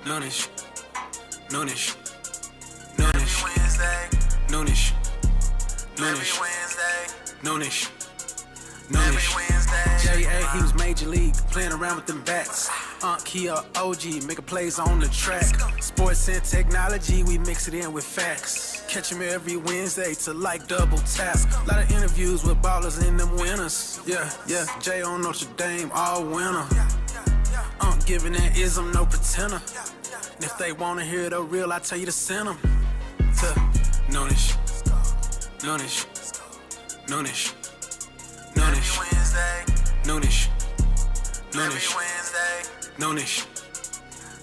Noonish, noonish, noonish, Wednesday, noonish, noonish, Wednesday, noonish, noonish, Wednesday. J.A. he was major league, playing around with them bats. Kia OG, making plays on the track. Sports and technology, we mix it in with facts. Catch him every Wednesday to like double tap. Lot of interviews with ballers and them winners. Yeah, Jay on Notre Dame, all winner. Giving that ism, no pretender. And if they wanna hear the real, I tell you to send them to noonish, noonish, noonish, noonish, Wednesday, noonish, noonish, Wednesday, noonish,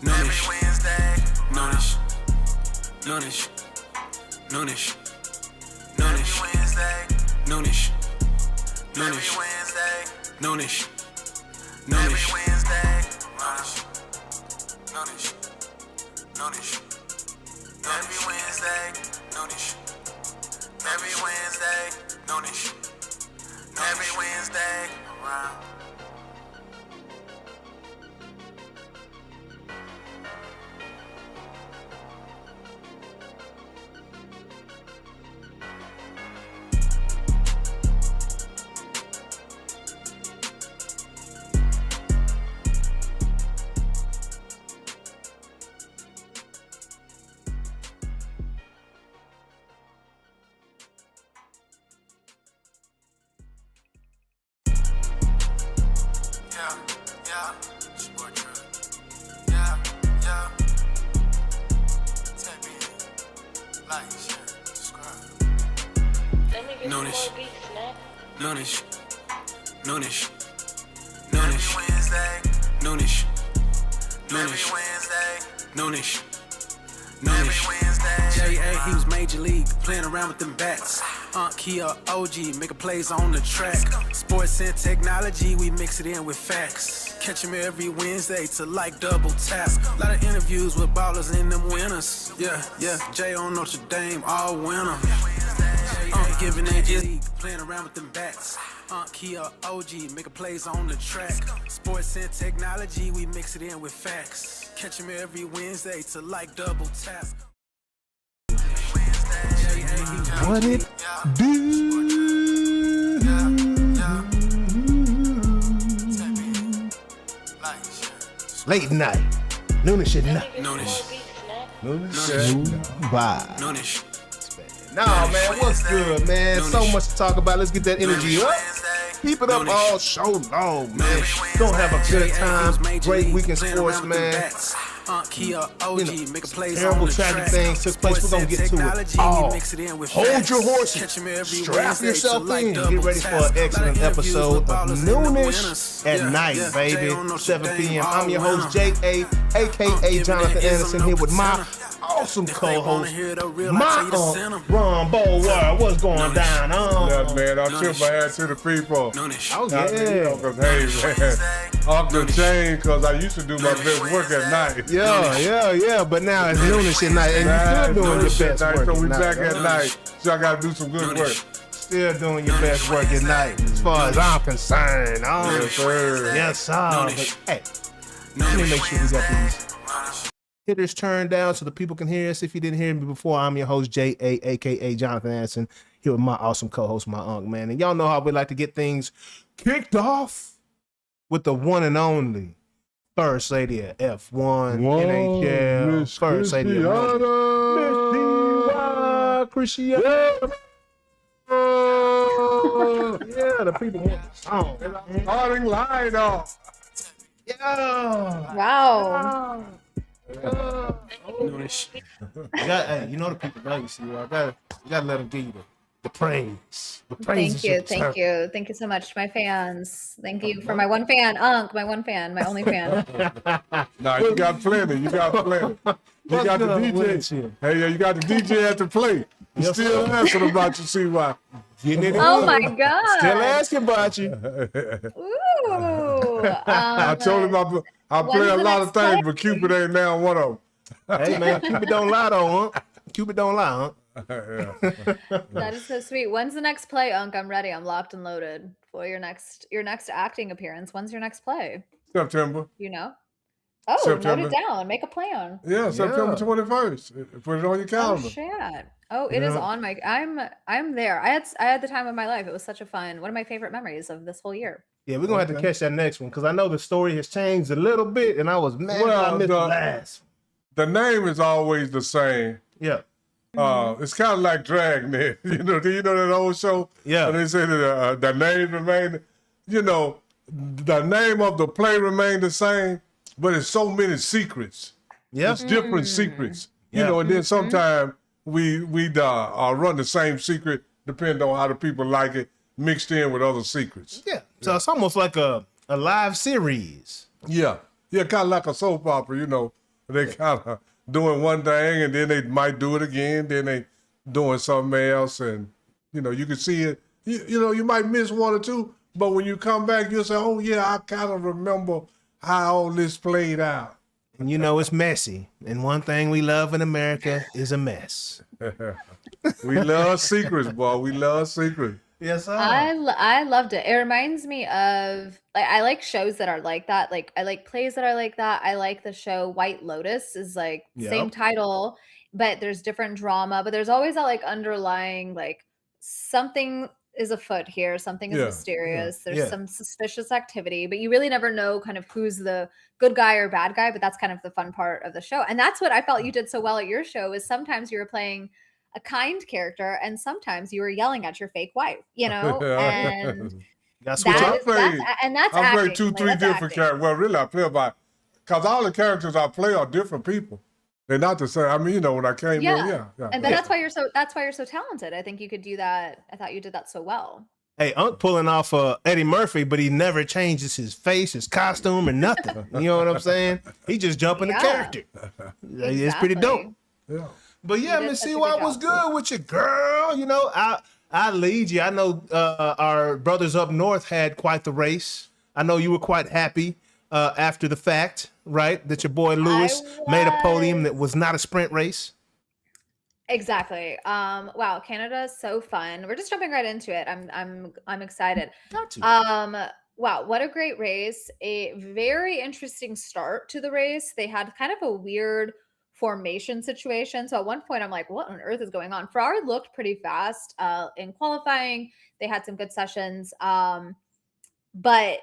noonish, Wednesday, noonish, noonish, noonish, noonish, Wednesday, noonish, noonish, Wednesday, noonish, noonish, Wednesday, noonish, noonish, noonish, every Wednesday, noonish, every Wednesday, noonish, every Wednesday, around. Noonish, noonish, noonish, noonish, Wednesday, noonish, noonish, Wednesday, noonish, noonish, Wednesday. J.A. he was major league, playing around with them bats. Kia OG, making plays on the track. Sports and technology, we mix it in with facts. Catch him every Wednesday to like double tap. Lot of interviews with ballers and them winners. Yeah, Jay on Notre Dame, all winner. Giving that league, playing around with them bats. Kia OG, making plays on the track. Sports and technology, we mix it in with facts. Catch him every Wednesday to like double tap. What it do? Late night, noonish at night. Noonish, Bye. noonish. Nah, man, what's good, man? So much to talk about. Let's get that energy up. Keep it up all show long, man. Gonna have a good time. Great week in sports, man. Terrible tragic things took place. We're gonna get to it all. Hold your horses. Strap yourself in. Get ready for an excellent episode of Noonish at Night, baby. 7 p.m. I'm your host, J.A., a.k.a. Jonathan Anderson, here with my awesome co-host, my Ron Bower. What's going down? Nothing, man. I'll tip my hat to the people. Oh, yeah. Because, hey, man, off the chain, because I used to do my best work at night. Yeah. But now it's noonish at night, and you're still doing your best work. So we back at night. So I got to do some good work. Still doing your best work at night, as far as I'm concerned. Yes, sir. Yes, sir. But, hey, let me make sure we got these hitters turned down so the people can hear us. If you didn't hear me before, I'm your host, J.A., a.k.a. Jonathan Anderson, here with my awesome co-host, my Unc, man. And y'all know how we like to get things kicked off with the one and only First Lady of F1, NHL, Miss First Lady of Cristiano. Yeah, the people want the song. Starting line off. Yeah. Wow. Noonish. Hey, you know the people know you, see. You gotta let them give you the praise. The praise. Thank you so much, my fans. Thank you for my one fan, Unc, my one fan, my only fan. No, you got plenty. You got the DJ. Hey, you got the DJ at the plate. You still asking about you, see why? Oh my God. Still asking about you. Ooh. I told him I play a lot of things, but Cupid ain't now one of them. Hey, man, Cupid don't lie, though, huh? Cupid don't lie, huh? That is so sweet. When's the next play, Unc? I'm ready. I'm locked and loaded for your next acting appearance. When's your next play? September. You know? Oh, note it down. Make a plan. Yeah, September 21st. Put it on your calendar. Oh shit. Oh, it is on my. I'm there. I had the time of my life. It was such a fun. One of my favorite memories of this whole year. Yeah, we're gonna have to catch that next one because I know the story has changed a little bit, and I was mad I missed the last. The name is always the same. Yeah. It's kind of like Dragnet. Do you know that old show? Yeah. And they say that the name remained. The name of the play remained the same, but it's so many secrets. Yeah. It's different secrets. And then sometimes we run the same secret depending on how the people like it, mixed in with other secrets. Yeah. So it's almost like a live series. Yeah. Yeah, kind of like a soap opera, They kind of doing one thing and then they might do it again, then they doing something else, and you can see it. You might miss one or two, but when you come back, you'll say, "Oh yeah, I kind of remember how all this played out." And it's messy. And one thing we love in America is a mess. We love secrets, boy. We love secrets. Yes, sir. I loved it. It reminds me of I like shows that are like that. Like I like plays that are like that. I like the show White Lotus is like same title, but there's different drama. But there's always that like underlying like something is afoot here. Something is mysterious. There's some suspicious activity, but you really never know kind of who's the good guy or bad guy. But that's kind of the fun part of the show. And that's what I felt you did so well at your show is sometimes you were playing a kind character and sometimes you were yelling at your fake wife, and that's I play 2-3 different characters. Well, really I play because all the characters I play are different people. They're not the same. I mean, when I came in, and that's why you're so talented. I think you could do that. I thought you did that so well. Hey, Unc pulling off Eddie Murphy, but he never changes his face, his costume, or nothing. You know what I'm saying? He just jumping the character. Exactly. It's pretty dope. Yeah. But yeah, Miss Siwa was good with you, girl. I lead you. I know our brothers up north had quite the race. I know you were quite happy after the fact, right? That your boy Lewis made a podium that was not a sprint race. Exactly. Wow, Canada is so fun. We're just jumping right into it. I'm excited. Wow, what a great race. A very interesting start to the race. They had kind of a weird formation situation. So at one point I'm like, what on earth is going on? Ferrari looked pretty fast in qualifying. They had some good sessions. But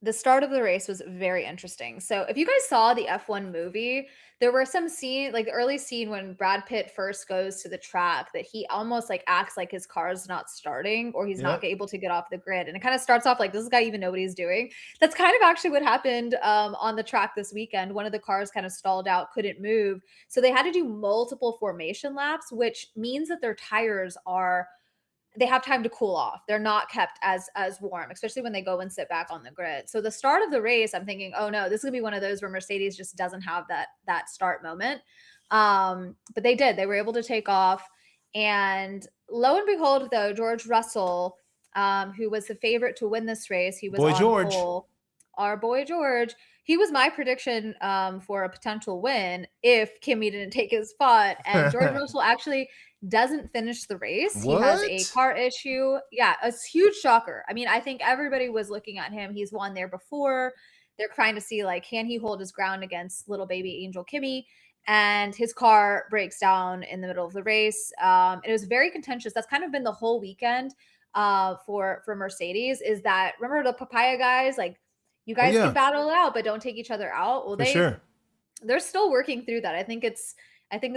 the start of the race was very interesting. So if you guys saw the F1 movie, there were some scene, like the early scene when Brad Pitt first goes to the track that he almost like acts like his car is not starting or he's not able to get off the grid. And it kind of starts off like, does this guy even know what he's doing? That's kind of actually what happened on the track this weekend. One of the cars kind of stalled out, couldn't move. So they had to do multiple formation laps, which means that their tires they have time to cool off. They're not kept as warm, especially when they go and sit back on the grid. So the start of the race, I'm thinking, oh no, this is gonna be one of those where Mercedes just doesn't have that start moment. But they did. They were able to take off. And lo and behold, though, George Russell, who was the favorite to win this race, he was on pole. Our boy George. He was my prediction for a potential win if Kimi didn't take his spot. And George Russell actually doesn't finish the race. He has a car issue. Yeah, a huge shocker. I mean, I think everybody was looking at him. He's won there before. They're trying to see, like, can he hold his ground against little baby Angel Kimi? And his car breaks down in the middle of the race. It was very contentious. That's kind of been the whole weekend for Mercedes is that, remember the papaya guys? Like, you guys can battle it out, but don't take each other out. Well, they're still working through that. I think it's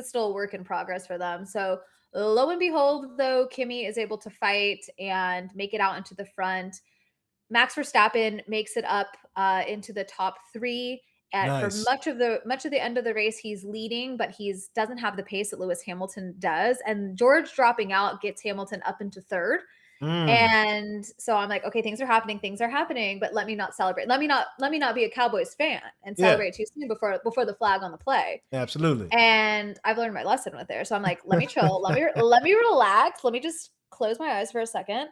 still a work in progress for them. So lo and behold, though, Kimi is able to fight and make it out into the front. Max Verstappen makes it up into the top 3. And for much of the end of the race, he's leading, but he doesn't have the pace that Lewis Hamilton does. And George dropping out gets Hamilton up into 3rd. And so I'm like, okay, things are happening, but let me not celebrate. Let me not be a Cowboys fan and celebrate too soon before the flag on the play. Absolutely. And I've learned my lesson with there. So I'm like, let me chill. let me relax. Let me just close my eyes for a second.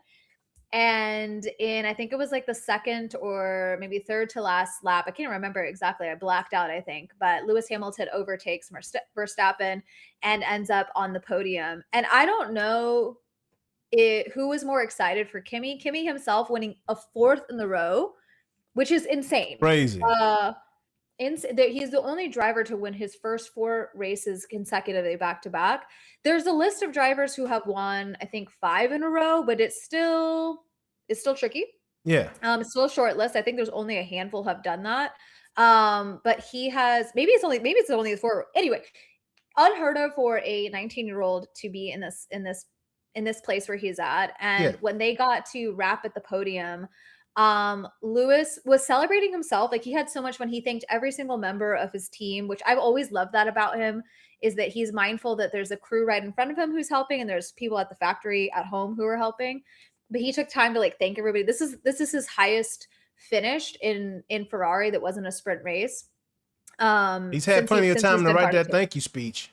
And I think it was like the second or maybe third to last lap. I can't remember exactly. I blacked out, I think. But Lewis Hamilton overtakes Verstappen and ends up on the podium. And I don't know who was more excited for Kimi. Kimi himself winning a 4th in the row, which is insane. Crazy. He's the only driver to win his first 4 races consecutively back to back. There's a list of drivers who have won, I think, 5 in a row, but it's still tricky. Yeah. It's still a short list. I think there's only a handful have done that. But he has, maybe it's only 4. Anyway, unheard of for a 19-year-old to be in this place where he's at. And when they got to wrap at the podium, Lewis was celebrating himself. Like, he had so much fun. He thanked every single member of his team, which I've always loved that about him, is that he's mindful that there's a crew right in front of him who's helping, and there's people at the factory at home who are helping. But he took time to like thank everybody. This is his highest finish in Ferrari that wasn't a sprint race. He's had plenty of time to write that thank you speech.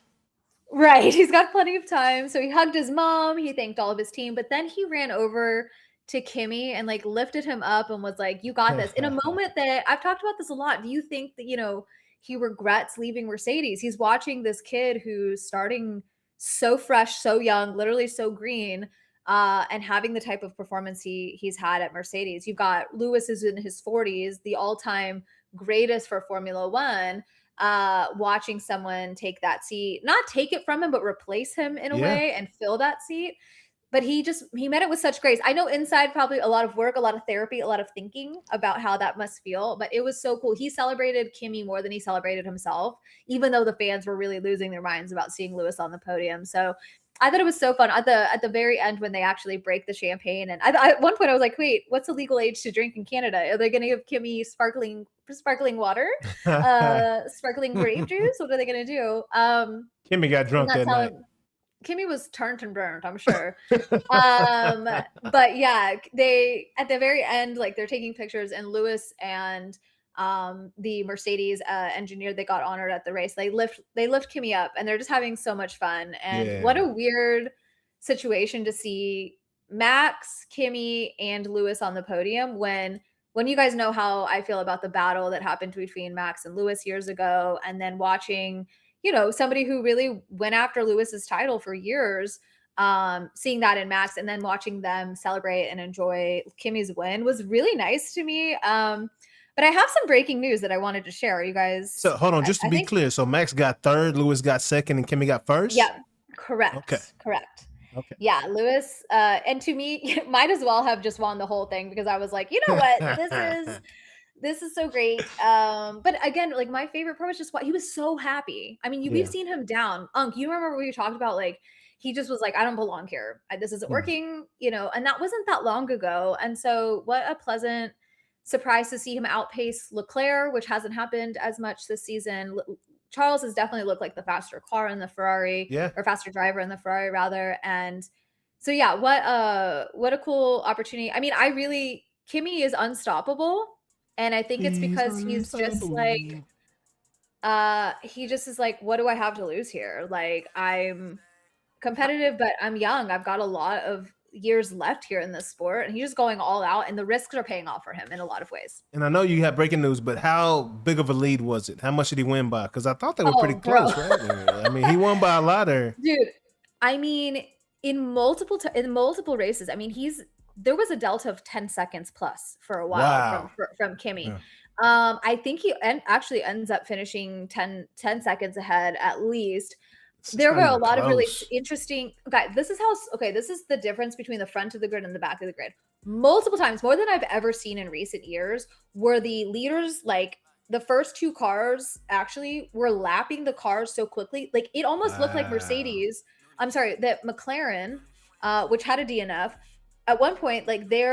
Right. He's got plenty of time. So he hugged his mom. He thanked all of his team. But then he ran over to Kimi and like lifted him up and was like, you got this. In a moment that I've talked about this a lot. Do you think that, he regrets leaving Mercedes? He's watching this kid who's starting so fresh, so young, literally so green, and having the type of performance he's had at Mercedes. You've got Lewis is in his 40s, the all-time greatest for Formula One, watching someone take that seat, not take it from him, but replace him in a way and fill that seat. But he met it with such grace. I know inside probably a lot of work, a lot of therapy, a lot of thinking about how that must feel, but it was so cool. He celebrated Kimi more than he celebrated himself, even though the fans were really losing their minds about seeing Lewis on the podium. So I thought it was so fun at the very end when they actually break the champagne. And at one point I was like, wait, what's the legal age to drink in Canada? Are they going to give Kimi sparkling water, sparkling grape juice? What are they going to do? Kimi got drunk that night. Kimmy was turned and burned, I'm sure. But yeah, they at the very end, like they're taking pictures, and Lewis and the Mercedes engineer that got honored at the race, they lift Kimmy up, and they're just having so much fun. And what a weird situation to see Max, Kimmy, and Lewis on the podium when you guys know how I feel about the battle that happened between Max and Lewis years ago, and then watching somebody who really went after Lewis's title for years, seeing that in Max, and then watching them celebrate and enjoy Kimmy's win was really nice to me. But I have some breaking news that I wanted to share. Are you guys? So hold on, just to be clear. So Max got third, Lewis got second, and Kimmy got first? Yeah, correct. Okay. Correct. Okay. Yeah, Lewis, and to me, might as well have just won the whole thing, because I was like, you know what, this is so great. But again, like my favorite part was just what he was so happy. I mean, we've seen him down. You remember we talked about, like, he just was like, I don't belong here. This isn't working, and that wasn't that long ago. And so what a pleasant surprise to see him outpace Leclerc, which hasn't happened as much this season. Charles has definitely looked like the faster car in the Ferrari, or faster driver in the Ferrari rather. And so, yeah, what a cool opportunity. I mean, Kimi is unstoppable. And I think it's because he's just like, he just is like, what do I have to lose here? Like, I'm competitive, but I'm young. I've got a lot of years left here in this sport, and he's just going all out, and the risks are paying off for him in a lot of ways. And I know you have breaking news, but how big of a lead was it? How much did he win by? Because I thought they were pretty close, right? I mean, he won by a lot there. Dude, I mean, in multiple races, I mean, there was a delta of 10 seconds plus for a while from Kimi. Yeah. I think he actually ends up finishing 10 seconds ahead at least. There were a lot of really interesting. Okay, this is the difference between the front of the grid and the back of the grid. Multiple times, more than I've ever seen in recent years, where the leaders, like the first 2 cars, actually were lapping the cars so quickly. Like it almost looked like that McLaren, which had a DNF. At one point, like they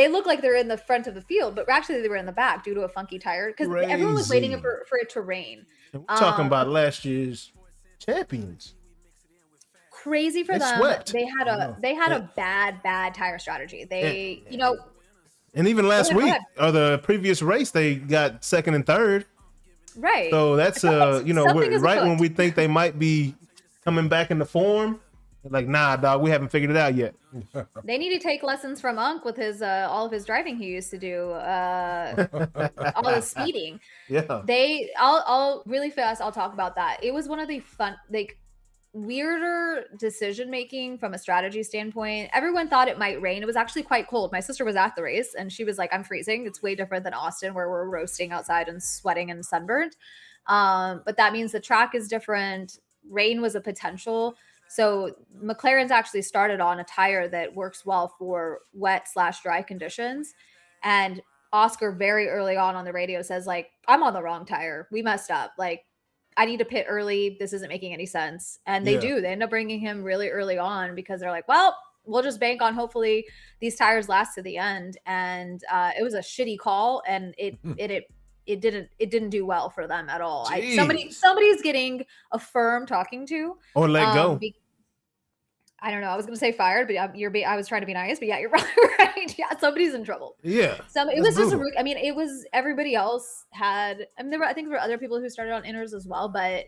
look like they're in the front of the field, but actually they were in the back due to a funky tire, because everyone was waiting for it to rain. We're talking about last year's champions. Crazy for them. Swept. They had a bad tire strategy. And even last week or the previous race, they got second and third. Right. So that's right when we think they might be coming back into form. Like, nah, dog, we haven't figured it out yet. They need to take lessons from Unc with his all of his driving he used to do, all the speeding. Yeah. I'll really fast. I'll talk about that. It was one of the fun, like weirder decision making from a strategy standpoint. Everyone thought it might rain. It was actually quite cold. My sister was at the race and she was like, I'm freezing. It's way different than Austin where we're roasting outside and sweating and sunburned. But that means the track is different. Rain was a potential. So McLaren's actually started on a tire that works well for wet/dry conditions. And Oscar very early on the radio says, like, I'm on the wrong tire. We messed up. Like, I need to pit early. This isn't making any sense. And they do. They end up bringing him really early on because they're like, well, we'll just bank on hopefully these tires last to the end. And it was a shitty call, and it didn't do well for them at all. Somebody's getting a firm talking to or let go. I don't know. I was going to say fired, but I was trying to be nice, but yeah, you're right. Yeah, somebody's in trouble. Yeah. It was brutal. It was everybody else had. I think there were other people who started on inners as well, but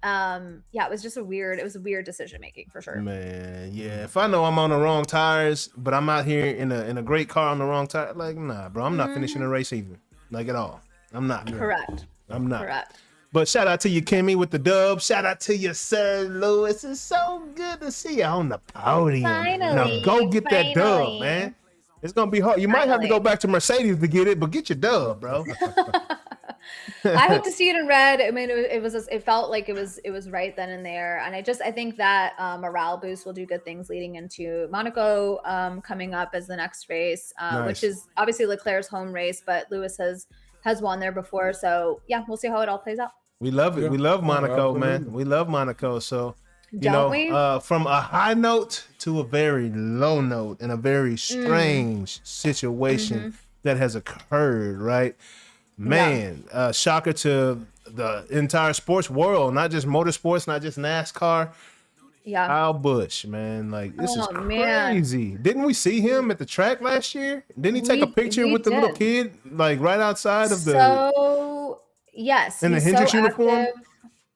yeah, it was just a weird decision making for sure. Man, yeah. If I know I'm on the wrong tires, but I'm out here in a great car on the wrong tire, like, nah, bro, I'm not finishing the race even, like at all. I'm not. Correct. I'm not. Correct. But shout out to you, Kimmy, with the dub. Shout out to you, Sir Lewis. It's so good to see you on the podium. Finally, now go get that dub, man. It's gonna be hard. You might have to go back to Mercedes to get it, but get your dub, bro. I hope to see it in red. I mean, it felt like it was right then and there, and I think that morale boost will do good things leading into Monaco coming up as the next race, which is obviously Leclerc's home race, but Lewis has won there before. So yeah, we'll see how it all plays out. We love it. Yeah. We love Monaco, man. We love Monaco. So, from a high note to a very low note and a very strange situation that has occurred, right? Man, shocker to the entire sports world, not just motorsports, not just NASCAR. Yeah. Kyle Busch, man. Like, this is crazy. Man. Didn't we see him at the track last year? Didn't he take a picture with the little kid, like right outside of the... So, yes. In the Hendrix uniform?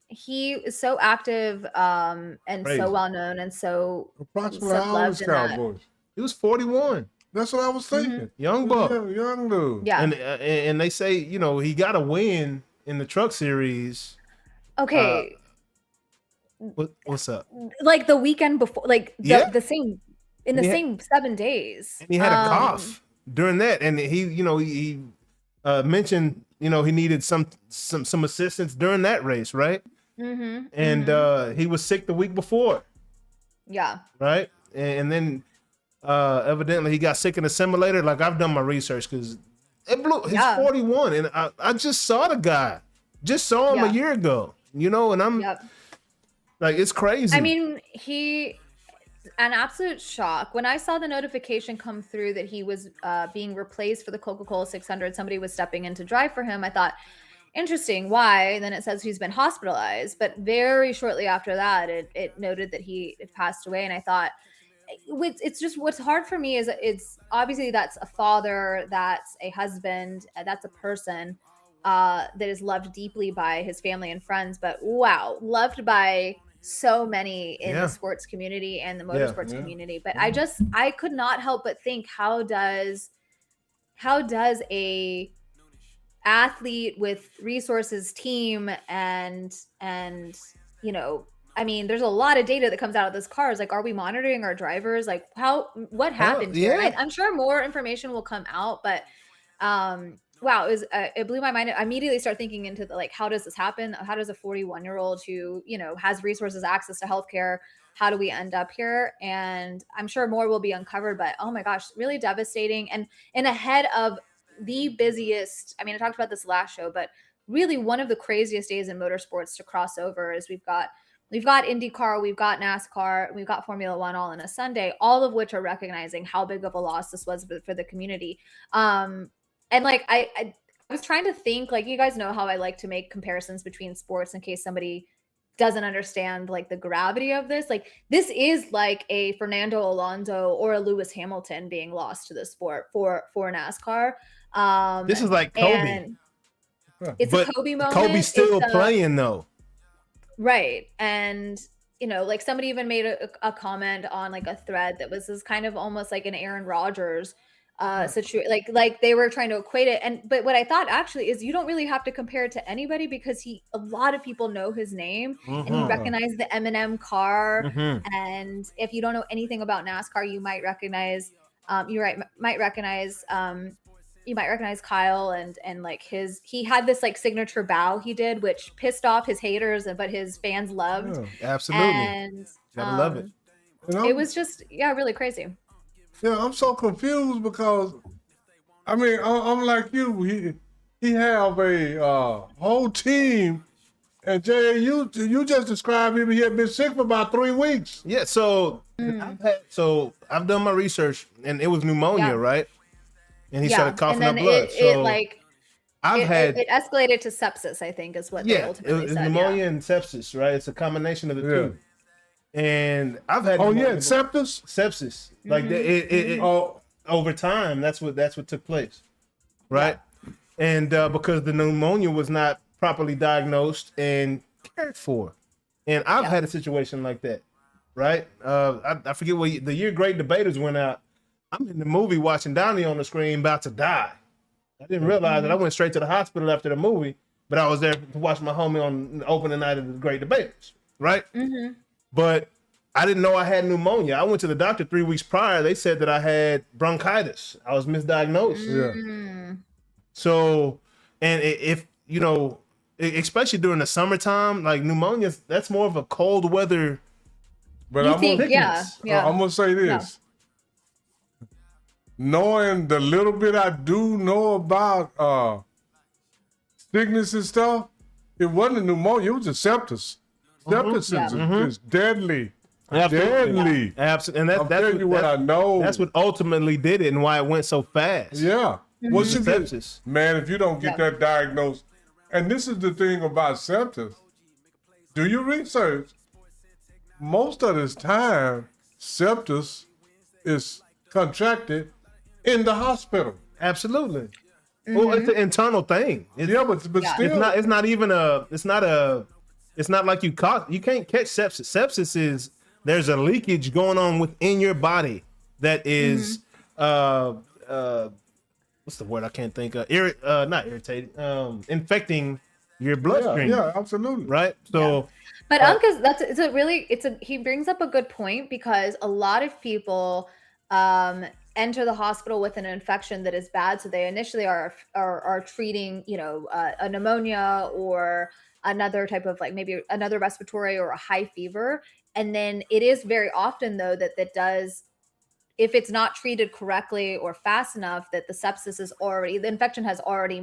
He is so active and crazy. So well known and so... Approximately how old is Kyle Busch? He was 41. That's what I was thinking. Young buck. Young dude. Yeah. And they say, he got a win in the truck series. Okay. What's up? Like the weekend before, like the same 7 days. And he had a cough during that, and he mentioned he needed some assistance during that race, right? And he was sick the week before. Yeah. Right, and then evidently he got sick in the simulator. Like, I've done my research because it blew. He's 41, and I just saw the guy. Just saw him a year ago. And I'm. Yep. Like, it's crazy. I mean, an absolute shock. When I saw the notification come through that he was being replaced for the Coca-Cola 600, somebody was stepping in to drive for him. I thought, interesting, why? And then it says he's been hospitalized. But very shortly after that, it noted that he had passed away. And I thought, it's just what's hard for me is it's obviously that's a father, that's a husband, that's a person that is loved deeply by his family and friends. But wow, loved by so many in the sports community and the motorsports community. But I could not help but think, how does a athlete with resources, team, and I mean, there's a lot of data that comes out of this car. It's like, are we monitoring our drivers? Like, what happened here? I'm sure more information will come out, but wow, it blew my mind. I immediately start thinking into how does this happen? How does a 41-year-old who, has resources, access to healthcare, how do we end up here? And I'm sure more will be uncovered, but oh my gosh, really devastating. And ahead of the busiest, I mean, I talked about this last show, but really one of the craziest days in motorsports to cross over is we've got IndyCar, we've got NASCAR, we've got Formula One all in a Sunday, all of which are recognizing how big of a loss this was for the community. And I was trying to think, you guys know how I like to make comparisons between sports in case somebody doesn't understand the gravity of this. This is like a Fernando Alonso or a Lewis Hamilton being lost to the sport for NASCAR. This is like Kobe. It's a Kobe moment. Kobe's still playing though. Right. And somebody even made a comment on a thread that was this kind of almost like an Aaron Rodgers situation. Like they were trying to equate it. But what I thought actually is you don't really have to compare it to anybody because a lot of people know his name and he recognized the M&M car. And if you don't know anything about NASCAR, you might recognize you might recognize Kyle and like he had this like signature bow he did, which pissed off his haters, but his fans loved. Yeah, absolutely. And gotta love it. It was just, really crazy. Yeah, I'm so confused because, I mean, I'm like you. He have a whole team, and Jay, you just described him. He had been sick for about 3 weeks. Yeah, so I've done my research, and it was pneumonia, right? And he started coughing up blood. It escalated to sepsis, I think, is what they ultimately said. Pneumonia and sepsis, right? It's a combination of the two. And I've had sepsis. Like over time, that's what took place, right? And because the pneumonia was not properly diagnosed and cared for, and I've had a situation like that, right? I forget what the year Great Debaters went out. I'm in the movie watching Donnie on the screen about to die. I didn't realize that I went straight to the hospital after the movie, but I was there to watch my homie on the opening night of the Great Debaters, right? But I didn't know I had pneumonia. I went to the doctor 3 weeks prior. They said that I had bronchitis. I was misdiagnosed. So, and if, especially during the summertime, like pneumonia, that's more of a cold weather. But I'm going to say this. Knowing the little bit I do know about sickness and stuff, it wasn't pneumonia, it was just sepsis. Sepsis is deadly. Deadly. Absolutely. And that's what I know. That's what ultimately did it and why it went so fast. Yeah. Once you sepsis. Man, if you don't get that diagnosed, and this is the thing about sepsis, do your research. Most of this time, sepsis is contracted in the hospital. Absolutely. Well, it's an internal thing. But still, it's not like you can't catch sepsis. Sepsis is there's a leakage going on within your body that is what's the word I can't think of? Not irritating. Infecting your bloodstream. Yeah, absolutely. Right. So but he brings up a good point because a lot of people enter the hospital with an infection that is bad, so they initially are treating a pneumonia or another type of like maybe another respiratory or a high fever, and then it is very often though that does, if it's not treated correctly or fast enough, that the infection has already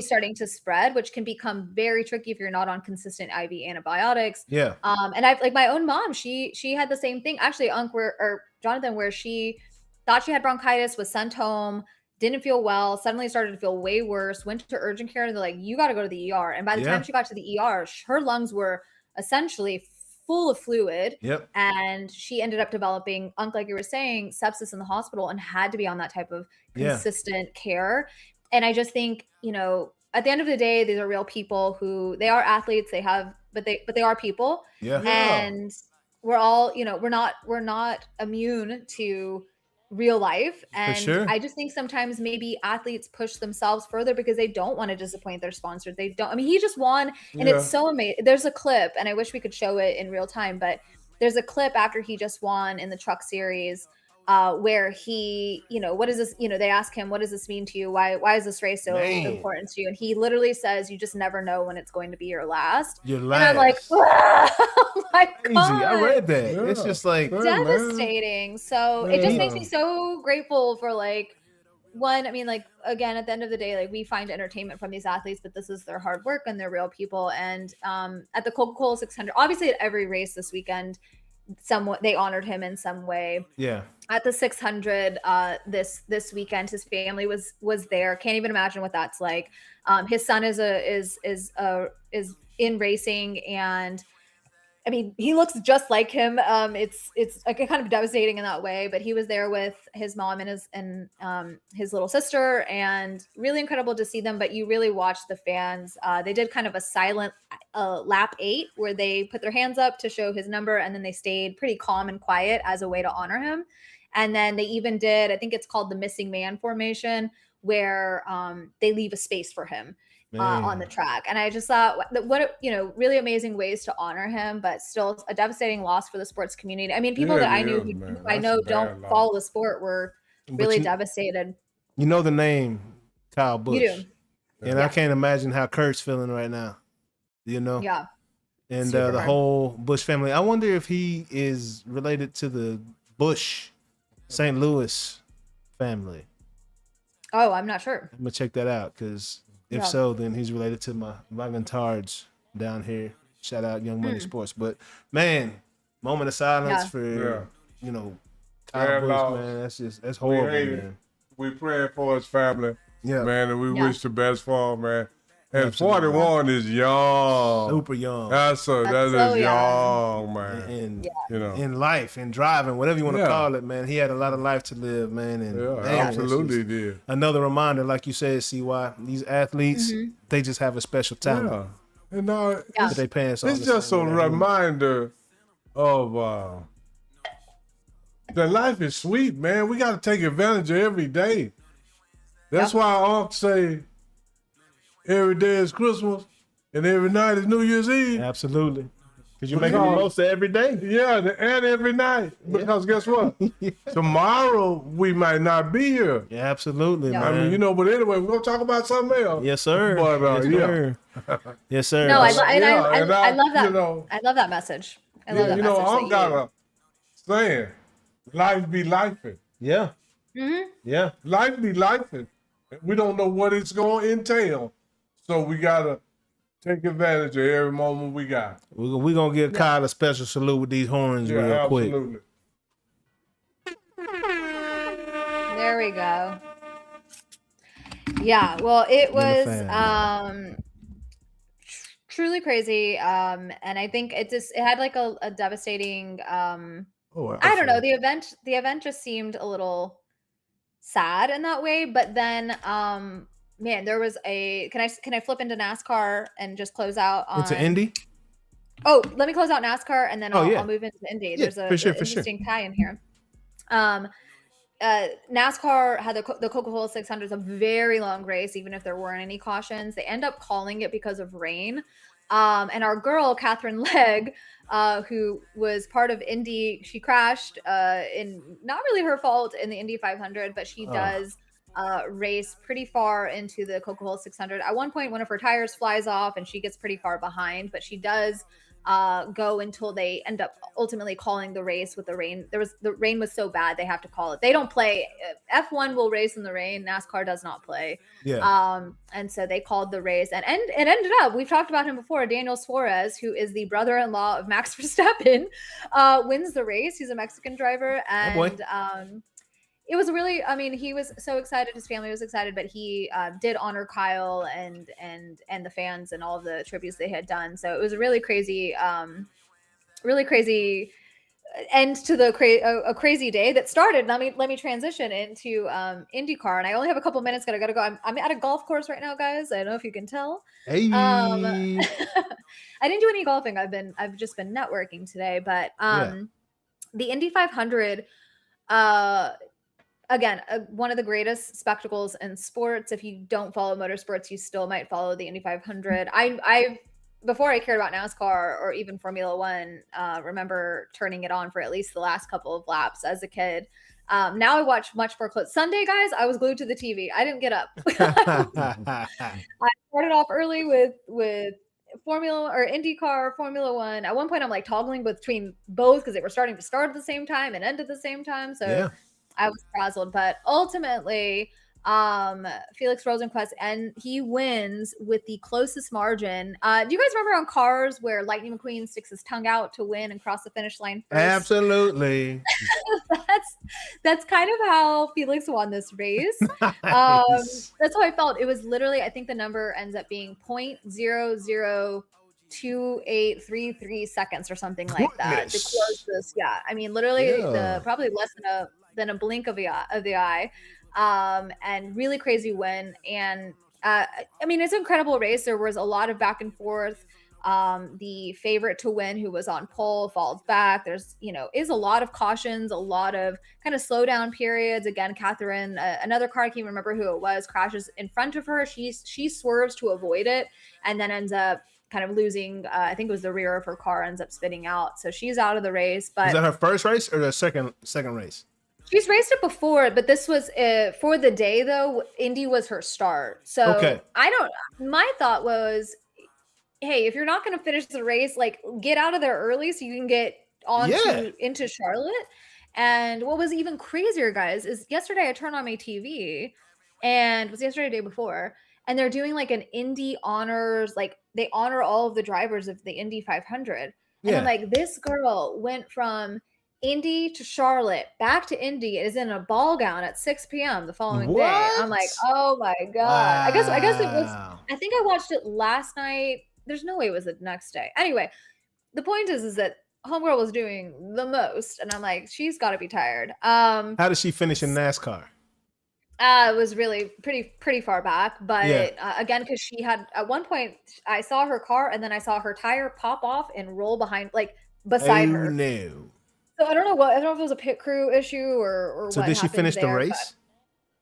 starting to spread, which can become very tricky if you're not on consistent IV antibiotics. Yeah. And I've like my own mom, she had the same thing actually, Jonathan, where she thought she had bronchitis, was sent home, didn't feel well, suddenly started to feel way worse, went to urgent care, and they're like, you got to go to the ER. And by the time she got to the ER, her lungs were essentially full of fluid. Yep. And she ended up developing, like you were saying, sepsis in the hospital and had to be on that type of consistent care. And I just think, at the end of the day, these are real people who they are athletes, but they are people. Yeah. And we're all, we're not immune to real life. And sure. I just think sometimes maybe athletes push themselves further because they don't want to disappoint their sponsors. He just won, and it's so amazing. There's a clip, and I wish we could show it in real time, but there's a clip after he just won in the truck series where he, what is this? They ask him, what does this mean to you? Why is this race so important to you? And he literally says, you just never know when it's going to be your last. And I'm like, oh my God. I read that. Yeah. It's just like devastating. So it just makes me so grateful for one, again, at the end of the day, we find entertainment from these athletes, but this is their hard work and they're real people. And at the Coca-Cola 600, obviously at every race this weekend, they honored him in some way. Yeah. At the 600 this weekend, his family was there. Can't even imagine what that's like. His son is in racing, and he looks just like him. It's like kind of devastating in that way, but he was there with his mom and his little sister, and really incredible to see them. But you really watch the fans. They did kind of a silent lap 8 where they put their hands up to show his number, and then they stayed pretty calm and quiet as a way to honor him. And then they even did, I think it's called the missing man formation, where they leave a space for him on the track. And I just thought, what really amazing ways to honor him, but still a devastating loss for the sports community. I mean, people that I knew, who I know don't follow the sport, were really devastated. You know the name Kyle Busch. You do. And I can't imagine how Kurt's feeling right now. Yeah. And the whole Busch family. I wonder if he is related to the Busch St. Louis family. Oh, I'm not sure. I'm gonna check that out, because if so, then he's related to my Tards down here. Shout out Young Money Sports. But man, moment of silence for Kyle Busch, man. That's horrible, man. We praying for his family, man, and we wish the best for him, man. And Absolutely. 41 is young. Super young. That is young, man. And in life, in driving, whatever you want to call it, man. He had a lot of life to live, man. And absolutely did. Another reminder, like you said, CY, these athletes, they just have a special talent. Yeah. And that they pass on. It's just a reminder of that life is sweet, man. We got to take advantage of every day. That's why I often say, every day is Christmas and every night is New Year's Eve. Absolutely. Because you're making the most of every day. Yeah, and every night. Because guess what? Tomorrow we might not be here. Yeah, absolutely, man. I mean, but anyway, we're going to talk about something else. Yes, sir. But, yes, sir. No, I love that. I love that message. I love that message. I'm got a saying, life be lifing. Yeah. Mm-hmm. Yeah. Life be lifing. We don't know what it's going to entail. So we got to take advantage of every moment we got. We're going to give Kyle a special salute with these horns real quick. Absolutely. There we go. Yeah, well, it was truly crazy. And I think it had like a devastating I don't know, the event just seemed a little sad in that way, but then man, there was can I flip into NASCAR and just close out on into Indy? Oh, let me close out NASCAR and then I'll move into Indy. There's a interesting tie in here. NASCAR had the Coca-Cola 600 is a very long race, even if there weren't any cautions. They end up calling it because of rain. And our girl, Catherine Legg, who was part of Indy, she crashed in not really her fault in the Indy 500, but she does race pretty far into the Coca-Cola 600. At one point, one of her tires flies off and she gets pretty far behind, but she does go until they end up ultimately calling the race with the rain. The rain was so bad they have to call it. They don't play. F1 will race in the rain. NASCAR does not play. Yeah. And so they called the race, and it ended up. We've talked about him before. Daniel Suarez, who is the brother-in-law of Max Verstappen, wins the race. He's a Mexican driver, and it was really, I mean, he was so excited. His family was excited, but he did honor Kyle and the fans and all of the tributes they had done. So it was a really crazy end to a crazy day that started. Let me transition into IndyCar, and I only have a couple minutes. I gotta go. I'm at a golf course right now, guys. I don't know if you can tell. Hey. I didn't do any golfing. I've just been networking today, but the Indy 500. Again, one of the greatest spectacles in sports. If you don't follow motorsports, you still might follow the Indy 500. I before I cared about NASCAR or even Formula One, remember turning it on for at least the last couple of laps as a kid. Now I watch much more close. Sunday, guys, I was glued to the TV. I didn't get up. I started off early with Formula or IndyCar, Formula One. At one point, I'm like toggling between both because they were starting to start at the same time and end at the same time. So I was frazzled, but ultimately, Felix Rosenqvist, and he wins with the closest margin. Do you guys remember on Cars where Lightning McQueen sticks his tongue out to win and cross the finish line first? Absolutely. That's kind of how Felix won this race. That's how I felt. It was literally, I think the number ends up being 0.002833 seconds or something like that to close this. Yeah, I mean, literally, probably less than a blink of the eye. And really crazy win. And I mean, it's an incredible race. There was a lot of back and forth. The favorite to win, who was on pole, falls back. There's, is a lot of cautions, a lot of kind of slowdown periods. Again, Catherine, another car, I can't remember who it was, crashes in front of her. She swerves to avoid it and then ends up kind of losing. I think it was the rear of her car, ends up spinning out. So she's out of the race. But is that her first race or the second race? She's raced it before, but this was for the day though. Indy was her start. So my thought was, hey, if you're not going to finish the race, like get out of there early so you can get into Charlotte. And what was even crazier, guys, is yesterday I turned on my TV, and it was yesterday, the day before, and they're doing like an Indy honors, like they honor all of the drivers of the Indy 500. And I'm like, this girl went from Indy to Charlotte, back to Indy, is in a ball gown at 6 p.m. the following day. I'm like, oh my God. Wow. I guess it was, I think I watched it last night. There's no way it was the next day. Anyway, the point is that homegirl was doing the most, and I'm like, she's got to be tired. How did she finish in NASCAR? It was really pretty far back, but again, because she had at one point, I saw her car, and then I saw her tire pop off and roll beside her. No. So I don't know if it was a pit crew issue or so what. Did she finish the race?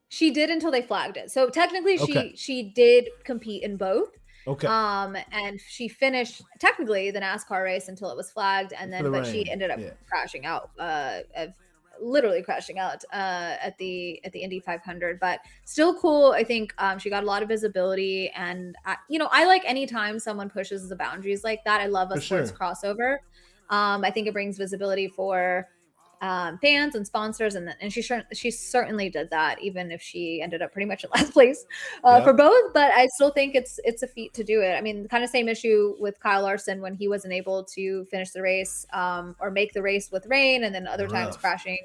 She did until they flagged it. So technically, she did compete in both. Okay. And she finished technically the NASCAR race until it was flagged, and then she ended up crashing out, literally crashing out at the Indy 500. But still cool. I think she got a lot of visibility, and I like anytime someone pushes the boundaries like that. I love a sports crossover. I think it brings visibility for fans and sponsors, and she certainly did that, even if she ended up pretty much in last place for both. But I still think it's a feat to do it. I mean, kind of same issue with Kyle Larson when he wasn't able to finish the race or make the race with rain, and then other times crashing.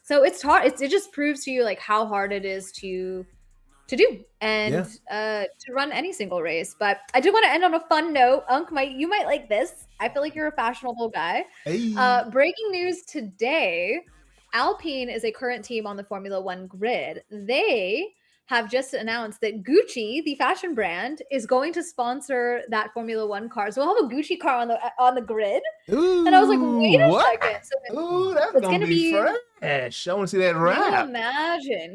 So it's hard. It just proves to you like how hard it is to do and to run any single race. But I do want to end on a fun note. Unc, you might like this. I feel like you're a fashionable guy. Hey. Breaking news today, Alpine is a current team on the Formula One grid. They have just announced that Gucci, the fashion brand, is going to sponsor that Formula One car. So we'll have a Gucci car on the grid. Ooh, and I was like, wait a second. So that's gonna be fresh. I want to see that wrap.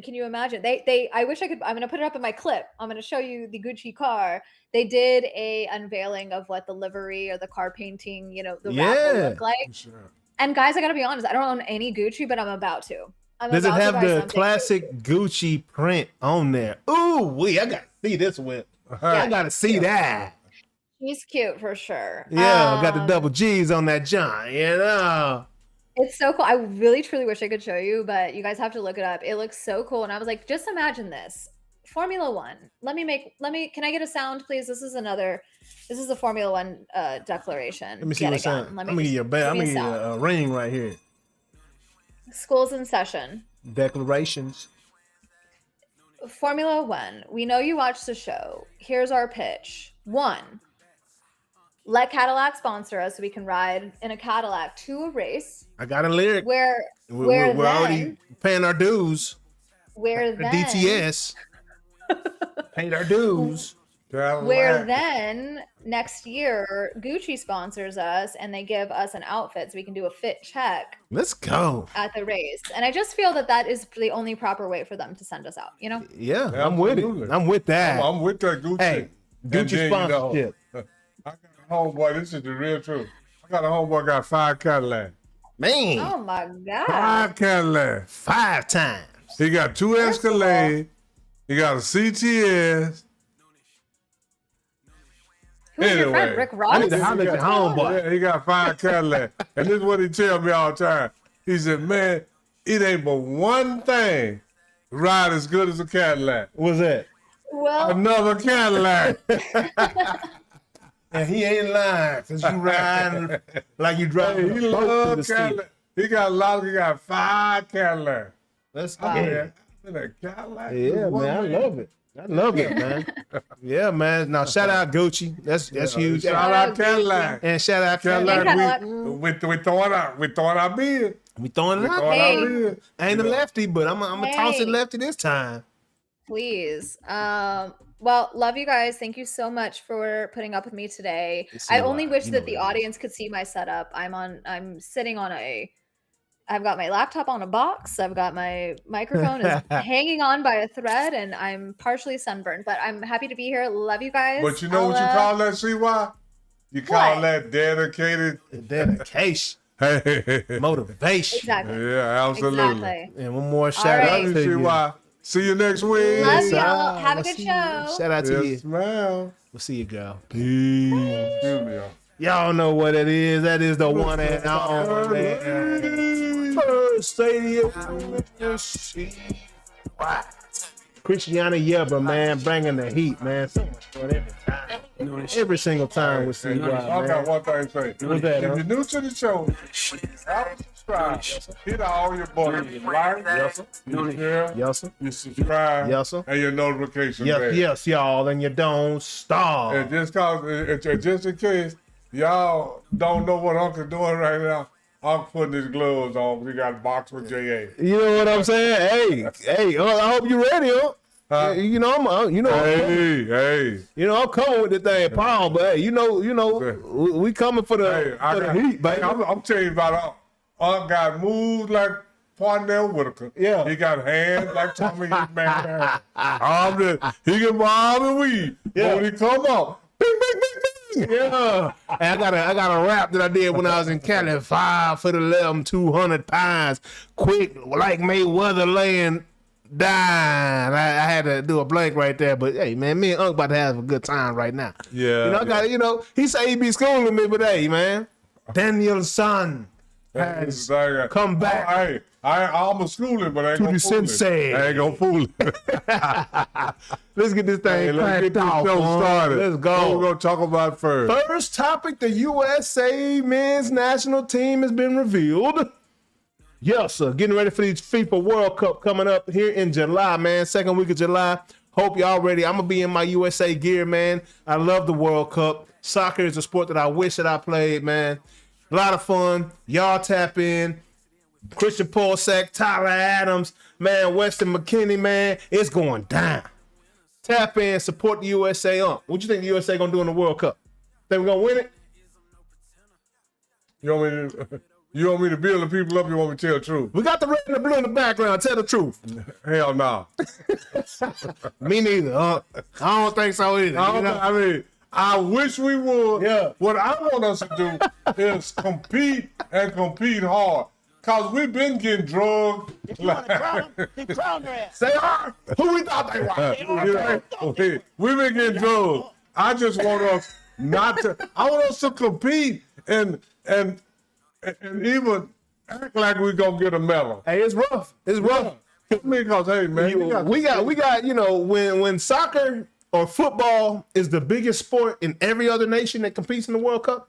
Can you imagine? I wish I could. I'm gonna put it up in my clip. I'm gonna show you the Gucci car. They did a unveiling of what the livery or the car painting, the wrap will look like. Sure. And guys, I gotta be honest, I don't own any Gucci, but I'm about to. Does it have the classic Gucci print on there? Ooh, I gotta see this one. I gotta see that. He's cute for sure. Yeah, got the double G's on that John, It's so cool. I really truly wish I could show you, but you guys have to look it up. It looks so cool. And I was like, just imagine this. Formula One. Can I get a sound, please? This is a Formula One declaration. Let me see what's on. I'm gonna give you a bell. I'm gonna give you a ring right here. School's in session. Declarations. Formula One. We know you watch the show. Here's our pitch. 1, let Cadillac sponsor us so we can ride in a Cadillac to a race. I got a lyric. We're already paying our dues. Where then DTS paid our dues. Where then next year Gucci sponsors us and they give us an outfit so we can do a fit check. Let's go at the race. And I just feel that is the only proper way for them to send us out. Yeah, I'm with it. I'm with that. I'm with that Gucci. Hey, Gucci sponsorship. I got a homeboy. This is the real truth. I got a homeboy got 5 Cadillac. Man. Oh my God. 5 Cadillac. 5 times. He got 2 Escalade. He got a CTS. Who's your friend, Rick Ross? I need to holler at your homeboy. Yeah, he got 5 Cadillac. And this is what he tell me all the time. He said, man, it ain't but one thing ride as good as a Cadillac. What's that? Well, another Cadillac. And he ain't lying, because you ride like you drive. He loves Cadillac. He got 5 Cadillac. Let's go. Cadillac. Yeah, man, I love it. I love it, man. Yeah, man. Now shout out Gucci. That's huge. Shout out Cadillac. And shout out Cadillac. We throwing our bid. We throwing it out. Hey. I ain't a lefty, but I'm a toss it lefty this time. Please. Well, love you guys. Thank you so much for putting up with me today. I only wish that the audience could see my setup. I'm sitting on I've got my laptop on a box. I've got my microphone is hanging on by a thread, and I'm partially sunburned, but I'm happy to be here. Love you guys. But you know what you call that, CY? You call that dedicated. Dedication. Hey. Motivation. Exactly. Yeah, absolutely. Exactly. And one more shout right. out to you. CY. See you next week. Love y'all. Have a good show. Shout out to you. Yes, ma'am. We'll see you, girl. Peace. Excuse me, y'all. Y'all know what it is. That is the one and only First Stadium. Christiana Yebba, man, bringing the heat, man. So much fun every time. Every single time we see you, I got one thing to say. What's that, If huh? you're new to the show, subscribe. Hit all your buttons. You like, Yes, sir. you share, Yes, sir. you subscribe, Yes, sir. and your notification bell. Yes, y'all, and you don't stop. And just in case y'all don't know what Uncle doing right now, I'm putting his gloves on. We got a box with JA. You know what I'm saying? Hey, I hope you're ready, huh? You know, Hey. I'm coming with the thing, Paul. But hey, you know, we coming for the heat, baby. I'm telling you about Unc got moves like Parnell Whitaker. Yeah. He got hands like Tommy McMahon. He can bob and weave. Yeah. But when he come up, bing, bing, bing, bing. Yeah, and I got a rap that I did when I was in Cali. 5 foot 11, 200 pounds, quick like Mayweather laying down. I had to do a blank right there, but hey, man, me and Unc about to have a good time right now. Yeah. I got he say he be schooling me, but hey, man, Daniel's son has come back. Hey, I'm a schooling, but I ain't To gonna the fool sensei. it. I ain't gonna fool it. Let's get this thing Let's get cracked this off. show man. started. Let's go. What we're gonna talk about first. First topic, the USA men's national team has been revealed. Yes, sir. Getting ready for the FIFA World Cup coming up here in July, man. Second week of July. Hope y'all ready. I'm going to be in my USA gear, man. I love the World Cup. Soccer is a sport that I wish that I played, man. A lot of fun. Y'all tap in. Christian Pulisic, Tyler Adams, man, Weston McKennie, man. It's going down. Tap in, support the USA on. What you think the USA going to do in the World Cup? Think we're going to win it? You want me to build the people up? You want me to tell the truth? We got the red and the blue in the background. Tell the truth. Hell no. Me neither. I don't think so either. I mean, I wish we would. Yeah. What I want us to do is compete and compete hard. Cause we've been getting drugged. Say, who we thought they were? We've been getting drugged. I just want us not to. I want us to compete and even act like we're gonna get a medal. Hey, it's rough. It's rough. I mean, cause hey man, We got when soccer or football is the biggest sport in every other nation that competes in the World Cup.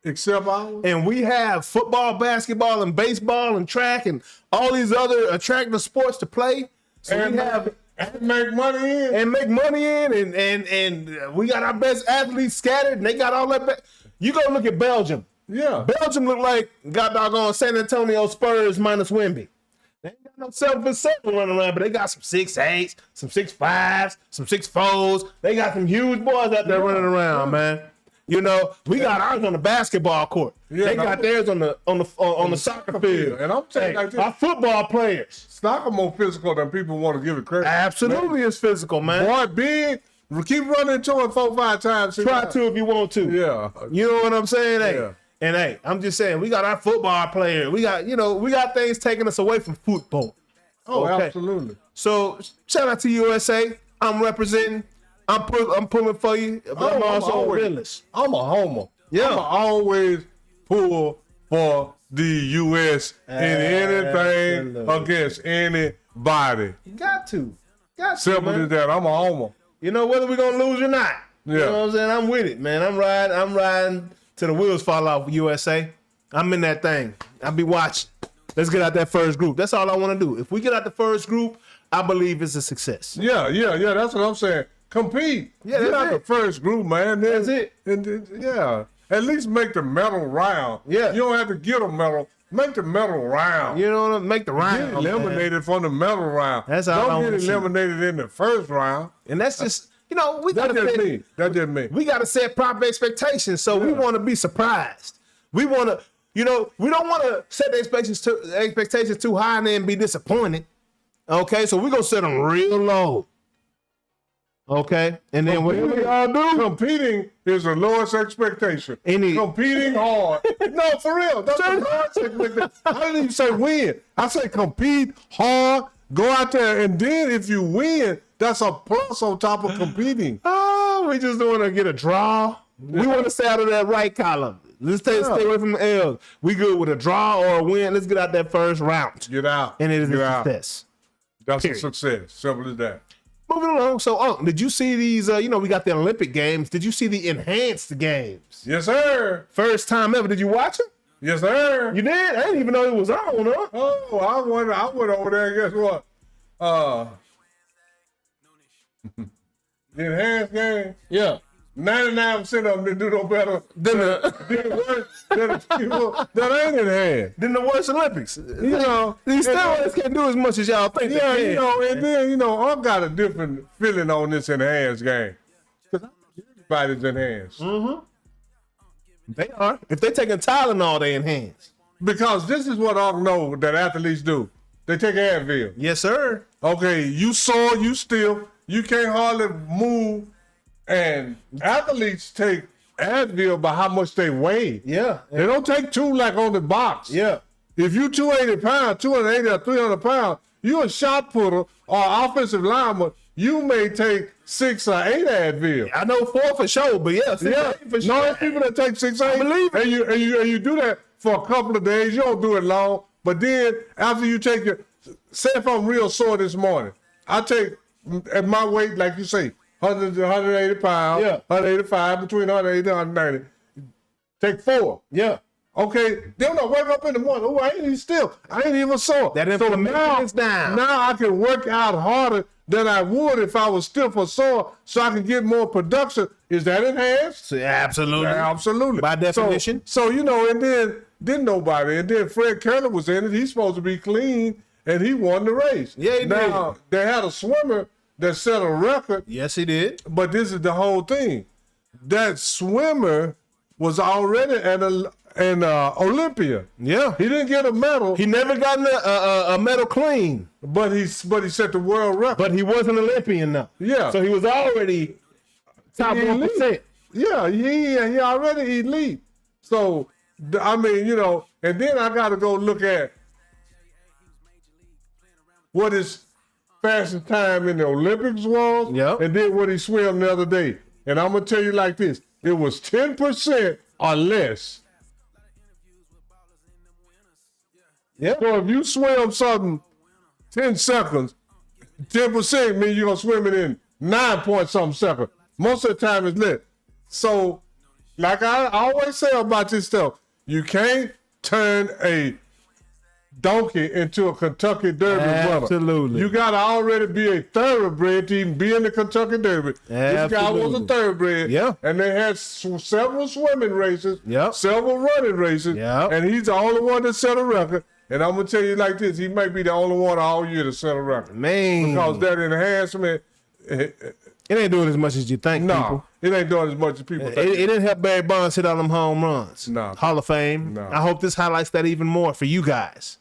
Except ours. And we have football, basketball, and baseball, and track, and all these other attractive sports to play. So And we have make money in. and make money in, and we got our best athletes scattered, and they got all that. You go look at Belgium. Yeah. Belgium look like got doggone San Antonio Spurs minus Wemby. They ain't got no 7-for-7 running around, but they got some 6'8", some 6'5", some 6'4". They got some huge boys out there running around, man. You know, we got ours on the basketball court. Yeah, They got theirs on the soccer field. And I'm saying like this, our football players. soccer more physical than people want to give it credit. Absolutely, it's physical, man. Boy, big. Keep running to it 4-5 times. Try to if you want to. Yeah. You know what I'm saying? Hey. Yeah. And hey, I'm just saying, we got our football players. We got things taking us away from football. Oh, Okay. absolutely. So shout out to USA. I'm representing. I'm pulling for you. But I'm also a realist. I'm a homer. Yeah. I'm always pull for the U.S. in anything Absolutely. against anybody. Got to. Simple man. as that. I'm a homer. You know, whether we're gonna lose or not. You Yeah. know what I'm saying? I'm with it, man. I'm riding till the wheels fall off with USA. I'm in that thing. I'll be watching. Let's get out that first group. That's all I want to do. If we get out the first group, I believe it's a success. Yeah. That's what I'm saying. Compete. Yeah, Get that's out it. the first group, man. That's it. Yeah. At least make the medal round. Yeah. You don't have to get a medal. Make the medal round. You know what I mean? Make the round. Get eliminated from the medal round. That's all I Don't wanna get see. eliminated in the first round. And that's just you know, we got to That didn't mean. We got to set proper expectations. So we want to be surprised. We want to, you know, we don't want to set the expectations too high and then be disappointed. Okay, so we're gonna set them real low. Okay, and then whatever y'all do, Competing is the lowest expectation. Competing hard. No, for real. That's the lowest expectation. I didn't even say win. I say compete hard, go out there, and then if you win, that's a plus on top of competing. Oh, we just don't want to get a draw. We want to stay out of that right column. Let's stay away from the L's. We good with a draw or a win. Let's get out that first round. Get out. And it is a success. That's a success. Simple as that. Moving along. So, did you see these? You know, we got the Olympic Games. Did you see the enhanced games? Yes, sir. First time ever. Did you watch them? Yes, sir. You did? I didn't even know it was on, huh? Oh, I went over there and guess what? The enhanced game. Yeah. 99% of them didn't do no better than the people that ain't enhanced. Than the worst Olympics. You know, these steroids can't do as much as y'all think. Yeah, you know, and then, you know, I've got a different feeling on this enhanced game. Because everybody's enhanced. Mm-hmm. They are. If they're taking Tylenol, they enhanced. Because this is what I know that athletes do. They take Advil. Yes, sir. Okay, you sore, you stiff, you can't hardly move. And athletes take Advil by how much they weigh. Yeah. They don't take two like on the box. Yeah. If you 280 pounds, 280 or 300 pounds, you a shot putter or offensive lineman, you may take 6 or 8 Advil. I know 4 for sure, but yeah, 6 or 8 for sure. No, there's people that take 6 or 8. I believe it. And you do that for a couple of days. You don't do it long. But then after you take your, say if I'm real sore this morning, I take at my weight, like you say, 100 to 180 pounds, 185, between 180 and 190. Take 4. Yeah. Okay, then I wake up in the morning, I ain't even still. I ain't even sore. That inflammation is down. Now I can work out harder than I would if I was stiff or sore so I can get more production. Is that enhanced? Absolutely. Yeah, absolutely. By definition. So you know, and then nobody. And then Fred Keller was in it. He's supposed to be clean, and he won the race. Yeah, he did. They had a swimmer that set a record. Yes, he did. But this is the whole thing. That swimmer was already an Olympia. Yeah. He didn't get a medal. He never got a medal clean. But he set the world record. But he was an Olympian now. Yeah. So he was already top 1%. Yeah, he already elite. So, I mean, you know, and then I got to go look at what his fastest time in the Olympics was, and then what he swam the other day. And I'm going to tell you like this. It was 10% or less. Yeah. So if you swim something 10 seconds, 10% means you're going to swim it in 9 point something seconds. Most of the time it's lit. So, like I always say about this stuff, you can't turn a donkey into a Kentucky Derby runner. Absolutely. You got to already be a thoroughbred to even be in the Kentucky Derby. This guy was a thoroughbred. Yeah. And they had several swimming races, several running races, Yeah. and he's the only one that set a record. And I'm going to tell you like this, he might be the only one all year to set a record. Man. Because that enhancement... It ain't doing as much as you think, people. It ain't doing as much as people think. It didn't help Barry Bonds hit all them home runs. No. Hall of Fame. No. I hope this highlights that even more for you guys.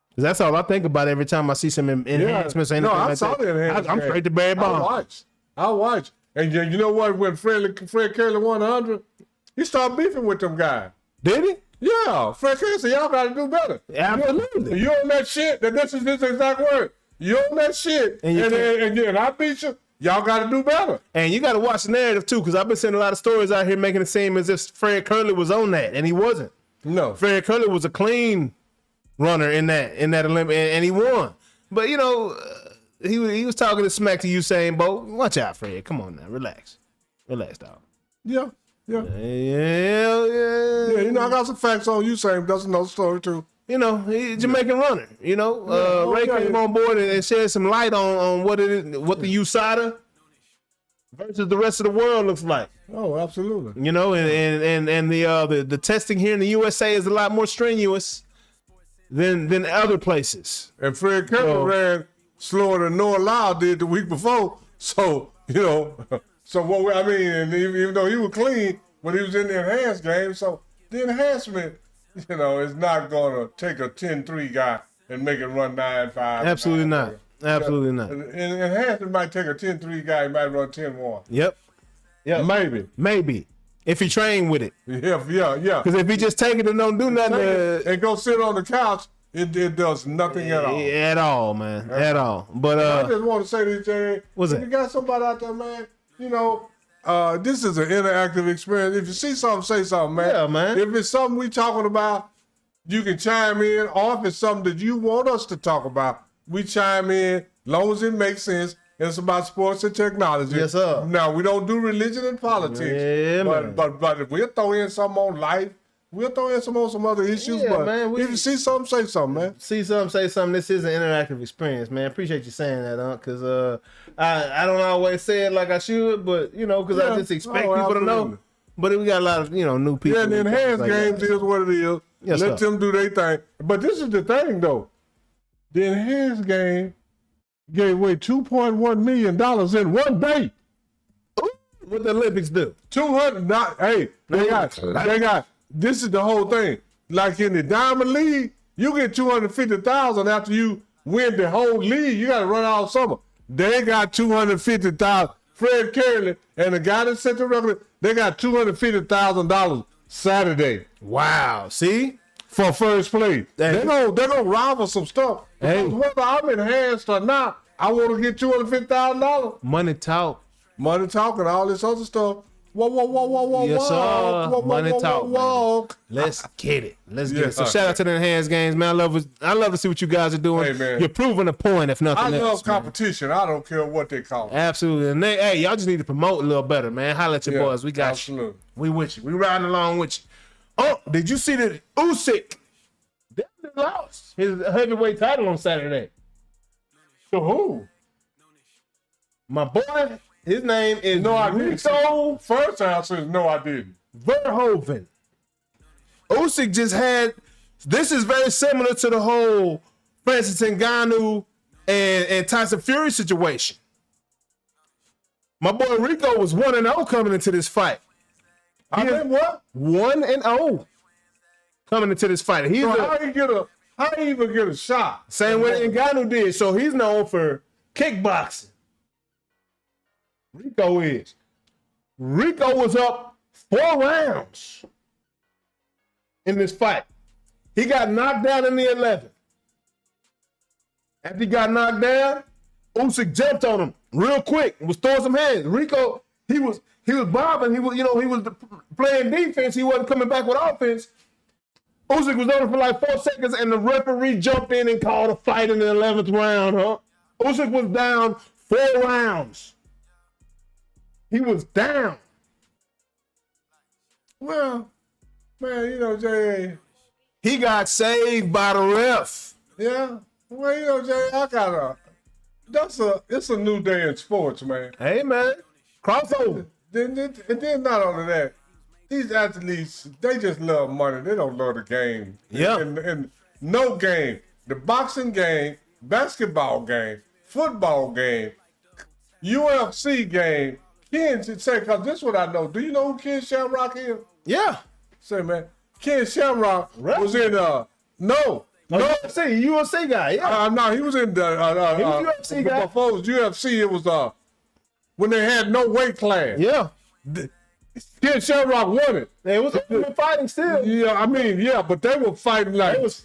Because that's all I think about every time I see some enhancements. No, I saw the enhancements. I'm straight to Barry Bonds. I watch. And you know what? When Fred Kelly won 100, he started beefing with them guys. Did he? Yeah. Fred Kelly said, y'all got to do better. Absolutely. You on that shit? This is his exact word. You on that shit. And I beat you. Y'all got to do better. And you got to watch the narrative, too, because I've been seeing a lot of stories out here making it seem as if Fred Curley was on that, and he wasn't. No. Fred Curley was a clean runner in that Olympic, and he won. But, you know, he was talking to smack to Usain Bolt. Watch out, Fred. Come on now. Relax. Relax, dog. Yeah. Yeah. You know, I got some facts on Usain. That's another story, too. You know, he's a Jamaican runner. You know, Ray came on board and shed some light on what it is, what the USADA versus the rest of the world looks like. Oh, absolutely. You know, and the testing here in the USA is a lot more strenuous than other places. And Fred Kelly ran slower than Noah Lyle did the week before. So, you know, So I mean, and even though he was clean, but he was in the enhanced game, so the enhancement, is not gonna take a 10-3 guy and make it run 9-5. Absolutely not. Absolutely not. And enhancement might take a 10-3 guy, he might run 10-1. Yep. Maybe. If he trained with it. Yeah. Because if he just take it and don't do nothing and go sit on the couch, it does nothing at all. At all, man. At all. But I just want to say this, Jay. What's if that? you got somebody out there, man, this is an interactive experience. If you see something, say something, man. Yeah, man. If it's something we talking about, you can chime in. Or if it's something that you want us to talk about, we chime in, long as it makes sense. It's about sports and technology. Yes, sir. Now, we don't do religion and politics. Yeah, man. But if we'll throw in some on life, we'll throw in some on some other issues. Yeah, but man, if you see something, say something, man. See something, say something. This is an interactive experience, man. Appreciate you saying that, because I don't always say it like I should, but, because I just expect people to know. But we got a lot of, new people. Yeah, and the enhanced games is what it is. Yes, Let them do their thing. But this is the thing, though. The enhanced game gave away $2.1 million in one day. What the Olympics do? 200. They got. This is the whole thing. Like in the Diamond League, you get $250,000 after you win the whole league. You got to run all summer. They got $250,000. Fred Kerley and the guy that set the record, they got $250,000 Saturday. Wow. See? For first place. They're gonna rival some stuff. Hey. Whether I'm enhanced or not, I want to get $250,000. Money talk. Money talking, all this other stuff. Whoa. Yes, sir. Money talk. Whoa. Let's get it. Let's get it. So shout out to the enhanced games, man. I love to see what you guys are doing. Hey, man. You're proving a point, if nothing else. I love competition. Man. I don't care what they call it. Absolutely. And y'all just need to promote a little better, man. Holla at your boys. We got you. We with you. We riding along with you. Oh, did you see that Usyk definitely lost his heavyweight title on Saturday? To who? My boy, his name is Rico. First answer is no, I didn't. Verhoeven. Usyk just had. This is very similar to the whole Francis Ngannou and Tyson Fury situation. My boy Rico was 1-0 coming into this fight. I think what? 1-0 coming into this fight. How he even get a shot? Same way Ngannou did. So he's known for kickboxing. Rico was up 4 rounds in this fight. He got knocked down in the 11th. After he got knocked down, Usyk jumped on him real quick and was throwing some hands. Rico, he was bobbing. He was playing defense. He wasn't coming back with offense. Usyk was on it for like 4 seconds, and the referee jumped in and called a fight in the 11th round. Usyk was down 4 rounds. He was down. Well, man, Jay. He got saved by the ref. Yeah. Well, Jay, it's a new day in sports, man. Hey, man. Crossover. And then not only that, these athletes, they just love money. They don't love the game. Yeah. And no game. The boxing game, basketball game, football game, UFC game. Ken say, because this is what I know. Do you know who Ken Shamrock is? Yeah. Say, man, Ken Shamrock was in UFC guy. Yeah. No, he was in the he was UFC guy. Before it was UFC, it was when they had no weight class. Yeah. Ken Shamrock won it. They was fighting still. Yeah, but they were fighting like they was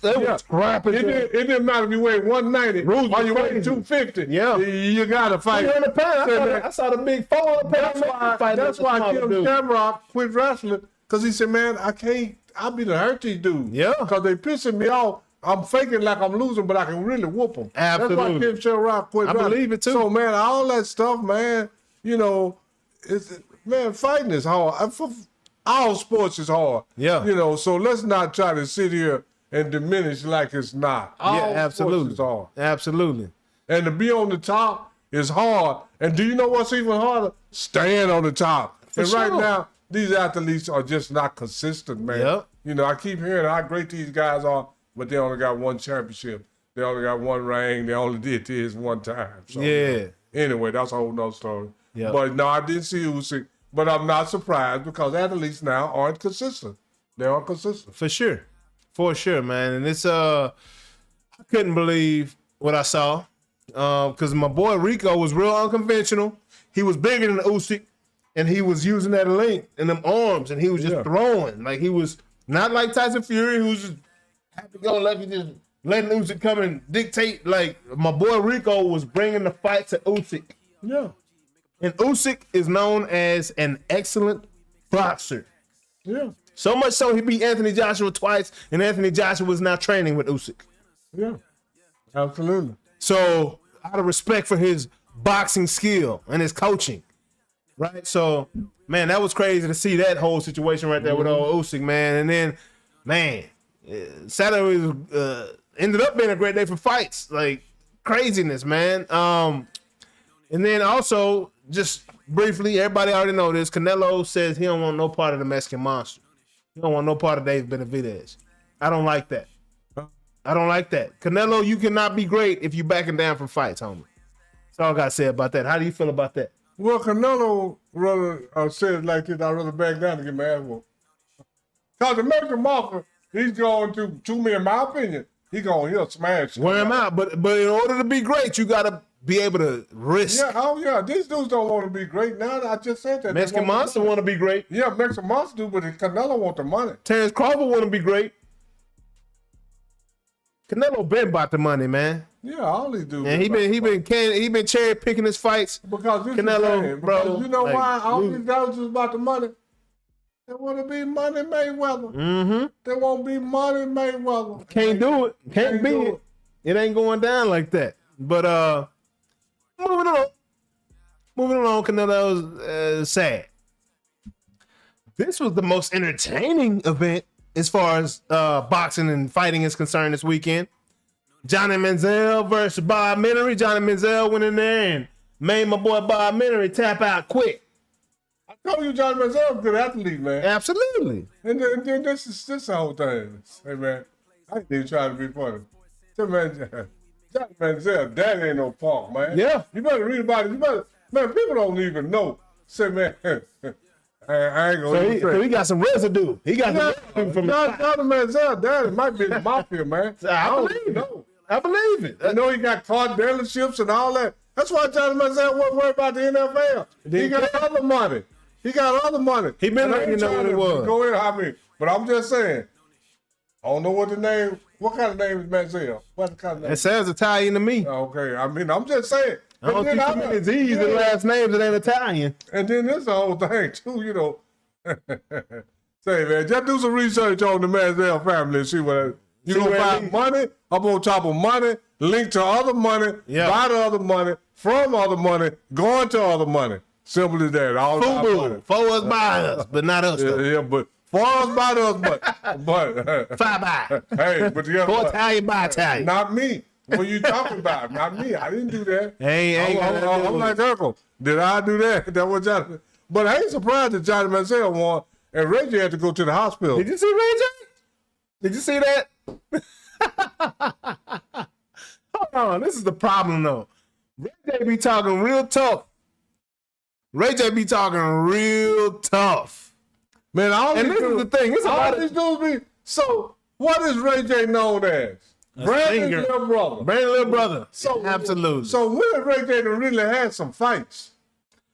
scrapping. It didn't matter if you weighed 190 or you weighed 250. Yeah, you gotta fight. 300 pounds. I saw the big 400 pounds. That's why Ken Shamrock quit wrestling, because he said, "Man, I'll be the hurt these dudes. Yeah, because they pissing me off. I'm faking like I'm losing, but I can really whoop them." Absolutely. That's why Ken Shamrock quit wrestling. I believe it too. So, man, all that stuff, man, man, fighting is hard. All sports is hard. Yeah. So let's not try to sit here and diminish like it's not. All absolutely. sports is hard. Absolutely. And to be on the top is hard. And do you know what's even harder? Staying on the top. And right now, these athletes are just not consistent, man. Yep. I keep hearing how great these guys are, but they only got 1 championship. They only got 1 ring. They only did this one time. So, yeah. Anyway, that's a whole nother story. Yep. But no, I didn't see Usyk. But I'm not surprised because athletes now aren't consistent. They aren't consistent. For sure, man. And it's I couldn't believe what I saw because my boy Rico was real unconventional. He was bigger than Usyk, and he was using that length and them arms, and he was just throwing like he was not like Tyson Fury, who was just happy go lucky, just letting Usyk come and dictate. Like my boy Rico was bringing the fight to Usyk. Yeah. And Usyk is known as an excellent boxer. Yeah. So much so he beat Anthony Joshua twice, and Anthony Joshua was now training with Usyk. Yeah. Absolutely. So out of respect for his boxing skill and his coaching, right? So, man, that was crazy to see that whole situation right there with old Usyk, man. And then, man, Saturday ended up being a great day for fights, like craziness, man. And then also, just briefly, everybody already know this. Canelo says he don't want no part of the Mexican Monster. He don't want no part of Dave Benavidez. I don't like that. I don't like that. Canelo, you cannot be great if you backing down from fights, homie. That's all I got to say about that. How do you feel about that? Well, Canelo rather said it like this, I'd rather back down to get my ass whooped. Because the Mexican Mafia, he's going to me, in my opinion, he'll smash. Wear him out. But in order to be great, you got to be able to risk. Yeah, oh yeah. These dudes don't want to be great. Now I just said that. Mexican Monster want to be great. Yeah, Mexican Monster do, but Canelo want the money. Terrence Crawford want to be great. Canelo been about the money, man. Yeah, all these dudes. And he been cherry picking his fights. Because this Canelo, is the thing. bro. Because you know like, why all these guys is about the money? They want to be Money Mayweather. Mm-hmm. They won't be Money Mayweather. Can't do it. Can't be it. It ain't going down like that. But moving along, Canelo's sad. This was the most entertaining event as far as boxing and fighting is concerned this weekend. Johnny Manziel versus Bob Minnery. Johnny Manziel went in there and made my boy Bob Minnery tap out quick. I told you Johnny Manziel is a good athlete, man. Absolutely. And then this is the whole thing. Hey, man, I ain't even trying to be funny. Say, man, Johnny Manziel, that ain't no punk, man. Yeah. You better read about it. Man, people don't even know. Say, man, I ain't gonna say. So he got some residue. He got some residue from Johnny Manziel, daddy might be the mafia, man. I believe it. I know he got car dealerships and all that. That's why Johnny Manziel wasn't worried about the NFL. He got other money. He been letting you know what it was. Go ahead, but I'm just saying, I don't know what kind of name is Manziel? What kind of name? It sounds Italian to me. Okay, I mean, I'm just saying. I don't think too many Z's in last names that ain't Italian. And then this the whole thing too, you know. Say, man, just do some research on the Manziel family and see what you gonna find money up on top of money, link to other money, buy the other money, from other money, going to other money. Simple as that. All FUBU. For us, by us, but not us. Yeah, but for us, by us, but five by. Hey, but yeah, for Italian by Italian. Not me. What you talking about? Not me. I didn't do that. I'm like Urkel. Did I do that? That was Johnny. But I ain't surprised that Johnny Manziel won, and Ray J had to go to the hospital. Did you see Ray J? Did you see that? Hold on, this is the problem though. Ray J be talking real tough. Man, this is the thing. It's all these dudes be. So, what is Ray J known as? Brandon's little brother. Brandon's little brother. So, absolutely. So when Ray J really had some fights?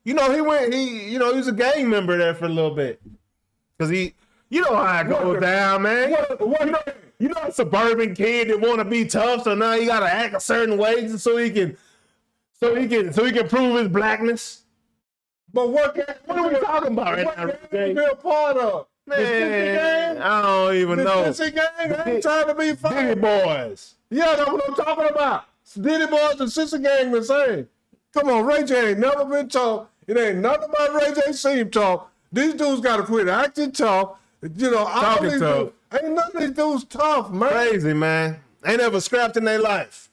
You know, he was a gang member there for a little bit. Because you know how it goes down, man. You know a suburban kid that want to be tough, so now he got to act a certain way so he can prove his blackness. But what are we talking about right now, Ray? Be a part of? Man, I don't even know. The Sissy Gang? I ain't trying to be funny. Diddy Boys. Yeah, that's what I'm talking about. Diddy Boys and Sissy Gang the same. Come on, Ray J ain't never been tough. It ain't nothing about Ray J seem tough. These dudes got to quit acting tough. You know, talking tough. Ain't none of these dudes tough, man. Crazy, man. Ain't ever scrapped in their life.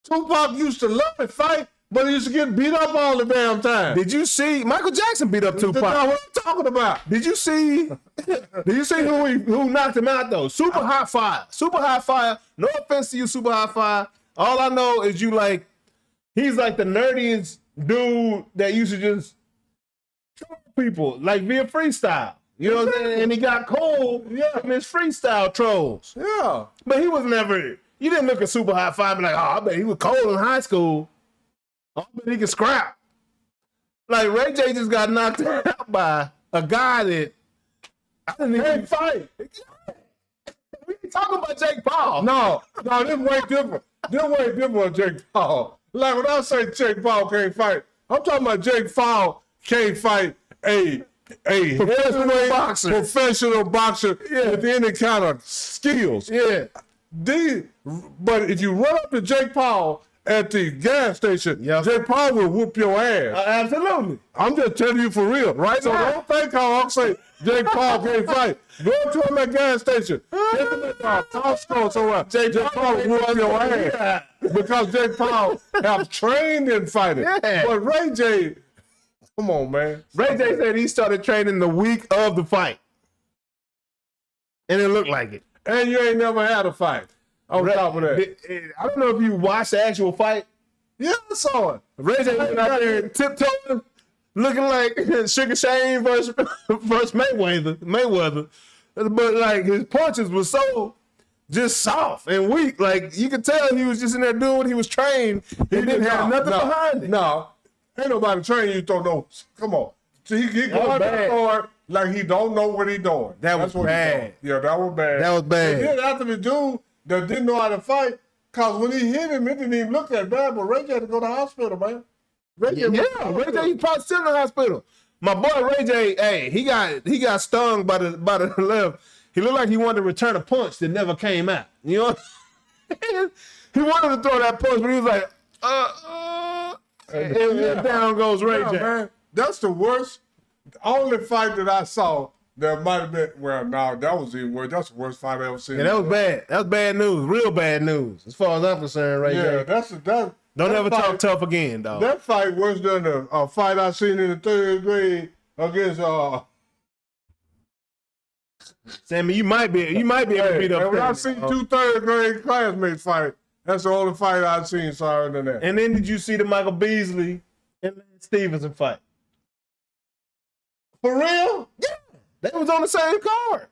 Tupac used to love to fight, but he used to get beat up all the damn time. Did you see Michael Jackson beat up Tupac? That's what I'm talking about. Did you see who knocked him out though? Super Hot Fire. Super Hot Fire. No offense to you, Super Hot Fire. All I know is he's like the nerdiest dude that used to just troll people like via freestyle. You know what I'm saying? And he got cold from his freestyle trolls. Yeah. But he was never, you didn't look at super high five and be like, oh, I bet he was cold in high school. Oh, I bet he could scrap. Like Ray J just got knocked out by a guy that I didn't even fight. We ain't talking about Jake Paul. No, this way different. This way different than Jake Paul. Like when I say Jake Paul can't fight, I'm talking about Jake Paul can't fight a professional boxer with any kind of skills. Yeah. But if you run up to Jake Paul at the gas station, Jake Paul will whoop your ass. Absolutely. I'm just telling you for real, right? So don't think I'll say Jake Paul can't fight. Go to him at gas station. Get him at Costco somewhere. Jake Paul will whoop your ass. Because Jake Paul have trained in fighting. Yeah. But Ray J, come on, man. Ray J said he started training the week of the fight. And it looked like it. And you ain't never had a fight. On top of that. I don't know if you watched the actual fight. Yeah, I saw it. Ray J went out there tiptoeing, looking like Sugar Shane versus Mayweather. But like his punches were so just soft and weak. Like you could tell he was just in there doing what he was trained. He didn't have nothing behind it. No. Ain't nobody training you to throw no. Come on. See, he going hard like he don't know what he doing. That's what bad. Yeah, that was bad. That was bad. And then after the dude that didn't know how to fight, because when he hit him, it didn't even look that bad, but Ray J had to go to the hospital, man. Ray J, he's probably still in the hospital. My boy Ray J, hey, he got stung by the left. He looked like he wanted to return a punch that never came out. You know? He wanted to throw that punch, but he was like, and down goes Ray J. Man, that's the worst. The only fight that I saw that might have been, well, no, that was even worse. That's the worst fight I ever seen. Yeah, that was bad. That was bad news. Real bad news. As far as I'm concerned, Ray J. Yeah, Don't ever talk tough again, dog. That fight worse than a fight I seen in the 3rd grade against Sammy, you might be able to beat up. When I seen 2 3rd grade classmates fight, that's the only fight I've seen sorry than that. And then did you see the Michael Beasley and Lance Stevenson fight? For real? Yeah. They was on the same card.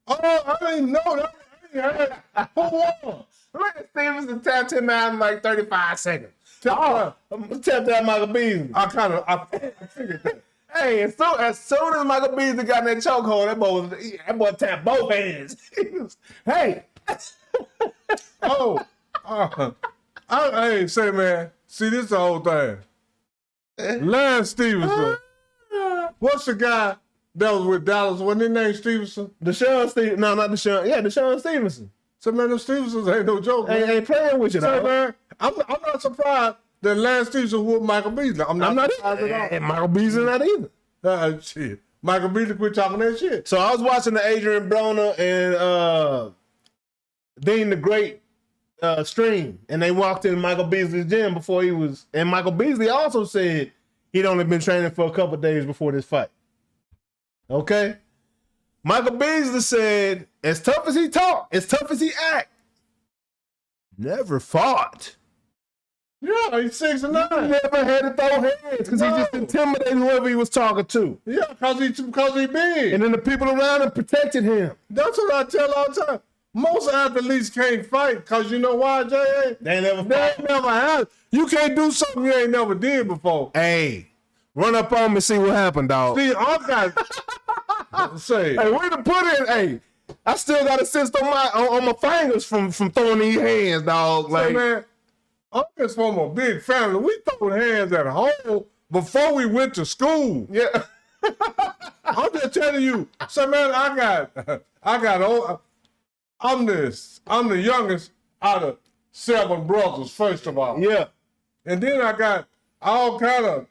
Oh, I didn't know that. I ain't heard. Who won? Lance Stevenson tapped him out in like 35 seconds. I'm gonna tap that Michael Beasley. I figured that. Hey, as soon as Michael Beasley got in that chokehold, that boy tapped both hands. Hey. Hey, say, man, see, this is the whole thing. Lance Stevenson. What's the guy that was with Dallas? Wasn't his name Stevenson? Deshaun Stevenson. No, not Deshaun. Yeah, Deshaun Stevenson. So, man, the Stevensons ain't no joke, man. Ain't playing with you, so, man, I'm not surprised that Lance Stevenson whooped Michael Beasley. I'm not surprised at all. And Michael Beasley not either. Shit. Michael Beasley quit talking that shit. So I was watching the Adrian Broner and Dean the Great stream, and they walked in Michael Beasley's gym before he was. And Michael Beasley also said he'd only been training for a couple of days before this fight. Okay? Michael Beasley said, as tough as he talk, as tough as he act, never fought. Yeah, he's 6'9". He never had to throw hands because he just intimidated whoever he was talking to. Yeah, because he big. And then the people around him protected him. That's what I tell all the time. Most athletes can't fight because you know why, J.A.? They never had. You can't do something you ain't never did before. Hey, run up on me and see what happened, dog. See, I got say, hey, where to put it? Hey, I still got a cyst on my fingers from throwing these hands, dog. Like, man, I'm just from a big family. We throw hands at home before we went to school. Yeah. I'm just telling you. So, man, I'm the youngest out of 7 brothers, first of all. Yeah. And then I got all kind of,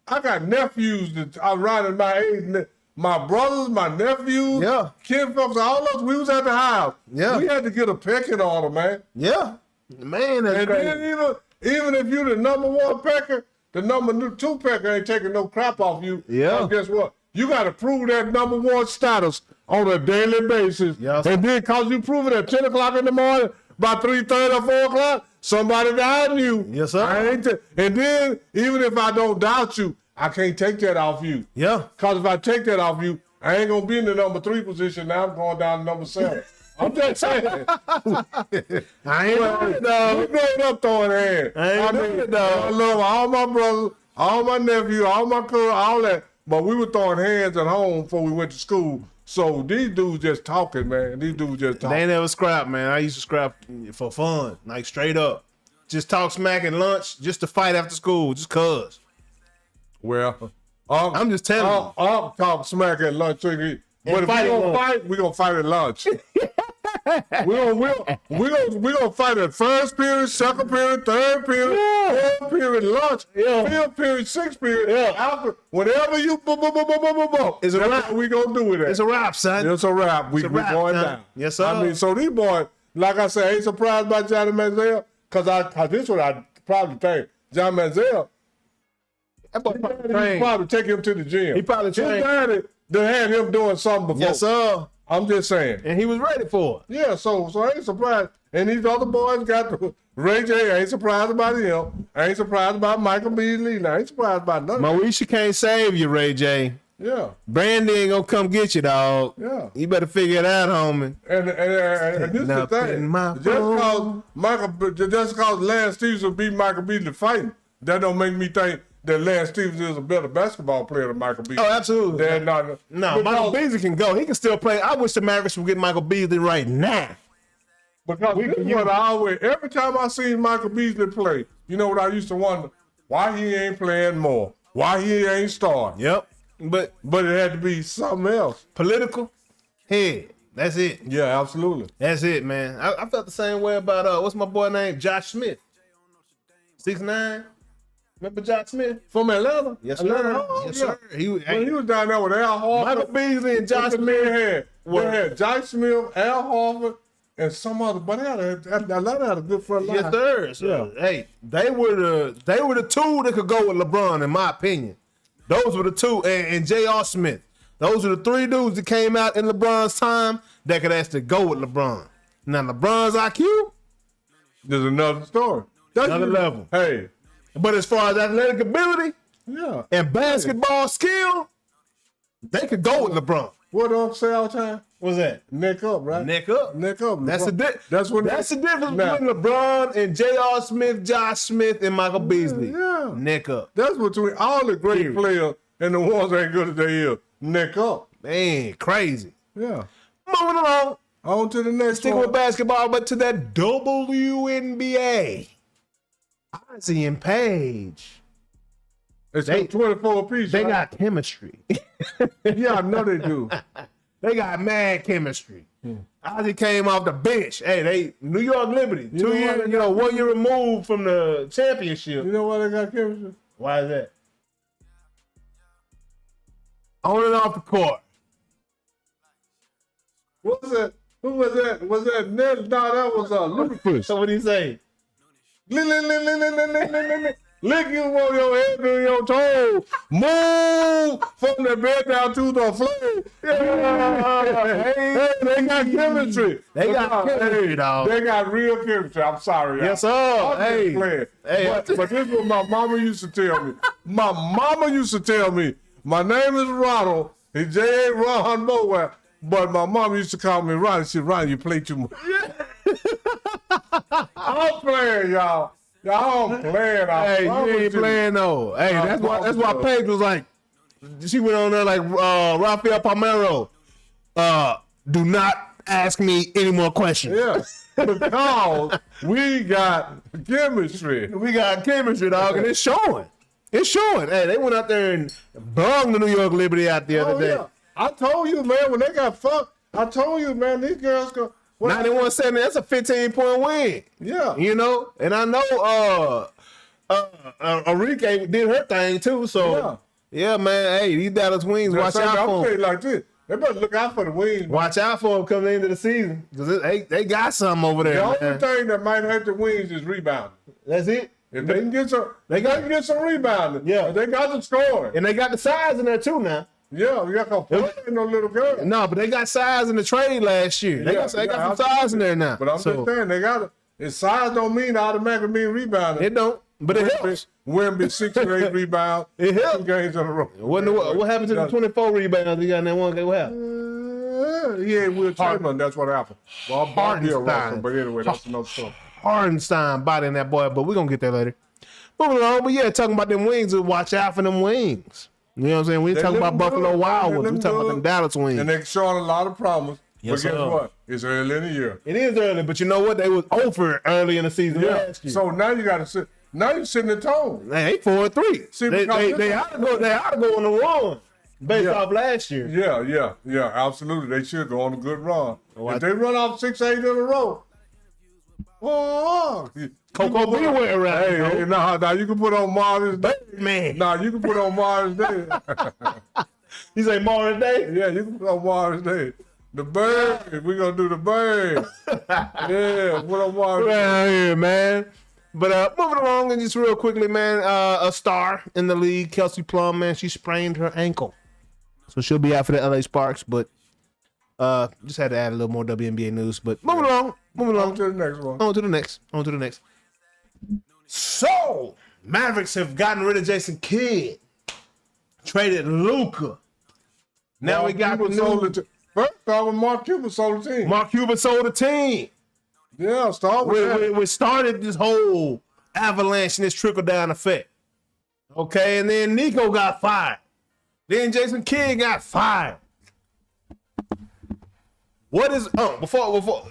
I got nephews that are around my age. My brothers, my nephews, kin folks, all those, we was at the house. Yeah. We had to get a pecking order, man. Yeah. Man, that's and crazy. then even if you're the number 1 pecker, the number 2 pecker ain't taking no crap off you. Yeah. Guess what? You got to prove that number 1 status on a daily basis. Yes. And then because you prove it at 10 o'clock in the morning, by 3:30 or 4 o'clock, somebody doubting you. Yes, sir. And then, even if I don't doubt you, I can't take that off you. Yeah. Because if I take that off you, I ain't going to be in the number 3 position. Now I'm going down to number 7. I'm just saying. I ain't doing it, dog. We growing up throwing hands. I mean, it, dog. I love all my brothers, all my nephews, all my cousins, all that. But we were throwing hands at home before we went to school. So these dudes just talking, man. These dudes just talking. They ain't never scrap, man. I used to scrap for fun, like straight up. Just talk smack at lunch, just to fight after school, just cuz. Well, I'm just telling you. I'll talk smack at lunch. But if we're gonna fight, we're gonna fight at lunch. we're gonna fight at first period, second period, third period, fourth period, lunch, fifth period, sixth period. After whatever you It's a wrap. we gonna do with it. It's a wrap, son. It's a wrap. We going down. Yes, sir. I mean, so these boys, like I said, I ain't surprised by Johnny Manziel, cause this is what I probably think. John Manziel. He probably take him to the gym. He probably trained. His daddy done had him doing something before. Yes, sir. I'm just saying. And he was ready for it. Yeah, so I ain't surprised. And these other boys got Ray J. I ain't surprised about him. I ain't surprised about Michael Beasley. I ain't surprised about none of them. Moesha can't save you, Ray J. Yeah. Brandy ain't gonna come get you, dog. Yeah. You better figure it out, homie. And this is the thing. Just cause Lance Stevenson beat Michael Beasley fighting, that don't make me think that Lance Stevenson is a better basketball player than Michael Beasley. Oh, absolutely. No, Michael Beasley can go. He can still play. I wish the Mavericks would get Michael Beasley right now. Because every time I seen Michael Beasley play, you know what I used to wonder? Why he ain't playing more? Why he ain't starting? Yep. But it had to be something else. Political head. That's it. Yeah, absolutely. That's it, man. I felt the same way about what's my boy name? Josh Smith. 6'9". Remember Josh Smith? From Atlanta? Yes, sir. Yes, sir. He was down there with Al Horford. Michael Beasley and Josh Smith. They had Josh Smith, Al Horford, and some other, but Atlanta had a good front line. Yes, sir. So, hey, they were the two that could go with LeBron, in my opinion. Those were the two, and J.R. Smith. Those were the 3 dudes that came out in LeBron's time that could actually go with LeBron. Now, LeBron's IQ, there's another story. That's another level. Hey. But as far as athletic ability and basketball skill, they could go with LeBron. What do I say all the time? What's that? Neck up, right? Neck up. Neck up. That's the difference now, between LeBron and J.R. Smith, Josh Smith, and Michael Beasley. Yeah. Neck up. That's between all the great players and the ones that ain't good at their ear. Neck up. Man, crazy. Yeah. Moving along. On to the next Sticking one. with basketball, but to that WNBA. Ozzy and Paige. It's 24 apiece. They right? got chemistry. Yeah, I know they do. They got mad chemistry. Ozzy came off the bench. Hey, they New York Liberty. 2 years, 1 year removed from the championship. You know why they got chemistry? Why is that? On and off the court. What was that? Who was that? Was that Ned? No, that was Ludacris. So what did he say? Lick you on your head to your toe. Move from the bed down to the floor. Hey, they got chemistry. They got chemistry, dog. They got real chemistry. I'm sorry, y'all. Yes, sir. Hey. But this is what my mama used to tell me. My mama used to tell me, my name is Ronald. It's J.A. Ron Mowat. But my mom used to call me Ronnie. She said, Ronnie, you play too much. I'm playing, y'all. Y'all playing. Hey, you ain't playing, though. Hey, that's why Paige was like, she went on there like Rafael Palmeiro. Do not ask me any more questions. Yeah, because we got chemistry. We got chemistry, dog, and it's showing. It's showing. Hey, they went out there and bunged the New York Liberty out the other day. Yeah. I told you, man, when they got fucked, I told you, man, these girls go. 91-70, that's a 15-point win. Yeah. You know? And I know Enrique did her thing too, so yeah, man. Hey, these Dallas Wings, watch out for them. Like this. They better look out for the Wings. Watch out for them coming into the season. Because they got something over there. The only thing that might hurt the Wings is rebounding. That's it. If they can get some, rebounding. Yeah. They got some scoring. And they got the size in there too now. Yeah, you got no little girl. No, but they got size in the trade last year. They got some size in there now. But I'm just saying, they got His size don't mean automatically mean rebounding. It don't, but it helps. Wemby 6 or 8 rebounds. It helps. 2 games in a row. What happened to the 24 rebounds he got in that one game? What happened? He ain't Will Chamberlain. That's what happened. Well, Hardenstein. but anyway, that's another story. Hardenstein bodying that boy, but we're going to get there later. Moving on, but yeah, talking about them wings, watch out for them wings. You know what I'm saying? We ain't talking about Buffalo Wild Wings. We talking about them Dallas wings. And they're showing a lot of promise. Yes, but guess sir. what? It's early in the year. It is early, but you know what? They was over early in the season last year. So now you got to sit. Now you're sitting at tone. They 4-3. See, they ought to go. They ought to go on a run based off last year. Yeah, absolutely. They should go on a good run. If they run off 6-8 in a row, Coco be around. Hey, now you can put on Mars Day. Man. Nah, you can put on Mars Day. You say Mars Day? Yeah, you can put on Mars Day. The bird, we're gonna do the bird. Yeah, put on Mars Day. Around here, man. But moving along and just real quickly, man, a star in the league, Kelsey Plum, man, she sprained her ankle. So she'll be out for the LA Sparks, but just had to add a little more WNBA news. But moving along. On to the next one. On to the next. So, Mavericks have gotten rid of Jason Kidd. Traded Luka. Now we got the new... First off, Mark Cuban sold the team. Mark Cuban sold the team. Yeah, start with that. We started this whole avalanche and this trickle-down effect. Okay, and then Nico got fired. Then Jason Kidd got fired. What is... before...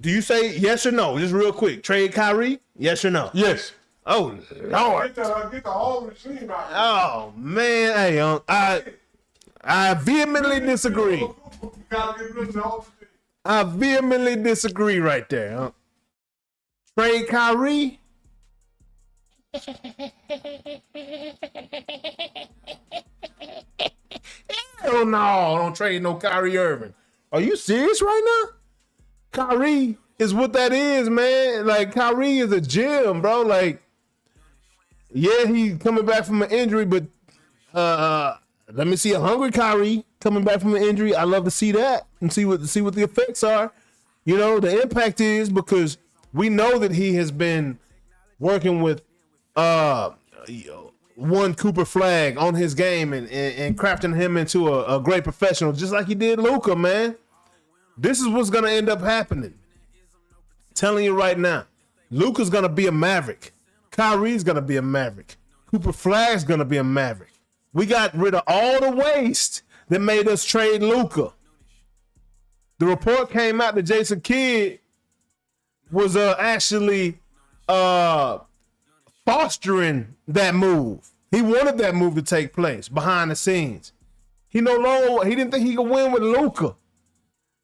Do you say yes or no? Just real quick. Trade Kyrie? Yes or no? Yes. Oh, Lord. Get the whole machine out. Oh, man. Hey, I vehemently disagree. I vehemently disagree right there. Trade Kyrie? Hell no, don't trade no Kyrie Irving. Are you serious right now? Kyrie is what that is, man. Like, Kyrie is a gem, bro. Like, yeah, he coming back from an injury, but let me see a hungry Kyrie coming back from an injury. I love to see that and see what the effects are. You know, the impact is because we know that he has been working with one Cooper Flag on his game and crafting him into a great professional, just like he did Luka, man. This is what's gonna end up happening. Telling you right now, Luka's gonna be a Maverick. Kyrie's gonna be a Maverick. Cooper Flag's gonna be a Maverick. We got rid of all the waste that made us trade Luka. The report came out that Jason Kidd was actually fostering that move. He wanted that move to take place behind the scenes. He didn't think he could win with Luka.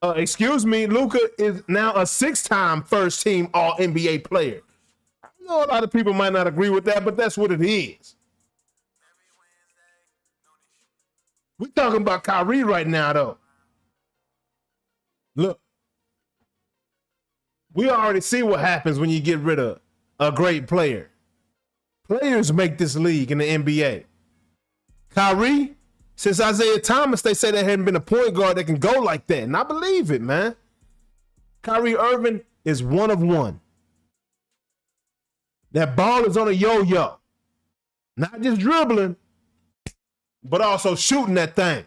Luka is now a 6-time first-team All-NBA player. I know a lot of people might not agree with that, but that's what it is. We're talking about Kyrie right now, though. Look, we already see what happens when you get rid of a great player. Players make this league in the NBA. Kyrie, since Isaiah Thomas, they say there hadn't been a point guard that can go like that. And I believe it, man. Kyrie Irving is one of one. That ball is on a yo-yo. Not just dribbling, but also shooting that thing.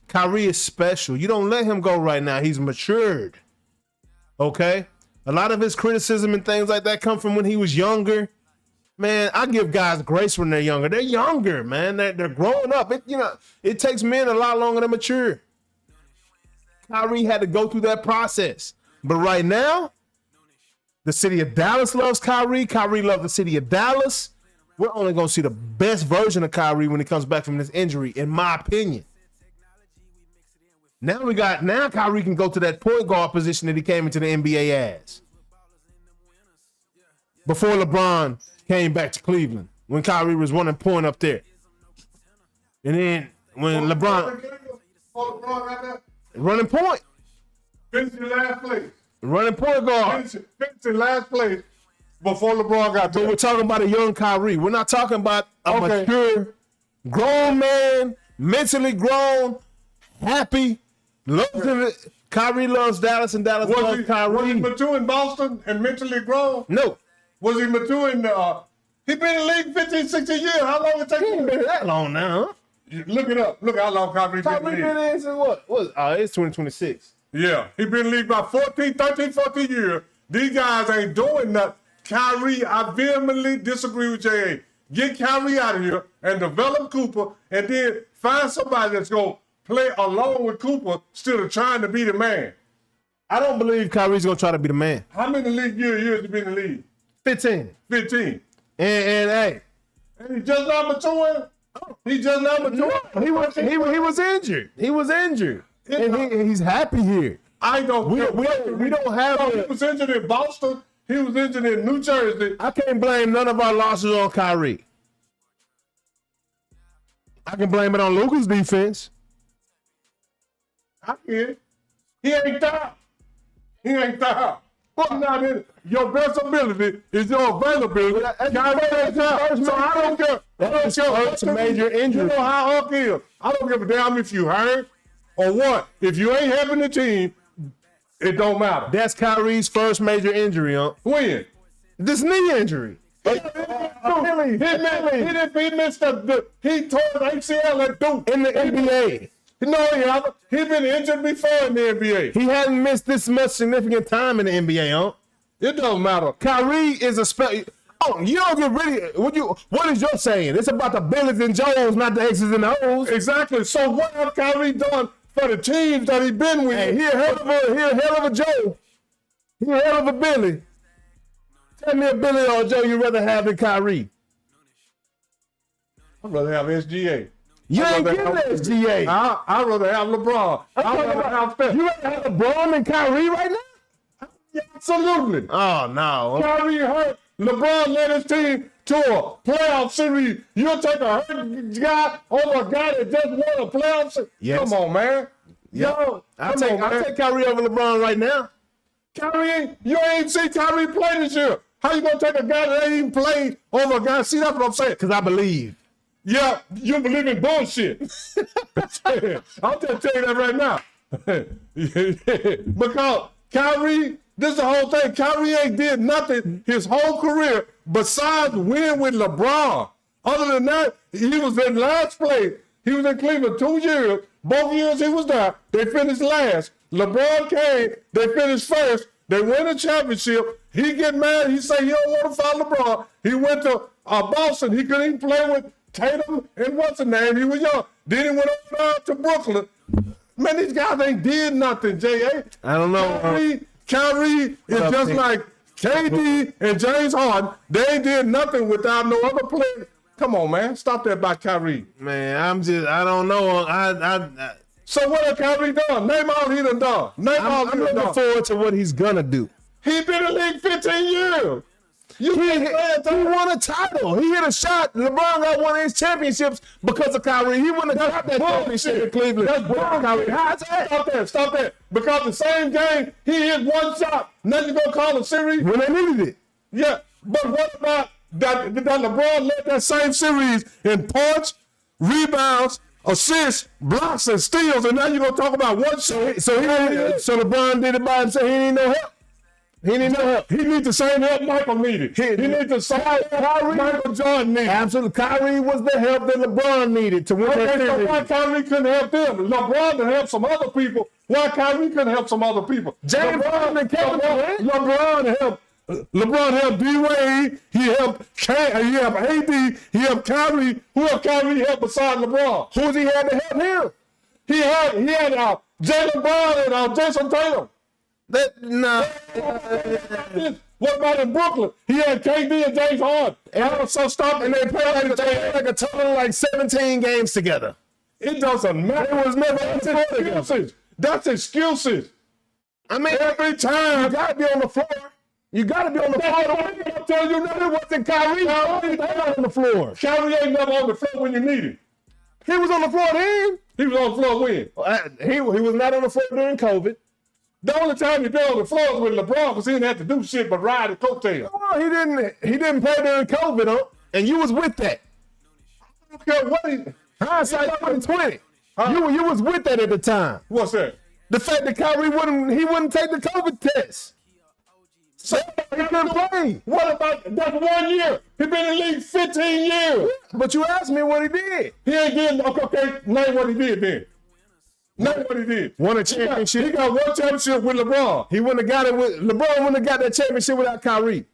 Kyrie is special. You don't let him go right now. He's matured. Okay? A lot of his criticism and things like that come from when he was younger. Man, I give guys grace when they're younger. They're younger, man. They're growing up. It takes men a lot longer to mature. Kyrie had to go through that process. But right now, the city of Dallas loves Kyrie. Kyrie loves the city of Dallas. We're only going to see the best version of Kyrie when he comes back from this injury, in my opinion. Now Kyrie can go to that point guard position that he came into the NBA as. Before LeBron came back to Cleveland, when Kyrie was running point up there. And then when LeBron running point. Finishing last place. Running point guard. Finishing last place before LeBron got there. But we're talking about a young Kyrie. We're not talking about a mature, grown man, mentally grown, happy, Kyrie loves Dallas, and Dallas loves Kyrie. Was he mature in Boston and mentally grown? No. Was he mature in he been in the league 15, 16 years. How long it take He ain't been that long now, huh? Look it up. Look how long Kyrie been in the league. Kyrie been in since what? It's 2026. Yeah, he been in the league about 13, 14 years. These guys ain't doing nothing. Kyrie, I vehemently disagree with J.A. Get Kyrie out of here and develop Cooper, and then find somebody that's going to play along with Cooper instead of trying to be the man. I don't believe Kyrie's going to try to be the man. How many league years he been in the league? 15. 15. And hey. And he just not maturing? He just not maturing? He was injured. He was injured. And he's happy here. I don't We don't have He was injured in Boston. He was injured in New Jersey. I can't blame none of our losses on Kyrie. I can blame it on Luka's defense. I can. He ain't there. He ain't there. Well, not in your best ability is your availability. Kyrie ain't there. So I don't care. That's a major injury. You know how Hulk is. I don't give a damn if you hurt or what. If you ain't helping the team, it don't matter. That's Kyrie's first major injury, huh? When? This knee injury. He missed he tore the ACL at Duke In the NBA. No, he hasn't. He's been injured before in the NBA. He hadn't missed this much significant time in the NBA, huh? It don't matter. Kyrie is a special. Oh, you don't get rid of what is your saying? It's about the Billies and Joes, not the X's and the O's. Exactly. So what have Kyrie done for the teams that he's been with? Hey, he a hell of a Joe. He a hell of a Billy. Tell me a Billy or a Joe you'd rather have than Kyrie. I'd rather have SGA. You ain't getting SGA. I'd rather have LeBron. I'd rather have Steph. You rather have LeBron than Kyrie right now? Yeah, absolutely. Oh, no. Kyrie hurt. LeBron led his team to a playoff series. You'll take a hurt guy over a guy that just won a playoff series? Yes. Come on, man. Yo, I'll take Kyrie over LeBron right now. Kyrie, you ain't seen Kyrie play this year. How you gonna take a guy that ain't even played over a guy? See, that's what I'm saying. Because I believe. Yeah, you believe in bullshit. I'll just tell you that right now. Because Kyrie, this is the whole thing. Kyrie ain't did nothing his whole career besides win with LeBron. Other than that, he was in last place. He was in Cleveland 2 years. Both years he was there. They finished last. LeBron came. They finished first. They win a championship. He get mad. He say he don't want to follow LeBron. He went to Boston. He couldn't even play with Tatum and what's his name. He was young. Then he went over to Brooklyn. Man, these guys ain't did nothing, J.A. I don't know. Kyrie is just like KD and James Harden. They ain't did nothing without no other player. Come on, man. Stop that by Kyrie. Man, I don't know. So what have Kyrie done? Name all he done done. I'm looking forward to what he's going to do. He been in the league 15 years. He won a title. He hit a shot. LeBron got one of his championships because of Kyrie. He wouldn't have got that championship in Cleveland. That's Kyrie. Stop that. Because the same game, he hit one shot. Now you gonna call a series? When they needed it. Yeah, but what about that LeBron led that same series in points, rebounds, assists, blocks, and steals, and now you're gonna talk about one shot. So LeBron did it by himself. He didn't know help. He didn't know help. He needs the same help Michael needed. He needs the same help Michael Jordan needed. Absolutely. Kyrie was the help that LeBron needed to win that series. So why Kyrie couldn't help them? LeBron to help some other people. Why Kyrie couldn't help some other people? LeBron helped D-Wade. He helped AD. He helped Kyrie. Who helped Kyrie help besides LeBron? Who's he had to help him? He had Jaylen Brown and Jason Tatum. What about in Brooklyn? He had KD and James Harden. And they played like a total like 17 games together. It doesn't matter. It was never excuses. That's excuses. I mean, every time you gotta be on the floor. You gotta be on the floor. I'm telling you, it wasn't Kyrie. Kyrie was on the floor. Kyrie ain't never on the floor when you need him. He was on the floor then. He was on the floor when? He was not on the floor during COVID. The only time he been on the floor was with LeBron because he didn't have to do shit but ride the coattail. Oh, he didn't play during COVID, huh? And you was with that. I don't care what he... Hindsight 2020. You was with that at the time. What's that? The fact that Kyrie wouldn't take the COVID test. So he couldn't play. What about that's 1 year? He been in the league 15 years. But you asked me what he did. He ain't getting okay. Name what he did then. Name what he did. Won a championship. He got one championship with LeBron. He wouldn't have got it with LeBron. Wouldn't have got that championship without Kyrie.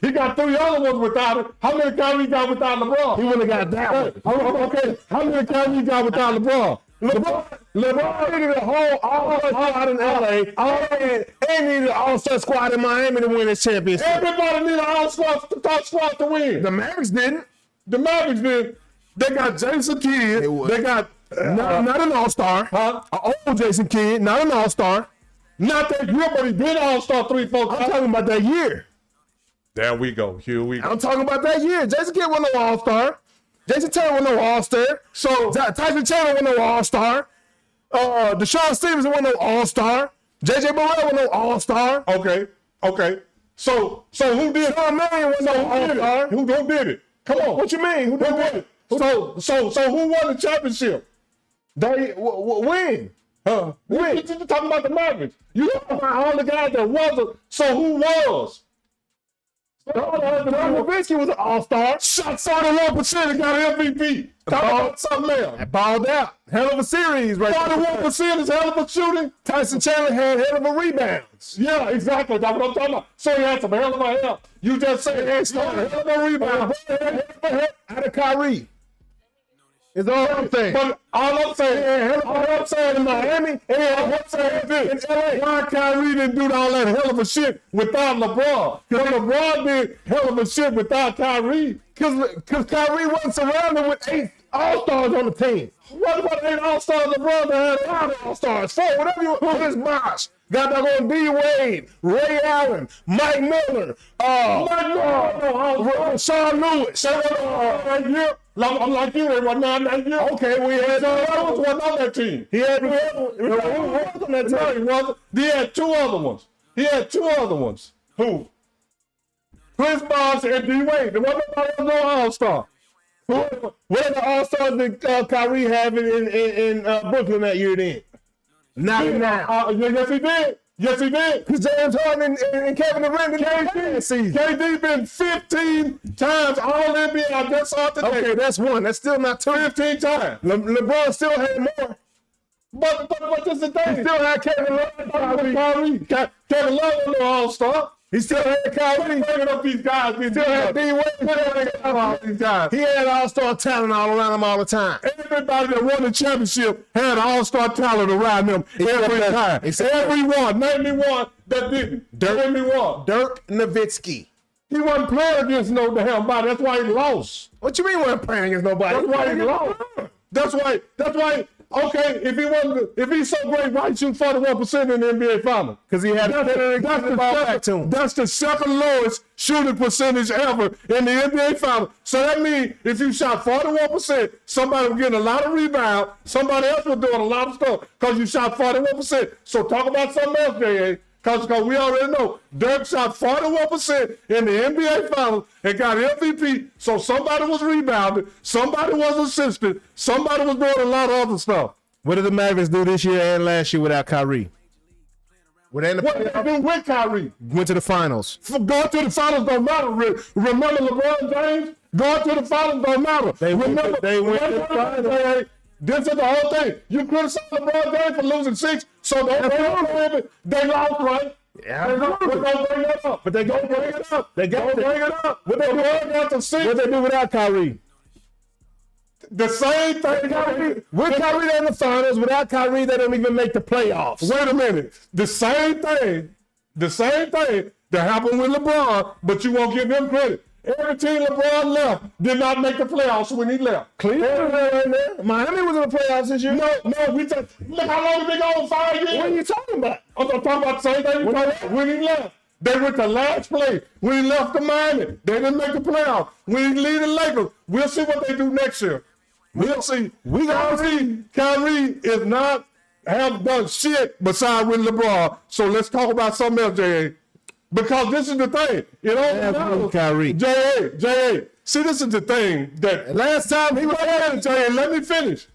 He got 3 other ones without it. How many Kyrie got without LeBron? He wouldn't have got that one. Okay. How many Kyrie got without LeBron? LeBron needed a whole all out in LA. And needed an all-star squad in Miami to win this championship. Everybody need an all-star squad to win. The Mavericks didn't. The Mavericks did. They got Jason Kidd. They got not an all-star. Huh? An old Jason Kidd, not an all-star. Not that year, but he been all-star 3-4 times. I'm talking about that year. There we go. Here we go. I'm talking about that year. Jason Kidd wasn't no all-star. Jason Taylor was no all-star. So Tyson Chandler was no all-star. Deshaun Stevenson was no all-star. JJ Burrell was no all-star. Okay. So who did? Sean Marion was no all-star. Who did it? Come on. What you mean? Who did it? So who won the championship? They when? When? You talking about the Mavericks? You talking about all the guys that wasn't. So who was? Nowitzki was an all-star. Shot 41% and got an MVP. Talk about something else. Balled out. Hell of a series right there. 41% is hell of a shooting. Tyson Chandler had hell of a rebounds. Yeah, exactly. That's what I'm talking about. So he had some hell of a help. You just said he had hell of a rebound. Out of Kyrie. Is all I'm saying. But all I'm saying in Miami, and all I'm saying is this. Why Kyrie didn't do all that hell of a shit without LeBron? Because LeBron did hell of a shit without Kyrie. Because Kyrie wasn't surrounded with 8 all-stars on the team. What about 8 all-stars LeBron that had 9 all-stars? 4, whatever you want. Put his Bosh. Got that on D. Wade, Ray Allen, Mike Miller, Sean Lewis. I'm like you, they were 9 that year. Okay, we had Sean Lewis wasn't on that team. He had on that team. No, he wasn't. He had 2 other ones. Who? Chris Bosh and D. Wade. There wasn't no all-star. What are the all-stars that Kyrie having in Brooklyn that year then? Not now. Yes, he did. Yes, he did. Because James Harden and Kevin Durant KD been 15 times All-NBA. I just saw it today. Okay, that's 1. That's still not 2. 15 times. LeBron still had more. But this is the thing. He still had Kevin Love. Kevin Love was no all-star. He still had Kyrie. Bringing up these guys. He still had D. Wade. These guys. He had all-star talent all around him all the time. Everybody that won the championship had all-star talent around them every time. Everyone. Name me one that didn't. Name me one. Dirk Nowitzki. He wasn't playing against no damn body. That's why he lost. What you mean he wasn't playing against nobody? That's why he lost. That's why. Okay, if he's so great, why he shoot 41% in the NBA Finals? Because he had that's the second lowest shooting percentage ever in the NBA Finals. So that means if you shot 41%, somebody was getting a lot of rebound, somebody else was doing a lot of stuff because you shot 41%. So talk about something else, J.A., because we already know Dirk shot 41% in the NBA Finals and got MVP. So somebody was rebounding, somebody was assisting, somebody was doing a lot of other stuff. What did the Mavericks do this year and last year without Kyrie? What did they do with Kyrie? Went to the finals. Going to the finals don't matter. Remember LeBron James? Going to the finals don't matter. They went to the finals. This is the whole thing. You criticize LeBron James for losing 6, so they lost, right? Yeah, they don't bring it up. But they go bring it up. They go bring it up. What they do after 6? What they do without Kyrie? The same thing. With Kyrie, they're in the finals. Without Kyrie, they don't even make the playoffs. Wait a minute. The same thing that happened with LeBron, but you won't give him credit. Every team LeBron left did not make the playoffs when he left. Cleveland right there. Miami was in the playoffs this year. No, we just look how long they gone 5 years. What are you talking about? I'm talking about the same thing when he left. They went to last place. When he left to Miami, they didn't make the playoffs. When he leave the Lakers, we'll see what they do next year. We'll see. Kyrie is not have done shit besides with LeBron. So let's talk about something else, J.A. Because this is the thing. You know, Kyrie. J.A. See, this is the thing that last time he was there, J.A. Let me finish.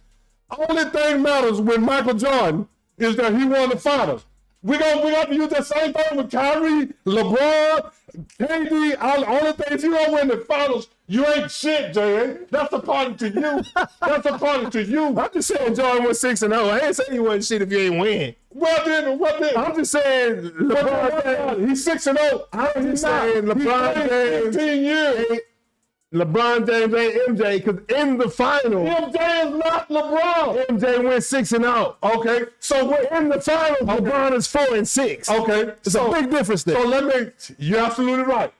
Only thing matters when Michael Jordan is that he won the finals. We got to use that same thing with Kyrie, LeBron, KD. All the only thing, if you don't win the finals, you ain't shit, Jay. That's according to you. That's according to you. I'm just saying Jordan was 6-0. I ain't saying you wasn't shit if you ain't win. What then? I'm just saying LeBron. He's 6-0. I'm just saying LeBron James. 15 years. LeBron James ain't MJ because in the finals, MJ is not LeBron. MJ went 6-0. Okay, so we're In the finals, LeBron is 4-6. okay. It's a big difference there. So you're absolutely right.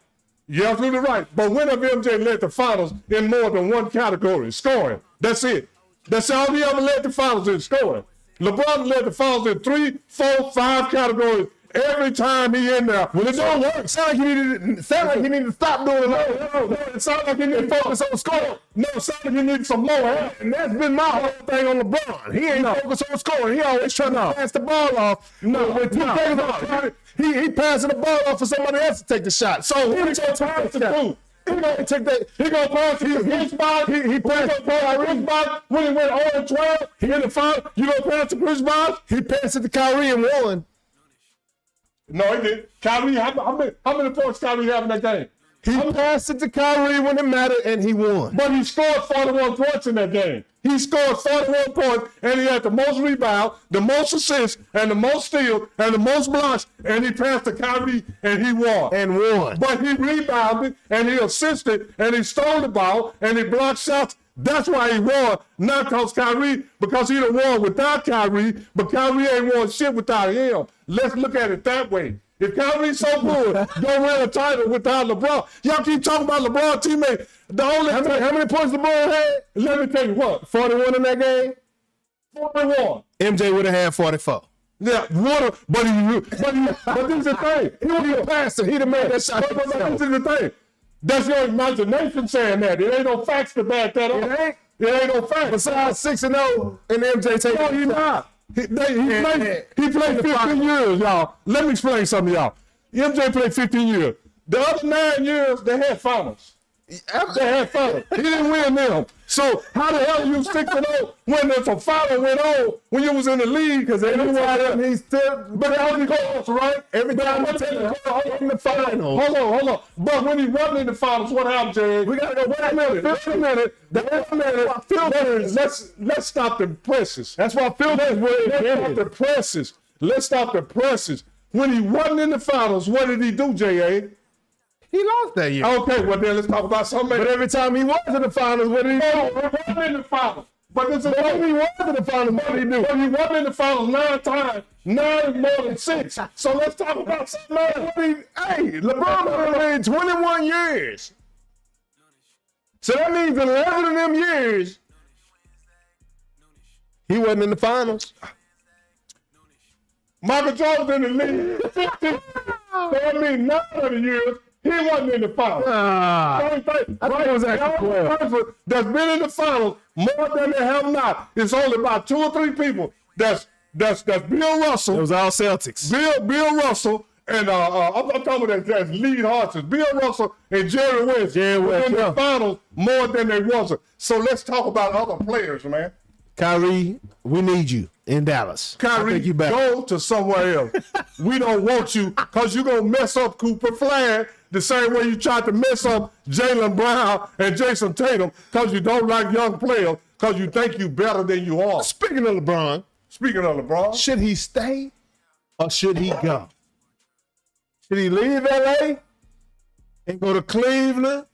You're absolutely right. But when have MJ led the finals in more than one category? Scoring. That's it. That's all he ever led the finals in, scoring. LeBron led the finals in 3, 4, 5 categories every time he in there. Well, it don't work. Sound like you need to stop doing that. No. It sounds like you need to focus on scoring. No, it sounds like you need some more help. And that's been my whole thing on LeBron. He ain't focused on scoring. He always trying to pass the ball off. With 2 seconds off, he passing the ball off for somebody else to take the shot. So Who he gonna pass it to? He gonna take that. He gonna pass it to Chris Bosh. He passed Chris Bosh when he went 0-12. He in the final. You gonna pass to Chris Bosh? He passed it to Kyrie and won. No, he didn't. Kyrie, how many points Kyrie have in that game? He passed it to Kyrie when it mattered, and he won. But he scored 41 points in that game. He scored 41 points, and he had the most rebounds, the most assists, and the most steals, and the most blocks, and he passed to Kyrie, and he won. But he rebounded, and he assisted, and he stole the ball, and he blocked shots. That's why he won, not because Kyrie, because he done won without Kyrie, but Kyrie ain't won shit without him. Let's look at it that way. If Kyrie's so good, don't win a title without LeBron. Y'all keep talking about LeBron teammate. How many points LeBron had? Let me tell you what. 41 in that game? 41. MJ would have had 44. Yeah, but this is the thing. He was a passer. He'd have made that shot. But this is the thing. That's your imagination saying that. It ain't no facts to back that up. It ain't no facts. Besides 6-0 and MJ taking. No, he's not. He played 15 years, y'all. Let me explain something to y'all. MJ played 15 years. The other 9 years, they had finals. They had finals. He didn't win them. So how the hell are you 6-0 when there's a final went on when you was in the league? Because everyone He's still, but that was close, right? every time he take in the finals. Hold on. But when he wasn't in the finals, what happened, Jerry? We gotta go. Wait a minute. Let's stop the presses. That's why Phil is Let's stop the presses. Let's stop the presses. When he wasn't in the finals, what did he do, J.A.? He lost that year. Okay, well then let's talk about something. But every time he was in the finals, what did he do? He wasn't in the finals. But this is When he was in the finals, what did he do? But he wasn't in the finals 9 times. 9 is more than 6. So let's talk about something else. Hey, LeBron played 21 years. So that means 11 of them years, he wasn't in the finals. Michael Jordan in the league 50. So that means 9 of the years he wasn't in the finals. I think it was actually 12. That's been in the finals more than they have not. It's only about 2 or 3 people. That's Bill Russell. It was all Celtics. Bill Russell and I'm talking about that's lead horses. Bill Russell and Jerry West. Were in the finals more than they wasn't. So let's talk about other players, man. Kyrie, we need you in Dallas. Kyrie, you better go to somewhere else. We don't want you because you're going to mess up Cooper Flag the same way you tried to mess up Jaylen Brown and Jason Tatum because you don't like young players because you think you better than you are. Speaking of LeBron, should he stay or should he go? Should he leave LA and go to Cleveland,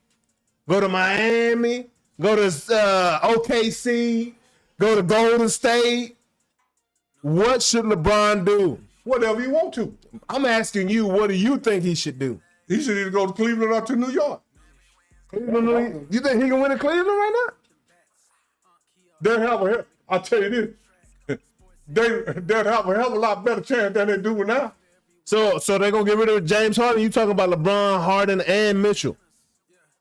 go to Miami, go to OKC, go to Golden State? What should LeBron do? Whatever you want to. I'm asking you, what do you think he should do? He should either go to Cleveland or to New York. Cleveland, you think he can win in Cleveland right now? I'll tell you this. They'll have a hell of a lot better chance than they do now. So they're going to get rid of James Harden? You talking about LeBron, Harden, and Mitchell?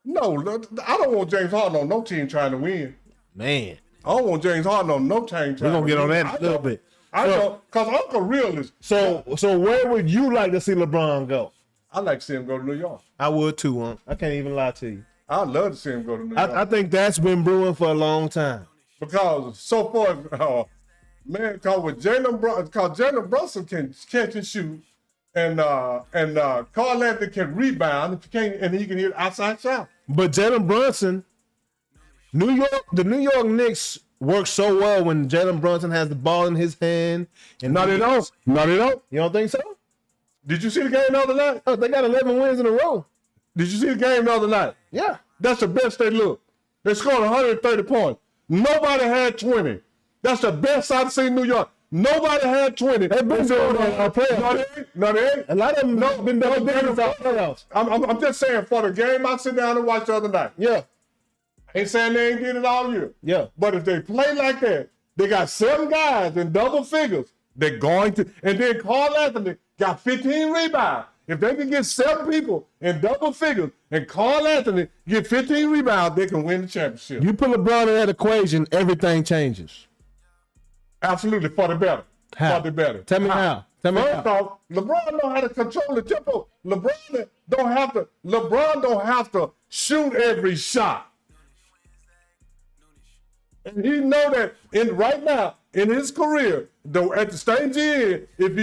No, I don't want James Harden on no team trying to win. Man. I don't want James Harden on no team trying to win. We're going to get on that in a little bit. I know, because Uncle Real is. So where would you like to see LeBron go? I'd like to see him go to New York. I would too, I can't even lie to you. I'd love to see him go to New York. I think that's been brewing for a long time. Because so far, Man, because Jalen Brunson can catch and shoot, and Carl Anthony can rebound, and he can hit outside shot. But Jalen Brunson, the New York Knicks work so well when Jalen Brunson has the ball in his hand. And Not at all. You don't think so? Did you see the game the other night? Oh, they got 11 wins in a row. Did you see the game the other night? Yeah. That's the best they look. They scored 130 points. Nobody had 20. That's the best I've seen in New York. Nobody had 20. They've been doing playoffs. No, they ain't. A lot of them been doing playoffs. I'm just saying, for the game I sit down and watch the other night. Yeah. Ain't saying they ain't did it all year. Yeah. But if they play like that, they got 7 guys in double figures. They're going to. And then Carl Anthony got 15 rebounds. If they can get 7 people in double figures and Carl Anthony get 15 rebounds, they can win the championship. You put LeBron in that equation, everything changes. Absolutely, for the better. How? For the better. Tell me how. Tell me First how. off, LeBron know how to control the tempo. LeBron don't have to shoot every shot. And he know that right now in his career, though at the stage he is, if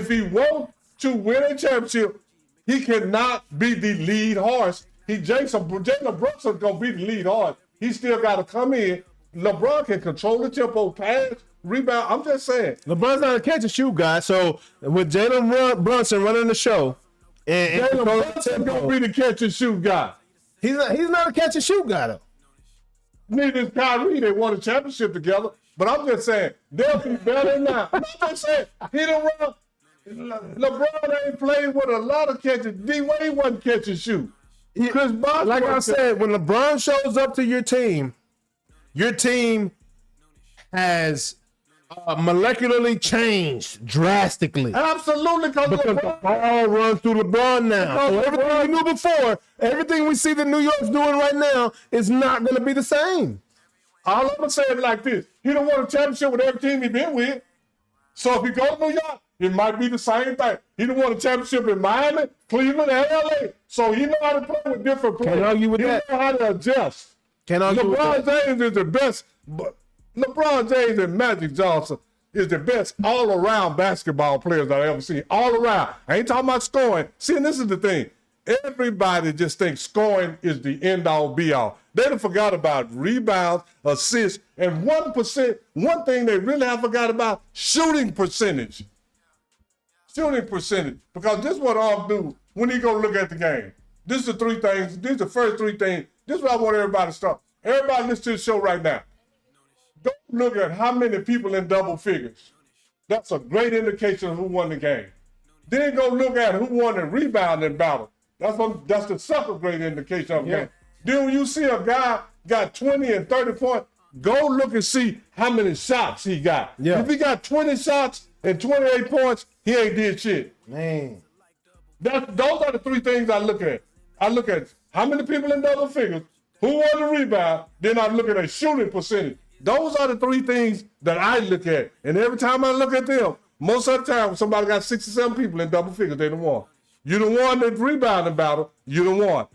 he want to win a championship, he cannot be the lead horse. Jalen Brunson's gonna be the lead horse. He still got to come in. LeBron can control the tempo, pass, rebound. I'm just saying. LeBron's not a catch and shoot guy, so with Jalen Brunson running the show, and Jalen Brunson's gonna be the catch and shoot guy. he's not a catch and shoot guy though. Neither is Kyrie. They won a championship together. But I'm just saying, they'll be better now. I'm just saying, he don't run. LeBron ain't played with a lot of catches. D-Wade wasn't catch and shoot. Chris Bosh, Like I said, when LeBron shows up to your team has molecularly changed drastically. absolutely, because Because the ball runs through LeBron now. So everything we knew before, everything we see that New York's doing right now is not going to be the same. all I'm going to say is like this. He don't won a championship with every team he been with. So if he goes to New York, it might be the same thing. He done won a championship in Miami, Cleveland, and LA. So he know how to play with different players. Can't argue with he that. know how to adjust. Can't argue with LeBron that. James is the best. But LeBron James and Magic Johnson is the best all-around basketball players I've ever seen. All around. I ain't talking about scoring. See, and this is the thing. Everybody just thinks scoring is the end-all, be-all. They done forgot about rebounds, assists, and 1%. One thing they really have forgot about, shooting percentage. Shooting percentage. Because this is what I'll do when he go look at the game. This is the 3 things. These are the first 3 things. This is what I want everybody to start. Everybody listen to the show right now. Go look at how many people in double figures. That's a great indication of who won the game. Then go look at who won the rebounding battle. That's the second great indication of the game. Then when you see a guy got 20 and 30 points, go look and see how many shots he got. Yeah. If he got 20 shots and 28 points, he ain't did shit. Man. Those are the 3 things I look at. I look at how many people in double figures, who won the rebound, then I look at a shooting percentage. Those are the 3 things that I look at. And every time I look at them, most of the time, when somebody got 6 or 7 people in double figures, they done won. You done won the rebounding battle, you done won.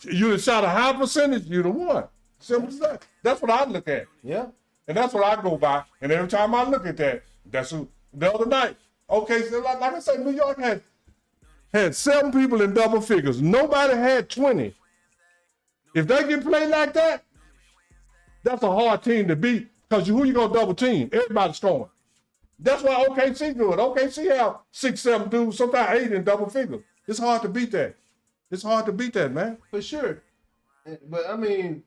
You done shot a high percentage, you done won. Simple as that. That's what I look at. Yeah. And that's what I go by. And every time I look at that, that's who, the other night. Okay, so like I said, New York had 7 people in double figures. Nobody had 20. If they can play like that, that's a hard team to beat because who you going to double team? Everybody's scoring. That's why OKC good. OKC have 6, 7 dudes, sometimes 8 in double figures. It's hard to beat that. It's hard to beat that, man. For sure. But, I mean,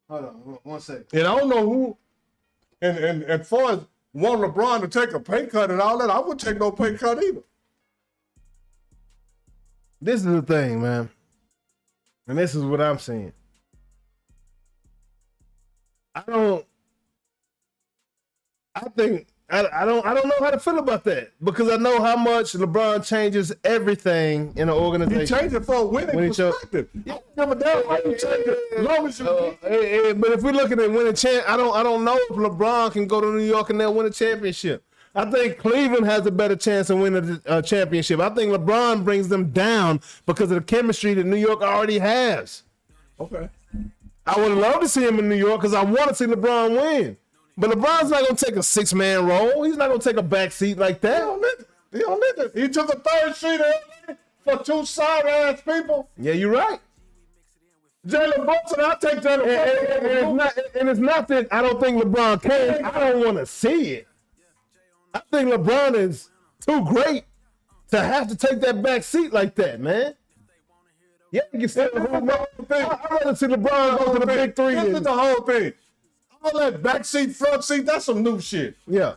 hold on 1 second. And I don't know who, and as far as wanting LeBron to take a pay cut and all that, I wouldn't take no pay cut either. This is the thing, man. And this is what I'm saying. I don't know how to feel about that because I know how much LeBron changes everything in an organization. He changed it for a winning perspective. You never know how you change it. As long as you but if we look at it winning I don't know if LeBron can go to New York and they'll win a championship. I think Cleveland has a better chance of winning a championship. I think LeBron brings them down because of the chemistry that New York already has. Okay. I would love to see him in New York because I want to see LeBron win. But LeBron's not gonna take a 6-man role. He's not gonna take a back seat like that. He don't need it. He took a third seat for 2 sorry ass people. Yeah, you're right. Jalen Brunson, I'll take Jalen Brunson. And it's not that I don't think LeBron can. I don't want to see it. I think LeBron is too great to have to take that back seat like that, man. Yeah, you can say the whole thing. I'd rather see LeBron go to the big 3. This is the whole thing. All that back seat, front seat, that's some new shit. Yeah.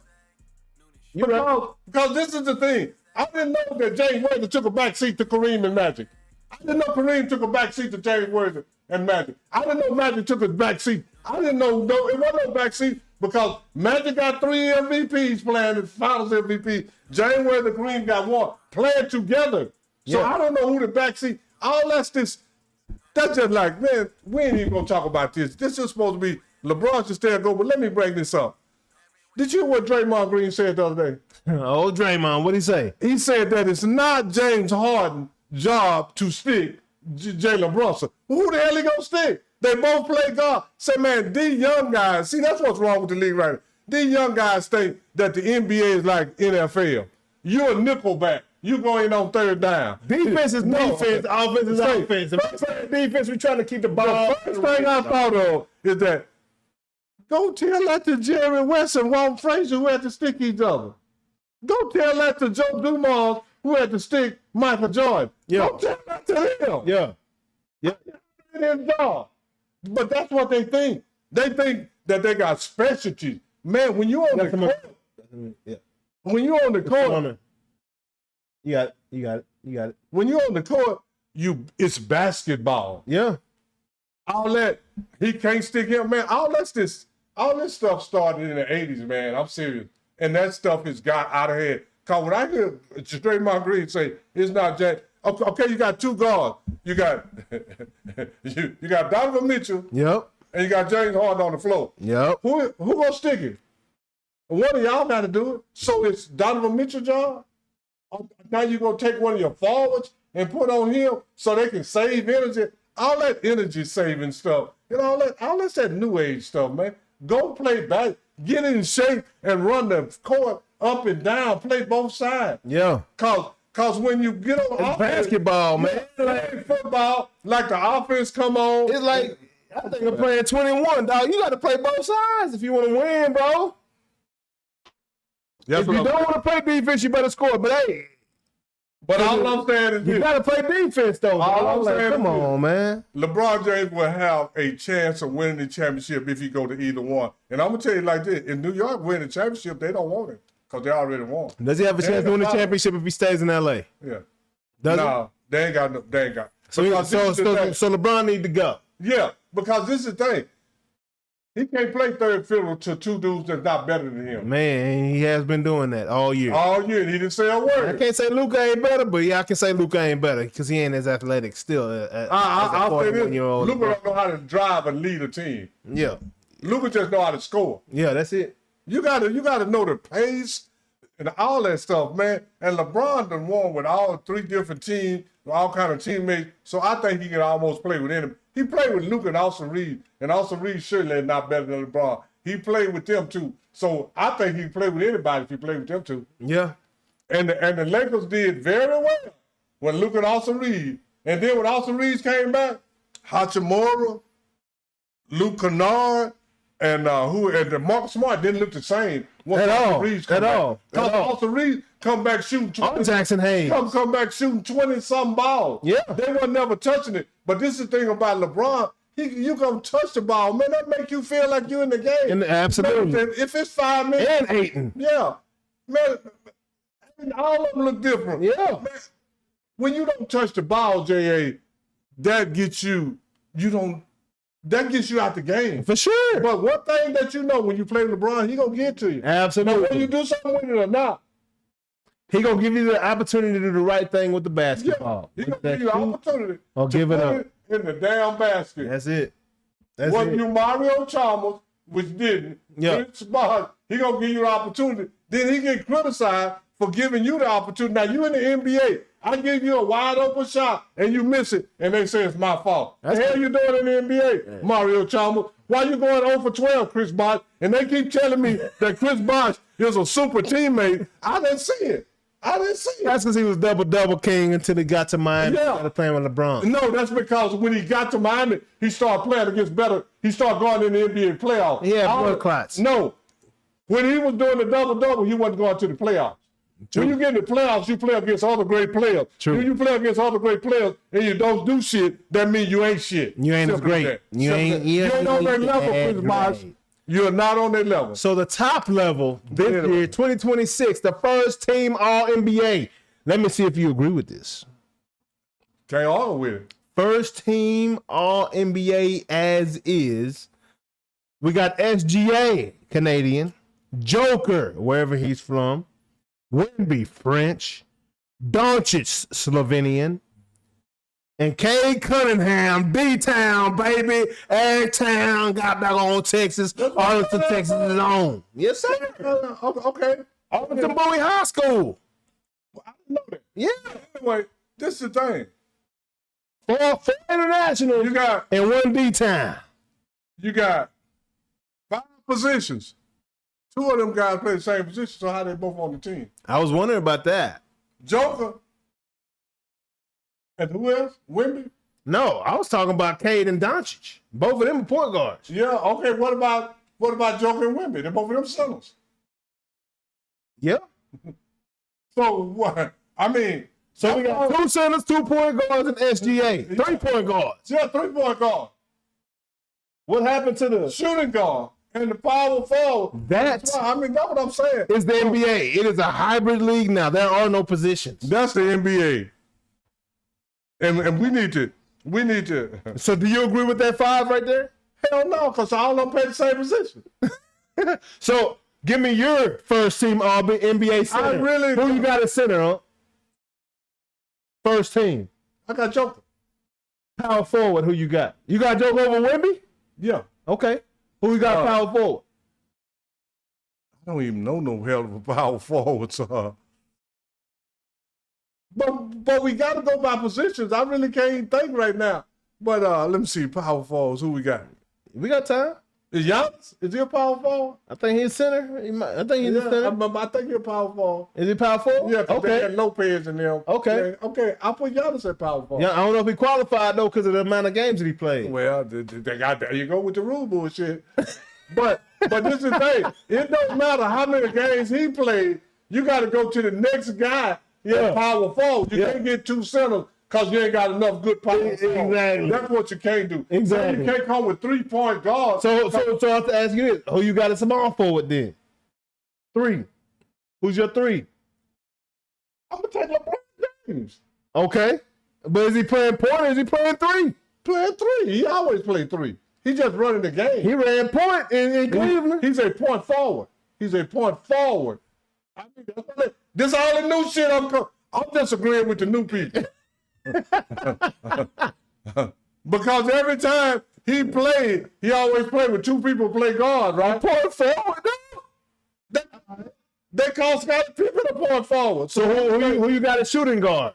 Because this is the thing. I didn't know that James Worthy took a back seat to Kareem and Magic. I didn't know Kareem took a back seat to James Worthy and Magic. I didn't know Magic took a back seat. I didn't know it wasn't no back seat because Magic got 3 MVPs playing the Finals MVP. James Worthy and Kareem got 1 playing together. So I don't know who the back seat. All that's just like, man, we ain't even gonna talk about this. This is supposed to be LeBron should stay and go, but let me bring this up. Did you hear what Draymond Green said the other day? Oh, Draymond, what'd he say? He said that it's not James Harden's job to stick Jalen Brunson. Who the hell he gonna stick? They both play God. Say, man, these young guys, see, that's what's wrong with the league right now. These young guys think that the NBA is like NFL. You're a nickelback. You go in on 3rd down. Defense is defense, offense is offense. If we play defense, we're trying to keep the ball. The first thing I thought of is that go tell that to Jerry West and Walt Frazier who had to stick each other. Go tell that to Joe Dumars who had to stick Michael Jordan. Yeah. Go tell that to him. Yeah. Yeah. His job. But that's what they think. They think that they got specialties. Man, when you on the court, when you on the court, you got it. when you're on the court, it's basketball. Yeah. All that, he can't stick him, man. All this stuff started in the 80s, man. I'm serious. And that stuff has got out of hand. Because when I hear Draymond Green say, it's not Jack, okay, you got 2 guards. You got you got Donovan Mitchell. Yep. And you got James Harden on the floor. Yep. Who gonna stick it? One of y'all got to do it. So it's Donovan Mitchell's job. Now you're gonna take one of your forwards and put on him so they can save energy. All that energy saving stuff, all that's that new age stuff, man. Go play back, get in shape, and run the court up and down. Play both sides. Yeah. Cause when you get on offense, basketball, man. Like football, like the offense come on. It's like I think I'm playing 21, dog. You got to play both sides if you want to win, bro. If you don't want to play defense, you better score. But hey, all I'm saying is you this. got to play defense, though. All I'm saying come on, man. LeBron James will have a chance of winning the championship if he go to either one. And I'm gonna tell you like this: in New York, winning the championship, they don't want it because they already won. Does he have a chance to win the championship if he stays in LA? Yeah. No, they ain't got no. They ain't got. So LeBron need to go. Yeah, because this is the thing. He can't play third fiddle to 2 dudes that's not better than him. Man, he has been doing that all year. All year, and he didn't say a word. I can't say Luka ain't better, but yeah, I can say Luka ain't better because he ain't as athletic still. I'll say this: Luka don't know how to drive and lead a team. Yeah, Luka just know how to score. Yeah, that's it. You gotta know the pace and all that stuff, man. And LeBron done won with all 3 different teams, all kind of teammates. So I think he can almost play with any. He played with Luka and Austin Reeves, and Austin Reeves surely not better than LeBron. He played with them too. So I think he can play with anybody if he played with them too. Yeah. And the Lakers did very well when Luka and Austin Reeves. And then when Austin Reeves came back, Hachimura, Luke Kennard, and Marcus Smart didn't look the same. At all. Because Austin Reeves come back shooting 20. Jackson Hayes. Come back shooting 20-something balls. Yeah. They were never touching it. But this is the thing about LeBron. You gonna touch the ball, man. That make you feel like you're in the game. Absolutely. Man, if it's 5 minutes. And Ayton. Yeah. Man, all of them look different. Yeah. Man, when you don't touch the ball, J.A., that gets you out the game. For sure. But one thing that you know when you play LeBron, he gonna get to you. Absolutely. Now, when you do something with it or not, he gonna give you the opportunity to do the right thing with the basketball. he gonna give you the opportunity or to give it put up it in the damn basket. That's it. You Mario Chalmers, which didn't. Yeah. He gonna give you the opportunity. Then he get criticized for giving you the opportunity. Now you in the NBA. I give you a wide open shot and you miss it, and they say it's my fault. The hell you doing in the NBA, Mario Chalmers? Why you going 0 for 12, Chris Bosh? And they keep telling me that Chris Bosh is a super teammate. I didn't see it. That's because he was double king until he got to Miami. Yeah. Started playing with LeBron. No, that's because when he got to Miami, he started playing against better. He started going in the NBA playoffs. Yeah, blood clots. No. When he was doing the double-double, he wasn't going to the playoffs. True. When you get in the playoffs, you play against other great players. True. When you play against other great players and you don't do shit, that means you ain't shit. You ain't as Simple great. as that. You ain't on their level, Chris Bosh. You're not on their level. So the top level this year, 2026, the first team All-NBA. Let me see if you agree with this. Can't argue with it. First team All-NBA as is. We got SGA, Canadian. Joker, wherever he's from. Wemby, French. Doncic, Slovenian. And Cade Cunningham, D-Town, baby. A-Town, got back on Texas. Arlington, Texas is on. Yes, sir. Okay. Arlington Bowie High School. I didn't know that. Yeah. Anyway, this is the thing. Four international. You got and one D-Town. You got 5 positions. 2 of them guys play the same position, so how they both on the team? I was wondering about that. Joker. And who else? Wemby? No, I was talking about Cade and Doncic. Both of them are point guards. Yeah, okay. What about Joker and Wemby? They're both of them centers. Yeah. So what? I mean, so we got 2 centers, 2 point guards, and SGA. 3 point guards. Yeah, 3 point guard. What happened to the shooting guard and the power forward? That's what I'm saying. It's the NBA. It is a hybrid league now. There are no positions. That's the NBA. And we need to. So do you agree with that 5 right there? Hell no, because all of them play the same position. So give me your first team All NBA center. I really Who you got at center, huh? First team. I got Joker. Power forward, who you got? You got Joker over Wemby? Yeah. Okay. Who you got power forward? I don't even know no hell of a power forward, so But we got to go by positions. I really can't think right now. But let me see. Power forwards. Who we got? We got time. Is Giannis? Is he a power forward? I think he's center. I think he's a center. I think he's a power forward. Is he power forward? Yeah, because okay. they had Lopez in them. Okay. Yeah, okay, I'll put Giannis at power forward. Yeah, I don't know if he qualified, though, because of the amount of games that he played. Well, they got there you go with the rule bullshit. But this is the thing. It don't matter how many games he played. You got to go to the next guy. Yeah, power forward. You can't get 2 centers because you ain't got enough good power forward. Exactly. That's what you can't do. Exactly. So you can't come with 3-point guards. So I have to ask you this: who you got as small forward then? 3. Who's your 3? I'm gonna take LeBron James. Okay, but is he playing point or is he playing 3? Playing 3. He always played 3. He just running the game. He ran point in Cleveland. He's a point forward. He's a point forward. I mean, this all the new shit. I'm disagreeing with the new people. Because every time he played, he always played with 2 people play guard, right? Point forward, no. They call Scottie Pippen a point forward. So who you got as shooting guard?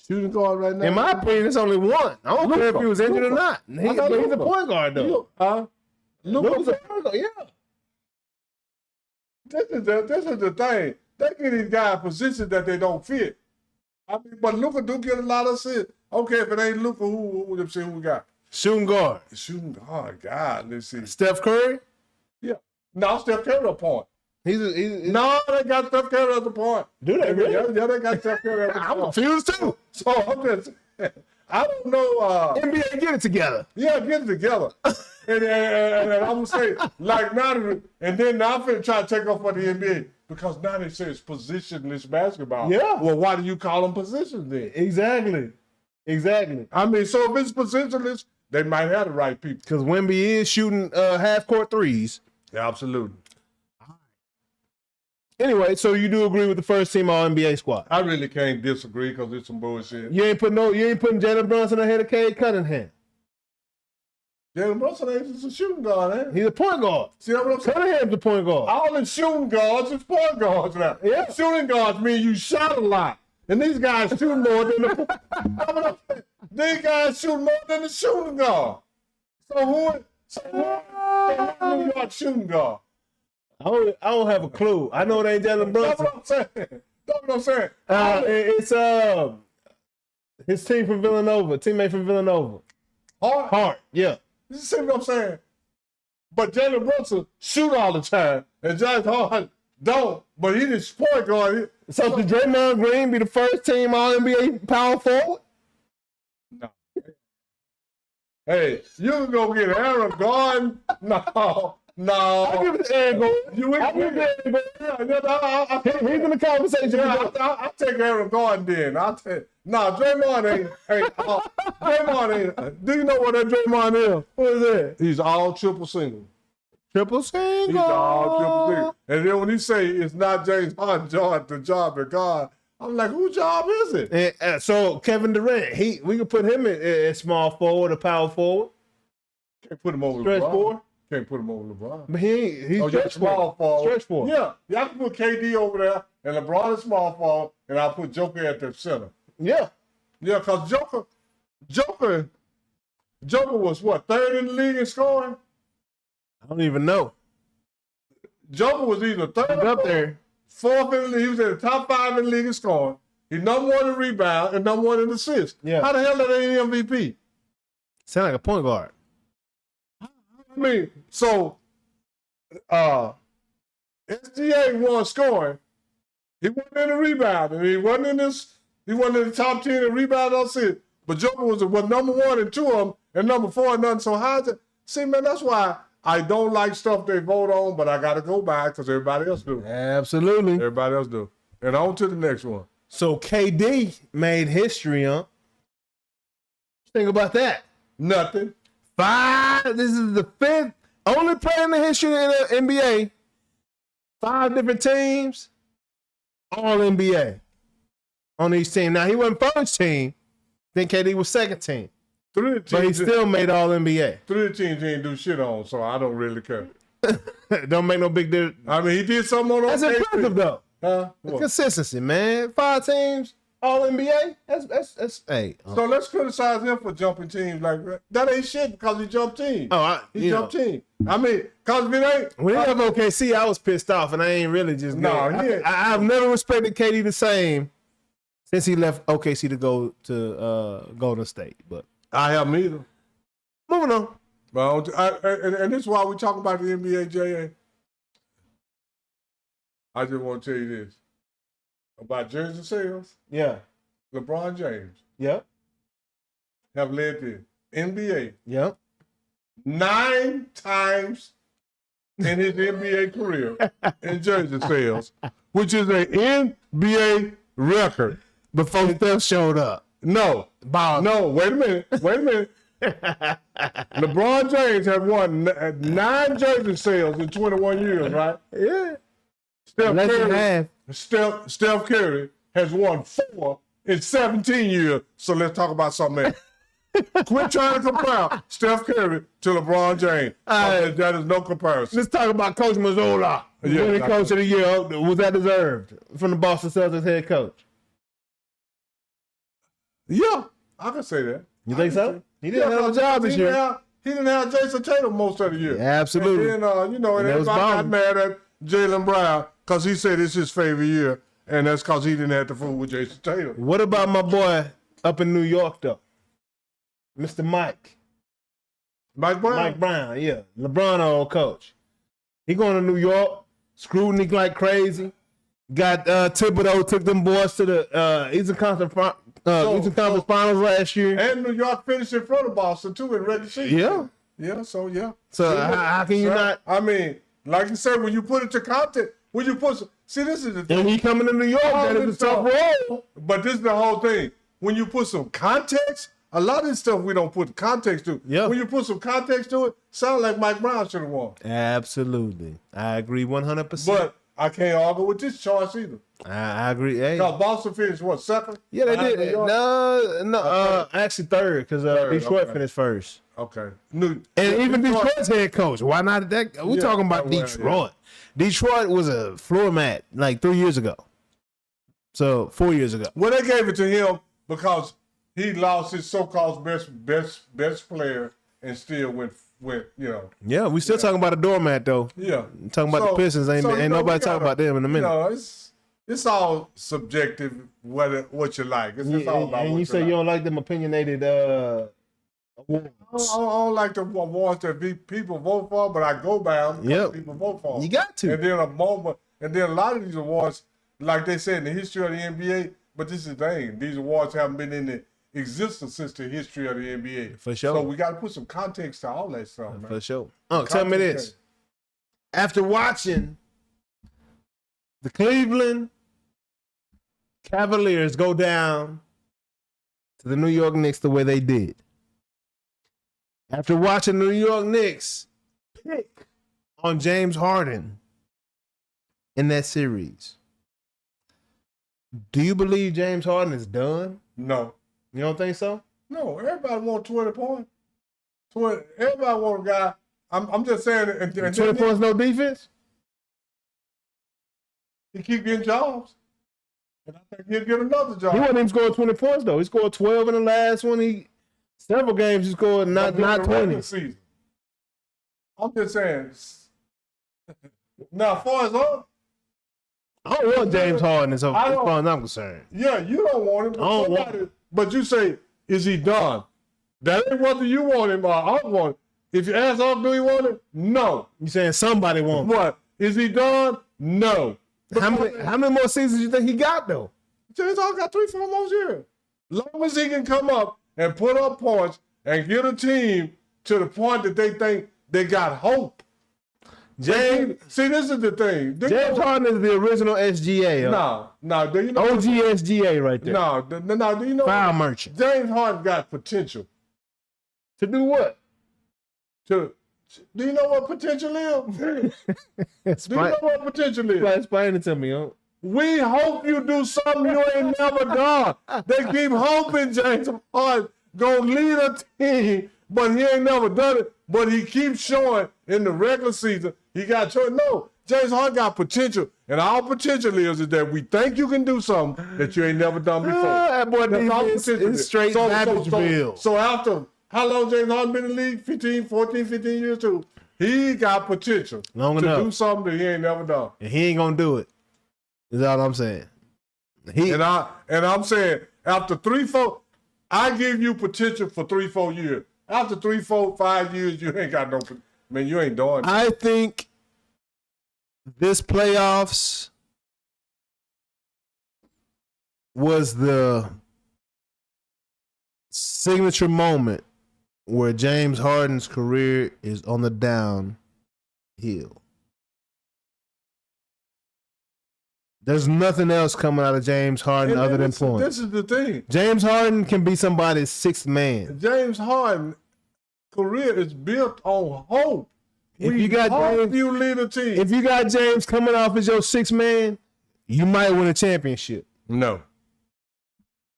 Shooting guard right now? In my opinion, it's only one. I don't care if he was injured or not. He's a point guard, though. Luka's a point guard, yeah. This is the thing. They get these guys positions that they don't fit. I mean, but Luka do get a lot of shit. Okay, if it ain't Luka, let's see who we got. Shooting guard. Shooting guard. God, let's see. Steph Curry? Yeah. No, Steph Curry a point. He's no, they got Steph Curry at the point. Do they really? Yeah, they got Steph Curry at the point. I'm confused too. So I'm just, I don't know. NBA, get it together. Yeah, get it together. and I'm going to say, like now, and then now I'm going to try to take off for the NBA. Because now they say it's positionless basketball. Yeah. Well, why do you call them positions then? Exactly. I mean, so if it's positionless, they might have the right people. Because Wemby is shooting half-court threes. Yeah, absolutely. Anyway, so you do agree with the first team All-NBA squad? I really can't disagree because it's some bullshit. You ain't putting Jalen Brunson ahead of Cade Cunningham. Jalen Brunson ain't just a shooting guard, eh? He's a point guard. See what I'm saying? Cunningham's a point guard. All the shooting guards is point guards now. Yeah. Shooting guards mean you shot a lot. And these guys shoot more than the... These guys shoot more than the shooting guard. So who New York shooting guard? I don't have a clue. I know it ain't Jalen That's Brunson. what I'm saying. That's what I'm saying. It's his team from Villanova, teammate from Villanova. Hart, yeah. You see what I'm saying? But Jalen Brunson shoot all the time, and James Hart don't. But he didn't point guard. So should Draymond Green be the first team All-NBA power forward? No. Hey, you can go get Aaron Gordon. No. I'll give it to Aaron Gordon. I'll give it to Aaron Gordon. He's in the conversation. Yeah, I'll take Aaron Gordon then. Draymond ain't. Draymond ain't. Do you know what that Draymond is? What is that? He's all triple single. Triple single. He's all triple single. And then when he say it's not James Harden's job, the job of God, I'm like, whose job is it? And, so Kevin Durant, we can put him in small forward or power forward. Can't put him over Stretch LeBron. forward. Can't put him over LeBron. But he's You're small forward. Stretch forward. Yeah, y'all can put KD over there, and LeBron is small forward, and I'll put Joker at the center. Yeah. Yeah, because Joker was what, third in the league in scoring? I don't even know. Joker was either third He's up there. fourth in the league. He was in the top 5 in the league in scoring. He's number 1 in rebound and number 1 in assists. Yeah. How the hell that ain't MVP? Sound like a point guard. I mean, so SGA won scoring. He wasn't in the rebound, and he wasn't in the top 10 in rebound on assists. But Joker was number 1 and 2 of them, and number 4 and nothing. So how's it? See, man, that's why I don't like stuff they vote on, but I got to go by because everybody else do. Absolutely. Everybody else do. And on to the next one. So KD made history, huh? Think about that. Nothing. 5. This is the 5th only player in the history of the NBA. 5 different teams, all NBA on each team. Now he wasn't first team. Then KD was second team. 3 of the But he teams, still made all NBA. 3 of the teams he didn't do shit on, so I don't really care. Don't make no big difference. I mean, he did something on That's OKC. impressive though. Huh? What? Consistency, man. 5 teams, all NBA. That's hey. So let's criticize him for jumping teams like that. That ain't shit because he jumped teams. He jumped team. I mean, because if it ain't. When he left OKC, I was pissed off, and I ain't really just. I've never respected KD the same since he left OKC to go to Golden State. But I haven't either. moving on. Well, and this is why we talk about the NBA, J.A. I just want to tell you this. About jersey sales, Yeah. LeBron James Yep. have led the NBA Yep. 9 times in his NBA career in jersey sales, which is an NBA record. Before Steph showed up. No, wait a minute. LeBron James have won 9 jersey sales in 21 years, right? Yeah. Steph Curry Curry has won 4 in 17 years. So let's talk about something else. Quit trying to compare Steph Curry to LeBron James. That is no comparison. Let's talk about Coach Mazzola. Yeah, Winning coach of the year. Was that deserved from the Boston Celtics head coach? Yeah, I can say that. You think so? He didn't have a job this year. He didn't have Jason Tatum most of the year. Yeah, absolutely. And then, and everybody got mad at Jaylen Brown because he said it's his favorite year, and that's because he didn't have to fool with Jason Tatum. What about my boy up in New York, though? Mr. Mike. Mike Brown? Mike Brown, yeah. LeBron old coach. He going to New York, scrutiny like crazy. Got Thibodeau, took them boys to the Eastern Conference Finals last year. And New York finished in front of Boston, too, in regular season. Yeah. Yeah, so, yeah. So how can you not? I mean, like you said, when you put it to content, see, this is the thing. And he coming to New York, that is a tough role. But this is the whole thing. When you put some context, a lot of this stuff we don't put context to. Yeah. When you put some context to it, sound like Mike Brown should have won. Absolutely. I agree 100%. But I can't argue with this choice either. I agree. Hey. Because Boston finished, what, second? Yeah, they did. No, actually third, because Detroit finished first. Okay. And even Detroit's head coach. Why not that? We're talking about Detroit. Yeah. Detroit was a floor mat like 3 years ago. So 4 years ago. Well, they gave it to him because he lost his so-called best player and still went, you know. Yeah, we still talking about a doormat though. Yeah. Talking about the Pistons. Ain't nobody talking about them in a minute. You know, it's all subjective what you like. It's just all about and what you say like. you don't like them opinionated awards. I don't like the awards that people vote for, but I go by them because people vote for them. You got to. And then a lot of these awards, like they said in the history of the NBA, but this is the thing, these awards haven't been in the existence since the history of the NBA. For sure. So we got to put some context to all that stuff, man. For sure. Tell me this. After watching the Cleveland Cavaliers go down to the New York Knicks the way they did, after watching the New York Knicks pick on James Harden in that series, do you believe James Harden is done? No. You don't think so? No, everybody want 20 points. Everybody want a guy. I'm just saying. And 20 points, no defense? He keep getting jobs. And I think he'll get another job. He wasn't even scoring 20 points, though. He scored 12 in the last one. Several games he scored not 20. Season. I'm just saying. Now, as far as I don't want James Harden as far as I'm concerned. Yeah, you don't want him. I don't want him. But you say, is he done? That ain't whether you want him or I want him. If you ask us, do you want him? No. You saying somebody want him? What? Is he done? No. How many more seasons you think he got, though? James Harden got 3-4 more years. Long as he can come up and put up points and get a team to the point that they think they got hope. James, see, this is the thing. James Harden is the original SGA. No. Do you know OG SGA right there. No. Do you know? File merchant. James Harden got potential. To do what? Do you know what potential is? Do you know what potential is? Explain it to me, huh? We hope you do something you ain't never done. They keep hoping James Harden gonna lead a team, but he ain't never done it. But he keeps showing in the regular season he got choice. No, James Harden got potential, and our potential is that we think you can do something that you ain't never done before. That boy is straight Nashville. So after how long James Harden been in the league? 15 years too. He got potential Long to enough. do something that he ain't never done. And he ain't gonna do it. Is all I'm saying. And I'm saying after 3-4, I give you potential for 3-4 years. After 3, 4, 5 years, you ain't got no. Man, you ain't doing it. I think this playoffs was the signature moment where James Harden's career is on the downhill. There's nothing else coming out of James Harden other than points. This is the thing. James Harden can be somebody's sixth man. James Harden's career is built on hope. If you got James, you lead a team. If you got James coming off as your sixth man, you might win a championship. No.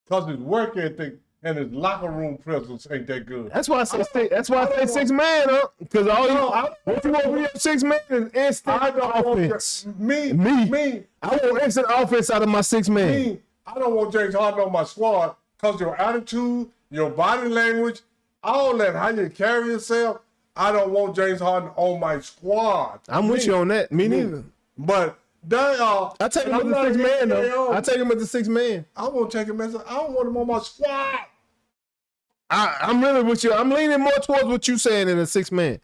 Because his work ethic and his locker room presence ain't that good. That's why I say six man, huh? Because what you want to be your six man is instant offense. Me. I want instant offense out of my six man. I don't want James Harden on my squad because your attitude, your body language, all that, how you carry yourself, I don't want James Harden on my squad. I'm with you on that. Me neither. But they are. I take him as the six man, though. I take him as the six man. I won't take him as I don't want him on my squad. I'm really with you. I'm leaning more towards what you saying than a six man.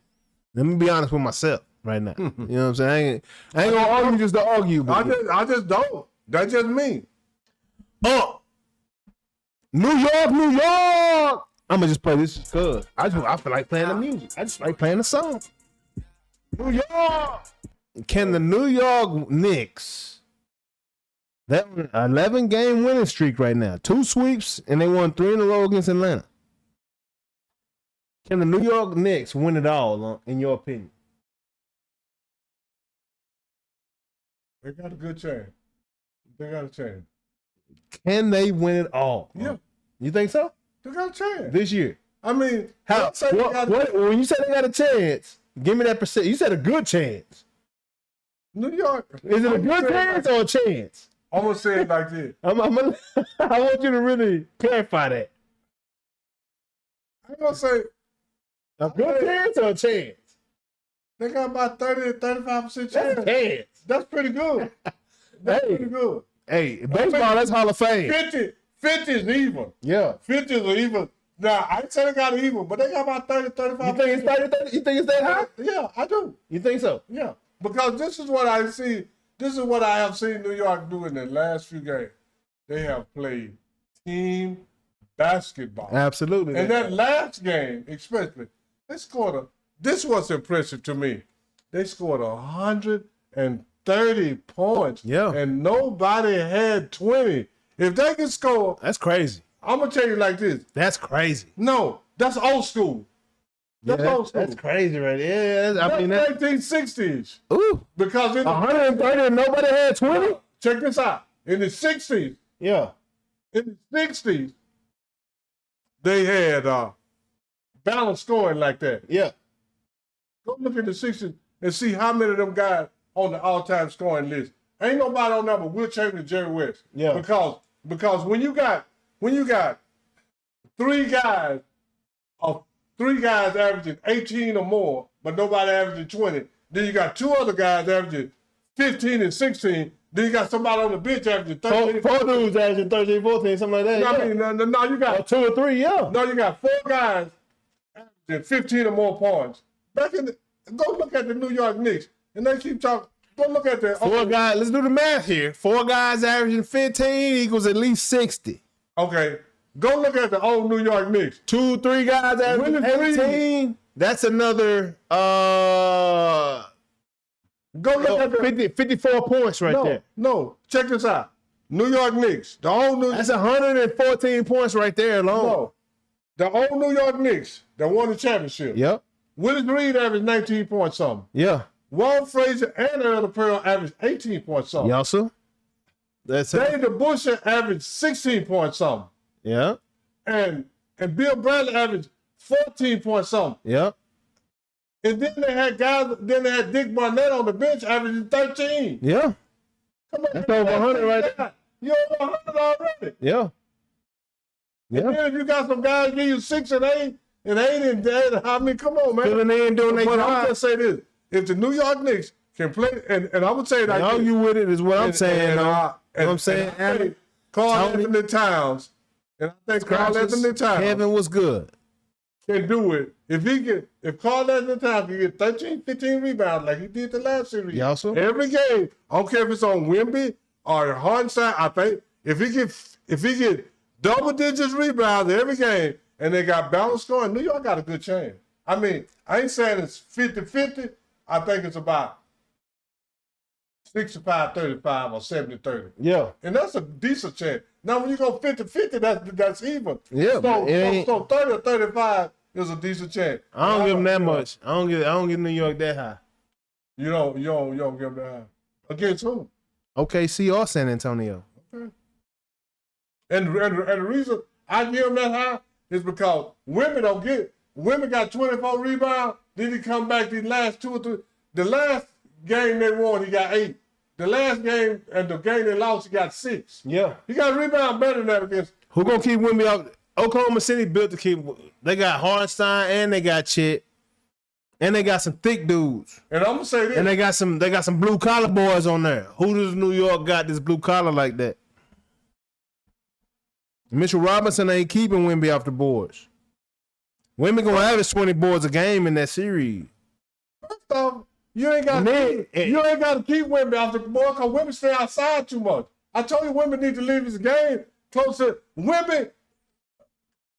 Let me be honest with myself right now. You know what I'm saying? I ain't gonna argue just to argue. I just don't. That's just me. New York. I'm gonna just play this because I feel like playing the music. I just like playing the song. New York. Can the New York Knicks? That 11-game winning streak right now. 2 sweeps and they won 3 in a row against Atlanta. Can the New York Knicks win it all, in your opinion? They got a good chance. They got a chance. Can they win it all? Yeah. You think so? They got a chance. This year? I mean, how? When you say they got a chance, give me that percent. You said a good chance. New York. Is it a good chance or a chance? I'm going to say it like this. I want you to really clarify that. I'm going to say A good chance or a chance? They got about 30 to 35% chance. Chance. That's pretty good. That's pretty good. Hey, baseball, that's Hall of Fame. 50 is even. Yeah. 50 is even. Now, I ain't say they got it even, but they got about 30, 35%. You think it's 30? You think it's that high? Yeah, I do. You think so? Yeah. Because this is what I see. This is what I have seen New York do in the last few games. They have played team basketball. Absolutely. And that last game, especially, they scored this was impressive to me. They scored 130 points. Yeah. And nobody had 20. If they can score, That's crazy. I'm going to tell you like this. That's crazy. No, that's old school. That's old school. That's crazy right there. That's I mean, 1960s. Ooh. Because in the 130 and nobody had 20? check this out. In the 60s, Yeah. they had balanced scoring like that. Yeah. Go look in the 60s and see how many of them guys on the all-time scoring list. Ain't nobody on there but Will Chamberlain and Jerry West. Yeah. Because when you got three guys averaging 18 or more, but nobody averaging 20, then you got two other guys averaging 15 and 16, then you got somebody on the bench averaging 13. Four dudes averaging 13, 14, something like that. You know what yeah. I mean? No, you got Or 2 or 3, yeah. No, you got four guys averaging 15 or more points. Go look at the New York Knicks, and they keep talking. Go look at the Four guys, let's do the math here. 4 guys averaging 15 equals at least 60. Okay, go look at the old New York Knicks. 2, 3 guys averaging 18. That's another Go look at the 54 points right there. No, check this out. New York Knicks, the old New That's 114 points right there alone. No, the old New York Knicks that won the championship. Yep. Willis Reed averaged 19 points something. Yeah. Walt Frazier and Earl Pearl averaged 18 points something. Y'all sir. That's it. Dave DeBusschere averaged 16 points something. Yeah. And Bill Bradley averaged 14 points something. Yep. And then they had Dick Barnett on the bench averaging 13. Yeah. Come on, That's over 100 right there. You're over 100 already. Yeah. And then if you got some guys give you 6 and 8 and 8 and 8, I mean, come on, man. Filling in doing their But I'm job. just say this: if the New York Knicks can play, and I would say that All you with it is what I'm saying. and, though. and, You know what I'm saying? I think Carl Tony. Anthony Towns, and I think Carl Anthony Towns Kevin was good. can do it. If Carl Anthony Towns can get 13, 15 rebounds like he did the last series, Y'all sir. every game, I don't care if it's on Wemby or Hardenstein, I think if he get double digits rebounds every game and they got balanced scoring, New York got a good chance. I mean, I ain't saying it's 50-50. I think it's about 65-35 or 70-30. Yeah. And that's a decent chance. Now, when you go 50-50, that's even. Yeah, but it ain't- So 30 or 35 is a decent chance. I don't give them that much. I don't give New York that high. You don't give them that high. Against who? OKC or San Antonio. And the reason I give them that high is because women got 24 rebounds. Then he come back these last 2 or 3. The last game they won, he got 8. The last game and the game they lost, he got 6. Yeah. He got a rebound better than that against. Who gonna keep Wemby out? Oklahoma City built to keep. They got Hardenstein and they got Chet, and they got some thick dudes, And I'm gonna say this. and they got some blue collar boys on there. Who does New York got this blue collar like that? Mitchell Robinson ain't keeping Wemby off the boards. Wemby gonna average 20 boards a game in that series. First off, you ain't got to keep Wemby off the board because Wemby stay outside too much. I told you Wemby need to leave his game closer. Wemby,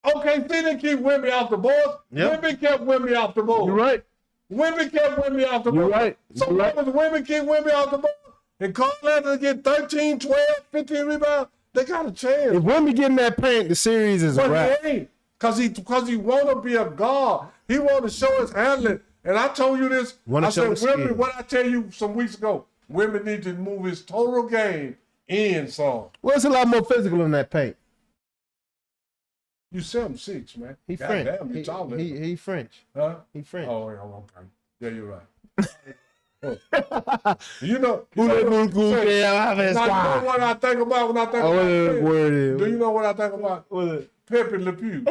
OKC didn't keep Wemby off the board. Yep. Wemby kept Wemby off the board. You're right. Wemby kept Wemby off the You're board. right. So You're right. when Wemby keep Wemby off the board and Carl Anthony get 13, 12, 15 rebounds, they got a chance. If Wemby getting that paint, the series is a But wrap. he ain't. Because he want to be a guard. He want to show his handling. And I told you this. Wanna I show said, the Wemby, skill. what I tell you some weeks ago, Wemby need to move his total game in some. Well, it's a lot more physical in that paint. You 7'6", man. He God French. Damn, you taller. He French. Huh? He French. Oh, yeah, okay. Yeah, you're right. You know Who that little cool say, kid out of his now, you know squad? what I think about when I think Oh, about whatever Pep? word it is. Do you know what I think about? What is it? Pepe Le Pew.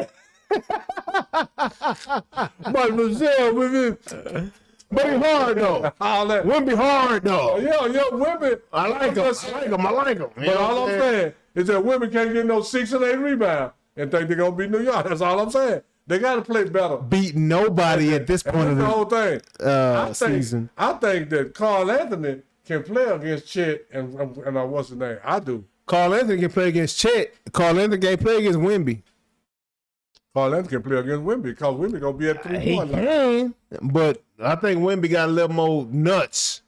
But Brazil, But he hard though. all that. Wemby hard though. Yeah, women. I like him. But all I'm saying is that women can't get no 6 and 8 rebound and think they're gonna beat New York. That's all I'm saying. They gotta play better. Beat nobody at this point of the the whole thing. season. I think that Carl Anthony can play against Chet and what's his name? I do. Carl Anthony can play against Chet. Carl Anthony can play against Wemby. Carl Anthony can play against Wemby because Wemby gonna be at 3 He points. can, but I think Wemby got a little more nuts,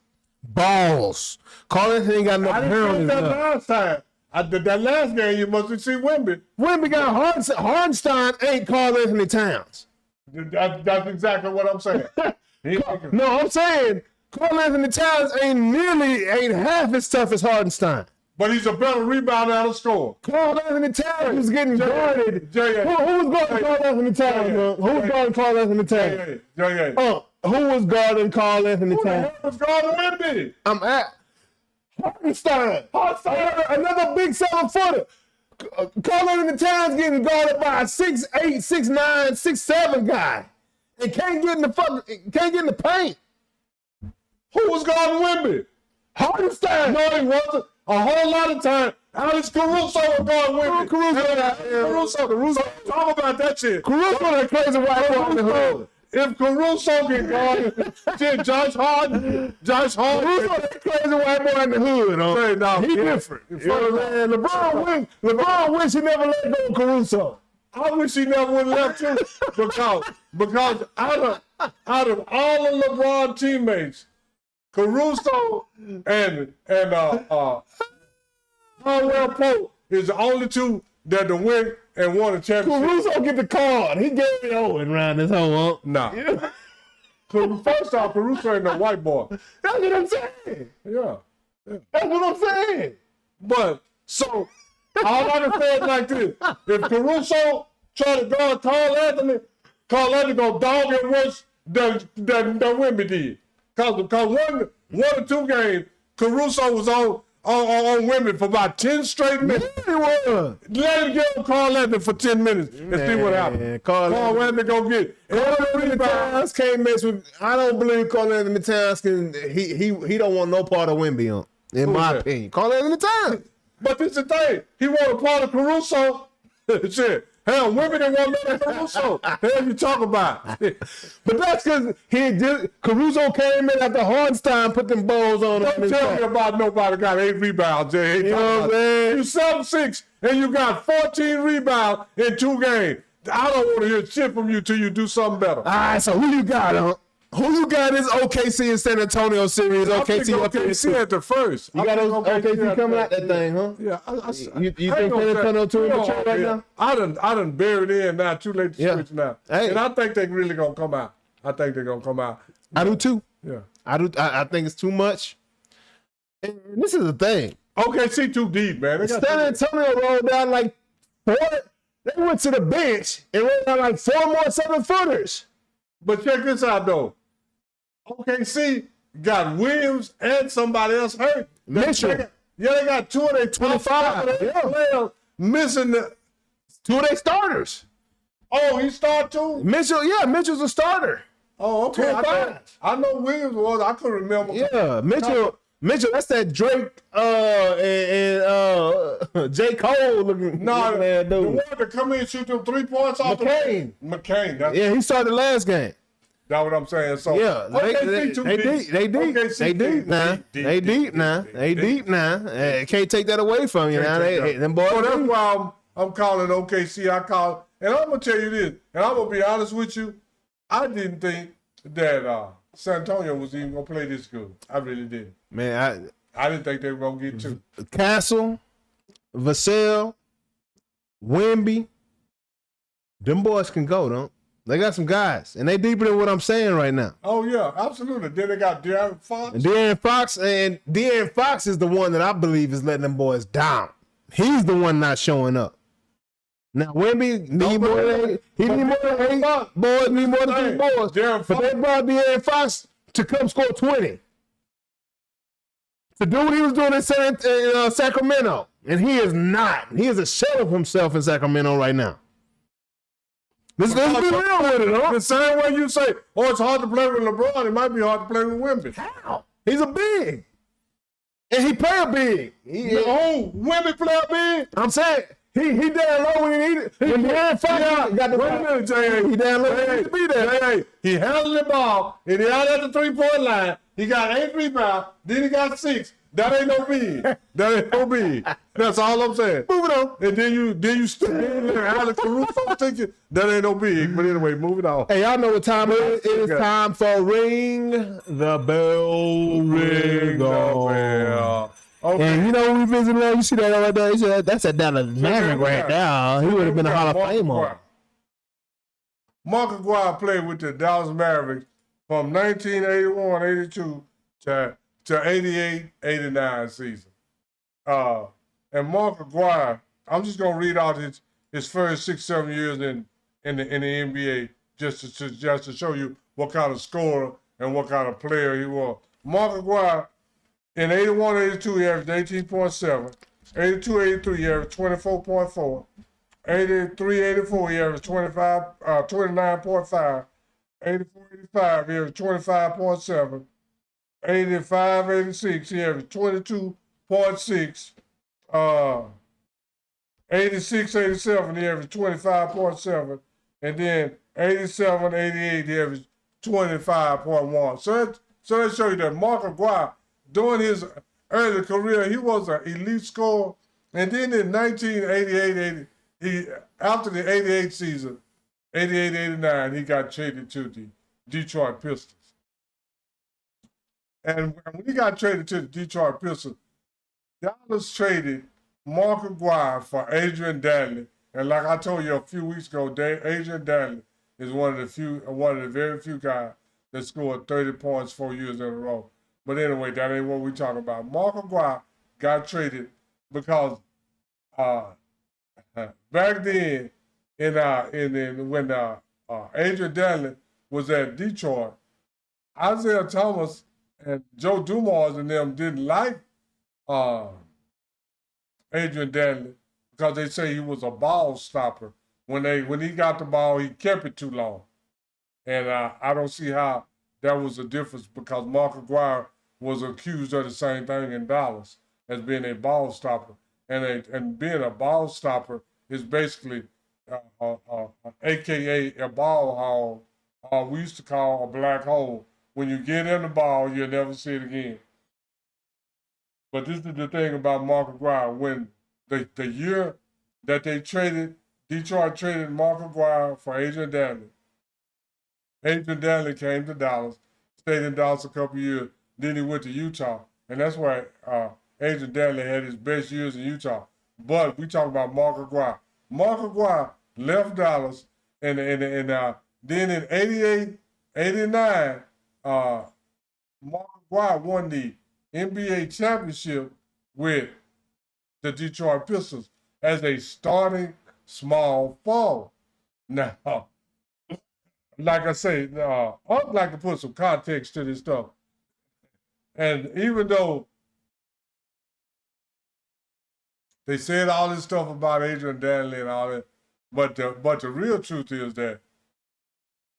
balls. Carl Anthony ain't got enough I hair on didn't his say that nuts. last time. That last game you must have seen Wemby. Wemby got Hardenstein ain't Carl Anthony Towns. That's exactly what I'm saying. No, I'm saying Carl Anthony Towns ain't half as tough as Hardenstein. But he's a better rebounder and a scorer. Carl Anthony Towns was getting guarded. Who J.A. was guarding Carl Anthony Towns? Who was guarding Carl Anthony Towns? J.A. Who was guarding Carl Anthony Who the Towns? hell was guarding Wemby? I'm at Hardenstein. Another big 7-footer. Carl Anthony Towns getting guarded by a 6'8", 6'9", 6'7" guy. And can't get in the paint. Who was guarding Wemby? Hardenstein. No, he wasn't. A whole lot of time. Alex Caruso was guarding Wemby. Caruso. Talk about that shit. Caruso that crazy white boy in the hood. If Caruso can guard Josh Harden. Caruso that crazy white boy in the hood. Say, no, He different. You know what I'm saying? LeBron wish he never let go of Caruso. I wish he never would have left too. Because out of all of LeBron teammates, Caruso and Hardwell Pope is the only two that to win and won a championship. Caruso get the card. He gave me Owen around this whole Nah. First off, Caruso ain't no white boy. That's what I'm saying. Yeah. That's what I'm saying. But so all I can say is like this: if Caruso try to guard Carl Anthony gonna dog him worse than Wemby did. Because one or two games, Caruso was on Wemby for about 10 straight minutes. Yeah, he was. Let him get on Carl Anthony for 10 minutes and see what happens. Carl Anthony gonna get Carl Anthony Towns can't mess with. I don't believe Carl Anthony Towns can. He don't want no part of Wemby on. In my opinion, Carl Anthony Towns. But this is the thing. He want a part of Caruso. Shit. Hell, women didn't want to Caruso. The hell you talk about? But that's because Caruso came in after Hardenstein put them balls on him. Don't tell me about nobody got 8 rebounds, Jay. You know what I'm saying? You 7'6" and you got 14 rebounds in 2 games. I don't want to hear shit from you till you do something better. All right, so who you got, huh? Who you got is OKC and San Antonio series? OKC at the first. You got those OKC coming out that thing, huh? Yeah. You think San Antonio too immature right now? I done buried in now. Too late to switch now. Hey. And I think they really gonna come out. I think they're gonna come out. I do too. Yeah. I think it's too much. And this is the thing. OKC too deep, man. San Antonio rolled down like 4. They went to the bench and rolled down like 4 more 7-footers. But check this out though. OKC got Williams and somebody else hurt. Mitchell. They got 2 of their 25 players missing 2 of their starters. Oh, he started too? Mitchell's a starter. Oh, okay. 25. I know Williams was. I couldn't remember. Yeah, Mitchell, that's that Drake and J. Cole looking man, dude. The one that come in and shoot them 3 points off McCain. McCain. Yeah, he started last game. That's what I'm saying. So yeah, they deep now. They deep now. Can't take that away from you now. Them boys. So that's why I'm calling OKC. And I'm gonna tell you this, and I'm gonna be honest with you. I didn't think that San Antonio was even gonna play this good. I really didn't. Man, I didn't think they were gonna get 2. Castle, Vassell, Wemby. Them boys can go, don't? They got some guys, and they deeper than what I'm saying right now. Oh, yeah, absolutely. Then they got De'Aaron Fox. De'Aaron Fox is the one that I believe is letting them boys down. He's the one not showing up. Now, Wemby need more than 8. He need more than 8 boys, need more than 3 boys. But they brought De'Aaron Fox to come score 20. To do what he was doing in Sacramento. And he is not. He is a shell of himself in Sacramento right now. Let's be real with it, huh? The same way you say, oh, it's hard to play with LeBron, it might be hard to play with Wemby. How? He's a big. And he play a big. No, Wemby play a big? I'm saying, he down low when he needed. When he had fire, got the Wait a minute, J.A. He down low when he need to be there. J.A. He handled the ball, and he out at the 3-point line. He got 8 rebounds, then he got 6. That ain't no big. That ain't no big. That's all I'm saying. Moving on. And then you still Alex Caruso thinking that ain't no big. But anyway, moving on. Hey, y'all know what time it is. It is time for Ring the Bell. Ring the bell. Okay. And you know, we visited there. You see that right there? Said, that's a Dallas Maverick right now. He would have been a Hall of Famer. Mark Aguirre played with the Dallas Mavericks from 1981-82 to 88-89 season. And Mark Aguirre, I'm just gonna read out his first 6-7 years in the NBA just to show you what kind of scorer and what kind of player he was. Mark Aguirre in 81-82 he averaged 18.7, 82-83 he averaged 24.4, 83-84 he averaged 29.5, 84-85 he averaged 25.7. 85-86, he averaged 22.6. 86-87, he averaged 25.7. And then 87-88, he averaged 25.1. So that show you that Mark Aguirre, during his early career, he was an elite scorer. And then in 1988, after the 88 season, 88-89, he got traded to the Detroit Pistons. And when he got traded to the Detroit Pistons, Dallas traded Mark Aguirre for Adrian Dantley. And like I told you a few weeks ago, Adrian Dantley is one of the very few guys that scored 30 points 4 years in a row. But anyway, that ain't what we're talking about. Mark Aguirre got traded because back then, when Adrian Dantley was at Detroit, Isaiah Thomas and Joe Dumars and them didn't like Adrian Dantley because they say he was a ball stopper. When he got the ball, he kept it too long. And I don't see how that was a difference because Mark Aguirre was accused of the same thing in Dallas as being a ball stopper. And being a ball stopper is basically AKA a ball hog, we used to call a black hole. When you get in the ball, you'll never see it again. But this is the thing about Mark Aguirre. When the year that Detroit traded Mark Aguirre for Adrian Dantley. Adrian Dantley came to Dallas, stayed in Dallas a couple years, then he went to Utah. And that's why Adrian Dantley had his best years in Utah. But we talk about Mark Aguirre. Mark Aguirre left Dallas, and then in 88, 89, Mark Aguirre won the NBA championship with the Detroit Pistons as a starting small forward. Now, like I say, I'd like to put some context to this stuff. And even though they said all this stuff about Adrian Dantley and all that, but the real truth is that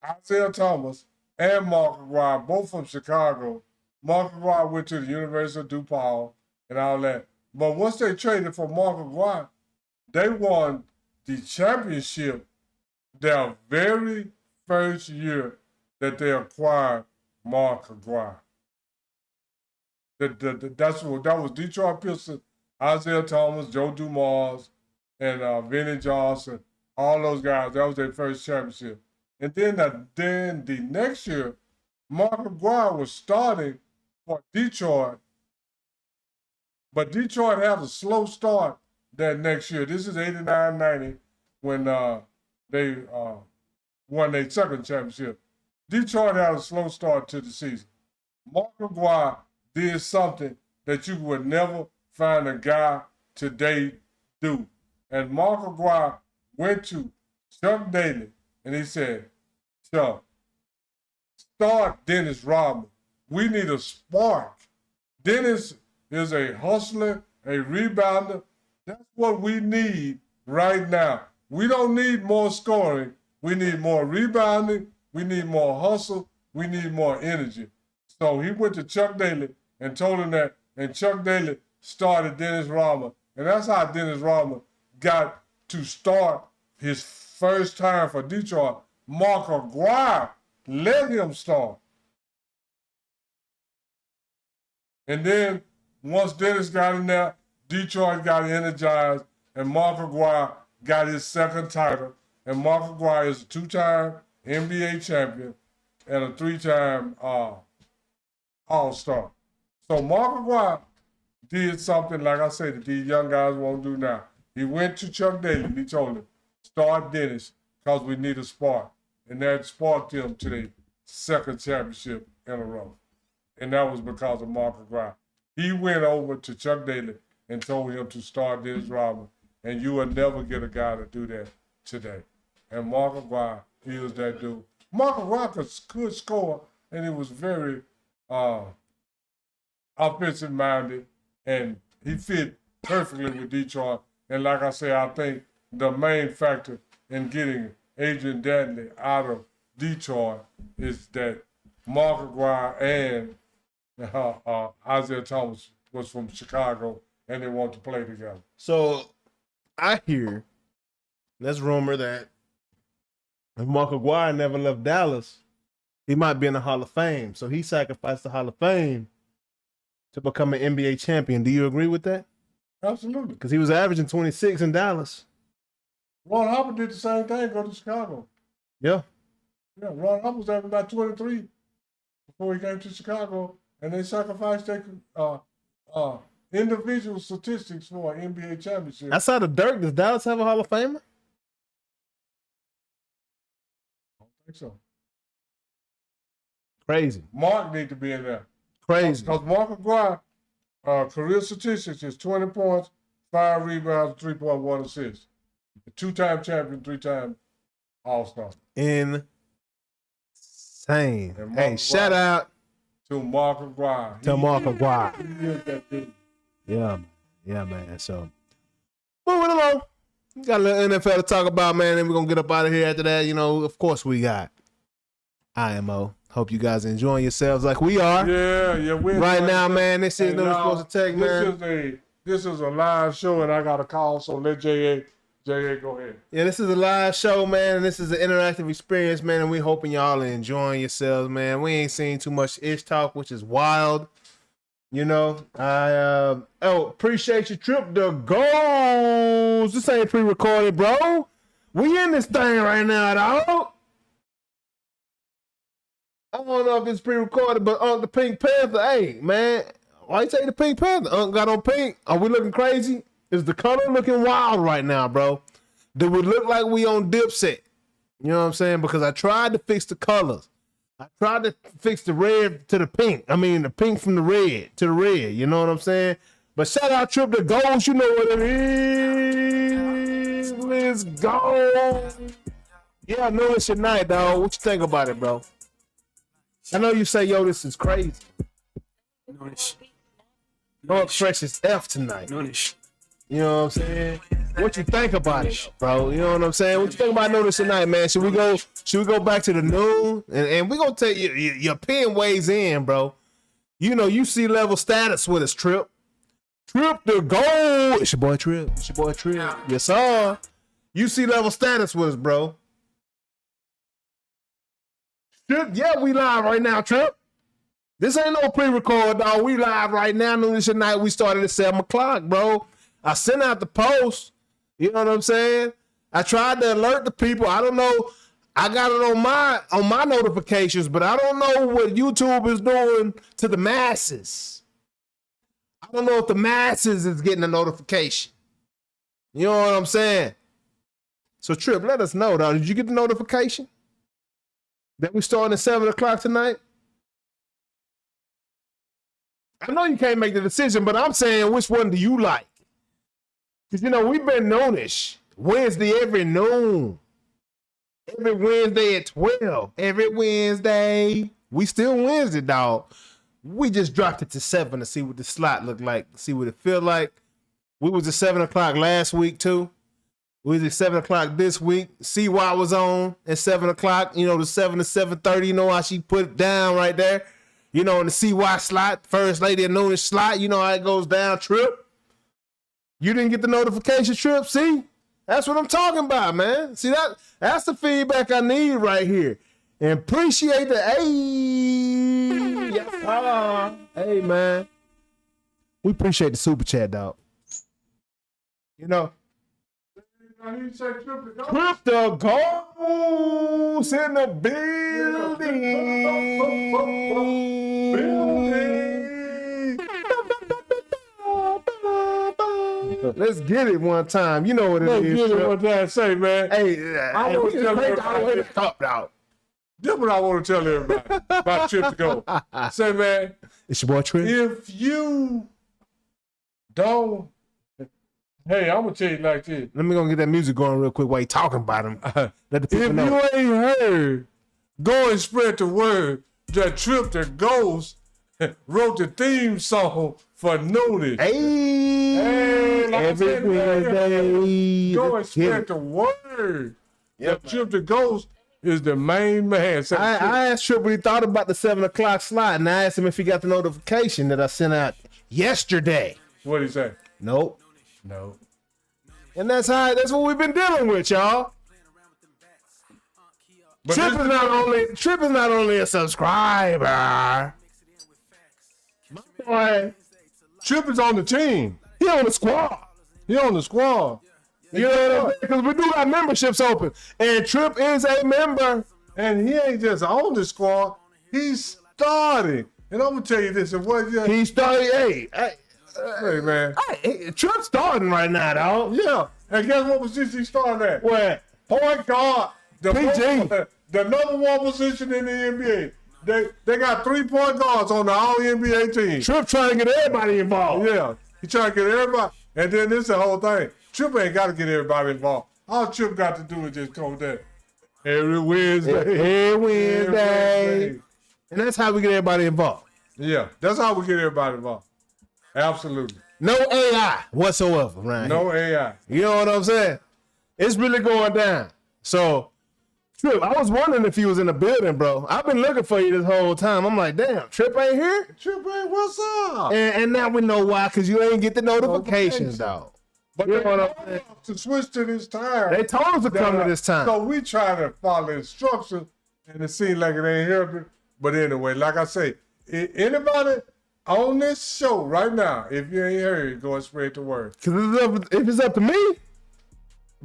Isaiah Thomas and Mark Aguirre, both from Chicago. Mark Aguirre went to the University of DePaul and all that. But once they traded for Mark Aguirre, they won the championship their very first year that they acquired Mark Aguirre. That was Detroit Pistons, Isaiah Thomas, Joe Dumars, and Vinnie Johnson, all those guys. That was their first championship. And then the next year, Mark Aguirre was starting for Detroit, but Detroit had a slow start that next year. This is 89-90 when they won their second championship. Detroit had a slow start to the season. Mark Aguirre did something that you would never find a guy today do. And Mark Aguirre went to Chuck Daly and he said, Chuck, start Dennis Rodman. We need a spark. Dennis is a hustler, a rebounder. That's what we need right now. We don't need more scoring. We need more rebounding. We need more hustle. We need more energy. So he went to Chuck Daly and told him that, and Chuck Daly started Dennis Rodman. And that's how Dennis Rodman got to start his first time for Detroit. Mark Aguirre let him start. And then once Dennis got in there, Detroit got energized, and Mark Aguirre got his second title. And Mark Aguirre is a 2-time NBA champion and a 3-time All-Star. So Mark Aguirre did something, like I said, that these young guys won't do now. He went to Chuck Daly and he told him, start Dennis because we need a spark. And that sparked him to the second championship in a row. And that was because of Mark Aguirre. He went over to Chuck Daly and told him to start Dennis Rodman. And you will never get a guy to do that today. And Mark Aguirre is that dude. Mark Aguirre could score, and he was very offensive minded, and he fit perfectly with Detroit. And like I say, I think the main factor in getting Adrian Dantley out of Detroit is that Mark Aguirre and Isaiah Thomas was from Chicago, and they want to play together. So I hear there's rumor that if Mark Aguirre never left Dallas, he might be in the Hall of Fame. So he sacrificed the Hall of Fame to become an NBA champion. Do you agree with that? Absolutely. Because he was averaging 26 in Dallas. Ron Harper did the same thing, go to Chicago. Yeah. Yeah, Ron Harper was averaging about 23 before he came to Chicago, and they sacrificed their individual statistics for an NBA championship. Outside of Dirk, does Dallas have a Hall of Famer? I don't think so. Crazy. Mark need to be in there. Crazy. Because Mark Aguirre, career statistics is 20 points, 5 rebounds, 3.1 assists. A 2-time champion, 3-time All-Star. Insane. Hey, shout out to Mark Aguirre. Mark Aguirre. He is that dude. Yeah, man. So, moving along. We got a little NFL to talk about, man, and we're going to get up out of here after that. You know, of course, we got IMO. Hope you guys are enjoying yourselves like we are. Yeah. Right now, man, this is no supposed to take, man. This is a live show, and I got a call, so let J.A. go ahead. Yeah, this is a live show, man, and this is an interactive experience, man, and we hoping y'all are enjoying yourselves, man. We ain't seen too much ish talk, which is wild. You know, I appreciate your trip to goals. This ain't pre-recorded, bro. We in this thing right now, dog. I don't know if it's pre-recorded, but the Pink Panther, hey, man, why you take the Pink Panther? Got on pink. Are we looking crazy? Is the color looking wild right now, bro? Do we look like we on Dipset? You know what I'm saying? Because I tried to fix the colors. I tried to fix the red to the pink. I mean, the pink from the red to the red. You know what I'm saying? But shout out Trip to Goals. You know what it is. Let's go. Yeah, I know it's your night, dog. What you think about it, bro? I know you say, yo, this is crazy. Noonish. North Fresh is F tonight. Noonish. You know what I'm saying? What you think about it, bro? You know what I'm saying? What you think about Notice tonight, man? Should we go back to the noon? And we're going to take your pen weighs in, bro. You know, you see level status with us, Trip. Trip the goal. It's your boy Trip. Yes, sir. You see level status with us, bro. Trip, yeah, we live right now, Trip. This ain't no pre-record, dog. We live right now. Noonish tonight. We started at 7 o'clock, bro. I sent out the post. You know what I'm saying? I tried to alert the people. I don't know. I got it on my notifications, but I don't know what YouTube is doing to the masses. I don't know if the masses is getting a notification. You know what I'm saying? So Trip, let us know, dog. Did you get the notification that we starting at 7 o'clock tonight? I know you can't make the decision, but I'm saying, which one do you like? Because, you know, we've been noonish Wednesday every noon. Every Wednesday at 12. Every Wednesday. We still Wednesday, dog. We just dropped it to 7 to see what the slot looked like, see what it feel like. We was at 7 o'clock last week, too. We was at 7 o'clock this week. CY was on at 7 o'clock. You know, the 7 to 7:30. You know how she put it down right there. You know, in the CY slot, first lady of Noonish slot. You know how it goes down, Trip. You didn't get the notification, Trip. See? That's what I'm talking about, man. See, that's the feedback I need right here. And appreciate the hey, man. We appreciate the super chat, dog. You know. Crypto goes in the building. Let's get it one time. You know what it is. Let's get it one time. Say, man. Hey, I want to tell everybody. That's what I want to tell everybody about Trip to Go. Say, man. It's your boy Trip. If you don't, hey, I'm gonna tell you like this. Let me go get that music going real quick while you talking about him. Let the people know. If you ain't heard, go and spread the word that Trip to Ghost wrote the theme song for Noonish. Hey, like every Wednesday. Go and spread the word. Yep, Trip to Ghost is the main man. I asked Trip what he thought about the 7 o'clock slot, and I asked him if he got the notification that I sent out yesterday. What'd he say? Nope. No. And that's what we've been dealing with, y'all. But Trip is not only a subscriber. My boy, Trip is on the team. he on the squad. He on the squad. You know what I'm saying? Because we do got memberships open. And Trip is a member. And he ain't just on the squad. He's starting. And I'm gonna tell you this. He started. Hey, man. Trip's starting right now, dog. Yeah. And guess what position he started at? What? Point guard. PG. The number one position in the NBA. They got 3 point guards on the all NBA team. Trip trying to get everybody involved. Yeah. He trying to get everybody. And then this is the whole thing. Trip ain't got to get everybody involved. All Trip got to do is just come there. Every Wednesday. Every Wednesday. And that's how we get everybody involved. Yeah. That's how we get everybody involved. Absolutely. No AI whatsoever, right? No AI. You know what I'm saying? It's really going down. So, Trip, I was wondering if you was in the building, bro. I've been looking for you this whole time. I'm like, damn, Trip ain't here? Trip ain't, what's up? And now we know why, because you ain't get the notifications, dog. But you they know told us to switch to this time. They told us to come to this time. So we try to follow instructions, and it seems like it ain't helping. But anyway, like I say, anybody on this show right now, if you ain't heard, go and spread the word. Because if it's up to me.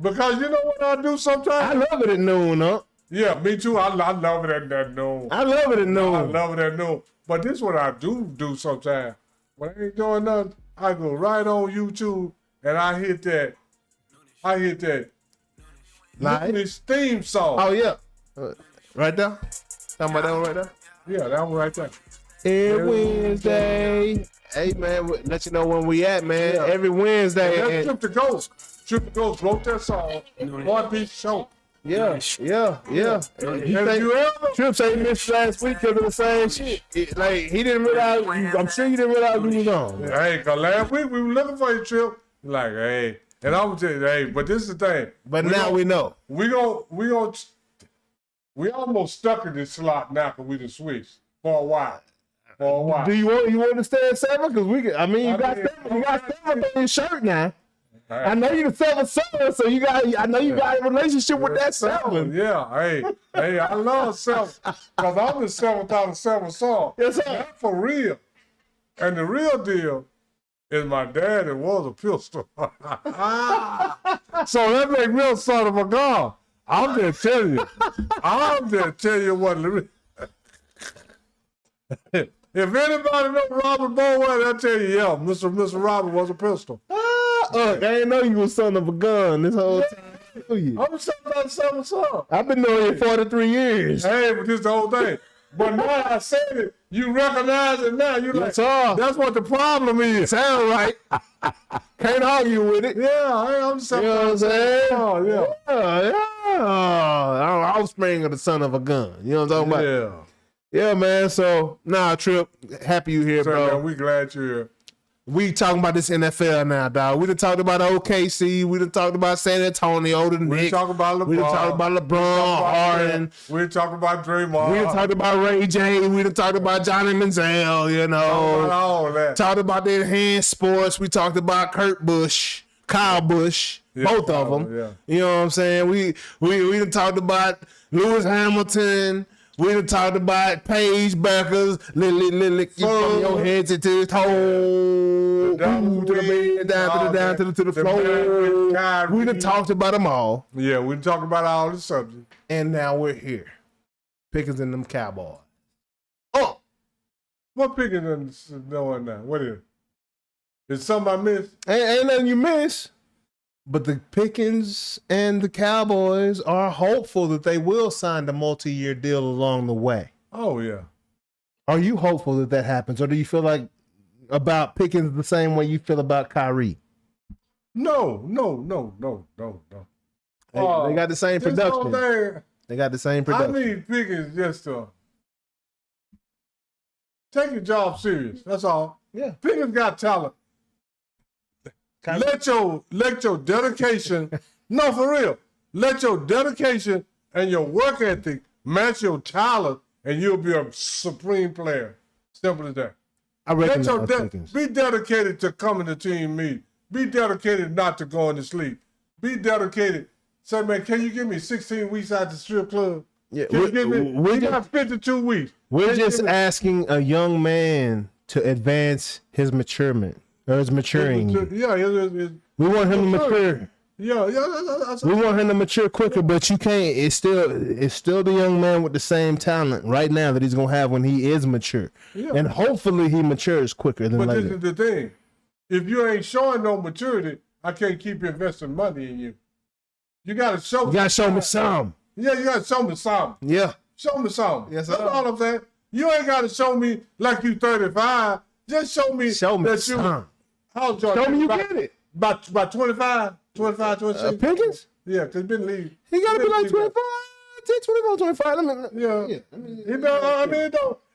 Because you know what I do sometimes? I love it at noon, huh? Yeah, me too. I love it at noon. I love it at noon. I love it at noon. But this is what I do sometimes. When I ain't doing nothing, I go right on YouTube and I hit that Noonish theme song. Oh, yeah. Right there? Talking about that one right there? Yeah, that one right there. Every Wednesday. Hey, man, let you know when we at, man. Yeah. Every Wednesday. And that's Trip to Ghost. Trip to Ghost wrote that song. One piece show. Yeah. Trip said he missed last week because of the same shit. He didn't realize. I'm sure you didn't realize we was on. Hey, cause last week we were looking for you, Trip. Like, hey, and I'm gonna tell you, hey, but this is the thing. But now we know. We almost stuck in this slot now because we just switched for a while. Do you want to stay at 7? Because you got 7. You got 7 on your shirt now. Right. I know you're the 7 son, so I know you got a relationship with that 7. Yeah, hey, I love 7 because I'm the 7th out of 7 son. Yes, sir. That's for real. And the real deal is my daddy was a pistol. So that make real son of a gun. I'm just telling you what. If anybody know Robert Bowen, I'll tell you, yeah, Mr. Robert was a pistol. I didn't know you was son of a gun this whole time. I'm a 7 son. I've been knowing you 43 years. Hey, but this is the whole thing. But now I said it, you recognize it now. You like, that's what the problem is. Sound right. Can't argue with it. Yeah, hey, I'm 7 You know what I'm saying? Oh, yeah. I'm offspring of the son of a gun. You know what I'm talking about? Yeah, man. So, Trip, happy you here, bro. Man, we glad you're here. We talking about this NFL now, dog. We done talked about OKC. We done talked about San Antonio, the Knicks. We talking about LeBron. We done talked about LeBron, Harden. We talking about Draymond. We done talked about Ray J. We done talked about Johnny Manziel, you know. Talking about all that. Talked about the enhanced sports. We talked about Kurt Busch, Kyle Busch, both of them. Yeah. You know what I'm saying? We done talked about Lewis Hamilton. We done talked about Paige Beckers, lick from your head to the toe, to the bed, down to the floor. We done talked about them all. Yeah, we talking about all the subjects. And now we're here. Pickens and them Cowboys. What Pickens knowing now? What is it? Is something I missed? Ain't nothing you miss. But the Pickens and the Cowboys are hopeful that they will sign the multi-year deal along the way. Oh, yeah. Are you hopeful that that happens? Or do you feel like about Pickens the same way you feel about Kyrie? No. They got the same production. Thing, They got the same production. I need Pickens just to take your job serious. That's all. Yeah. Pickens got talent. Let your dedication, no, for real. Let your dedication and your work ethic match your talent, and you'll be a supreme player. Simple as that. I reckon Be dedicated to coming to team meeting. Be dedicated not to going to sleep. Be dedicated. Say, man, can you give me 16 weeks out the strip club? Yeah, we got 52 weeks. We're just asking a young man to advance his maturement. Or his maturing. Yeah, we want him to mature. Yeah. We want him to mature quicker, but you can't. It's still the young man with the same talent right now that he's gonna have when he is mature, and hopefully he matures quicker than later. But this is the thing: if you ain't showing no maturity, I can't keep investing money in you. You gotta show. You gotta show me some. Yeah, you gotta show me something. Yeah, show me something. Yes, that's all I'm saying. You ain't gotta show me like you 35. Just show me that some. you. How show me you get it. About 25, 26. Pickens? Yeah, because he's been leaving. He got to be like 25, 24, 25.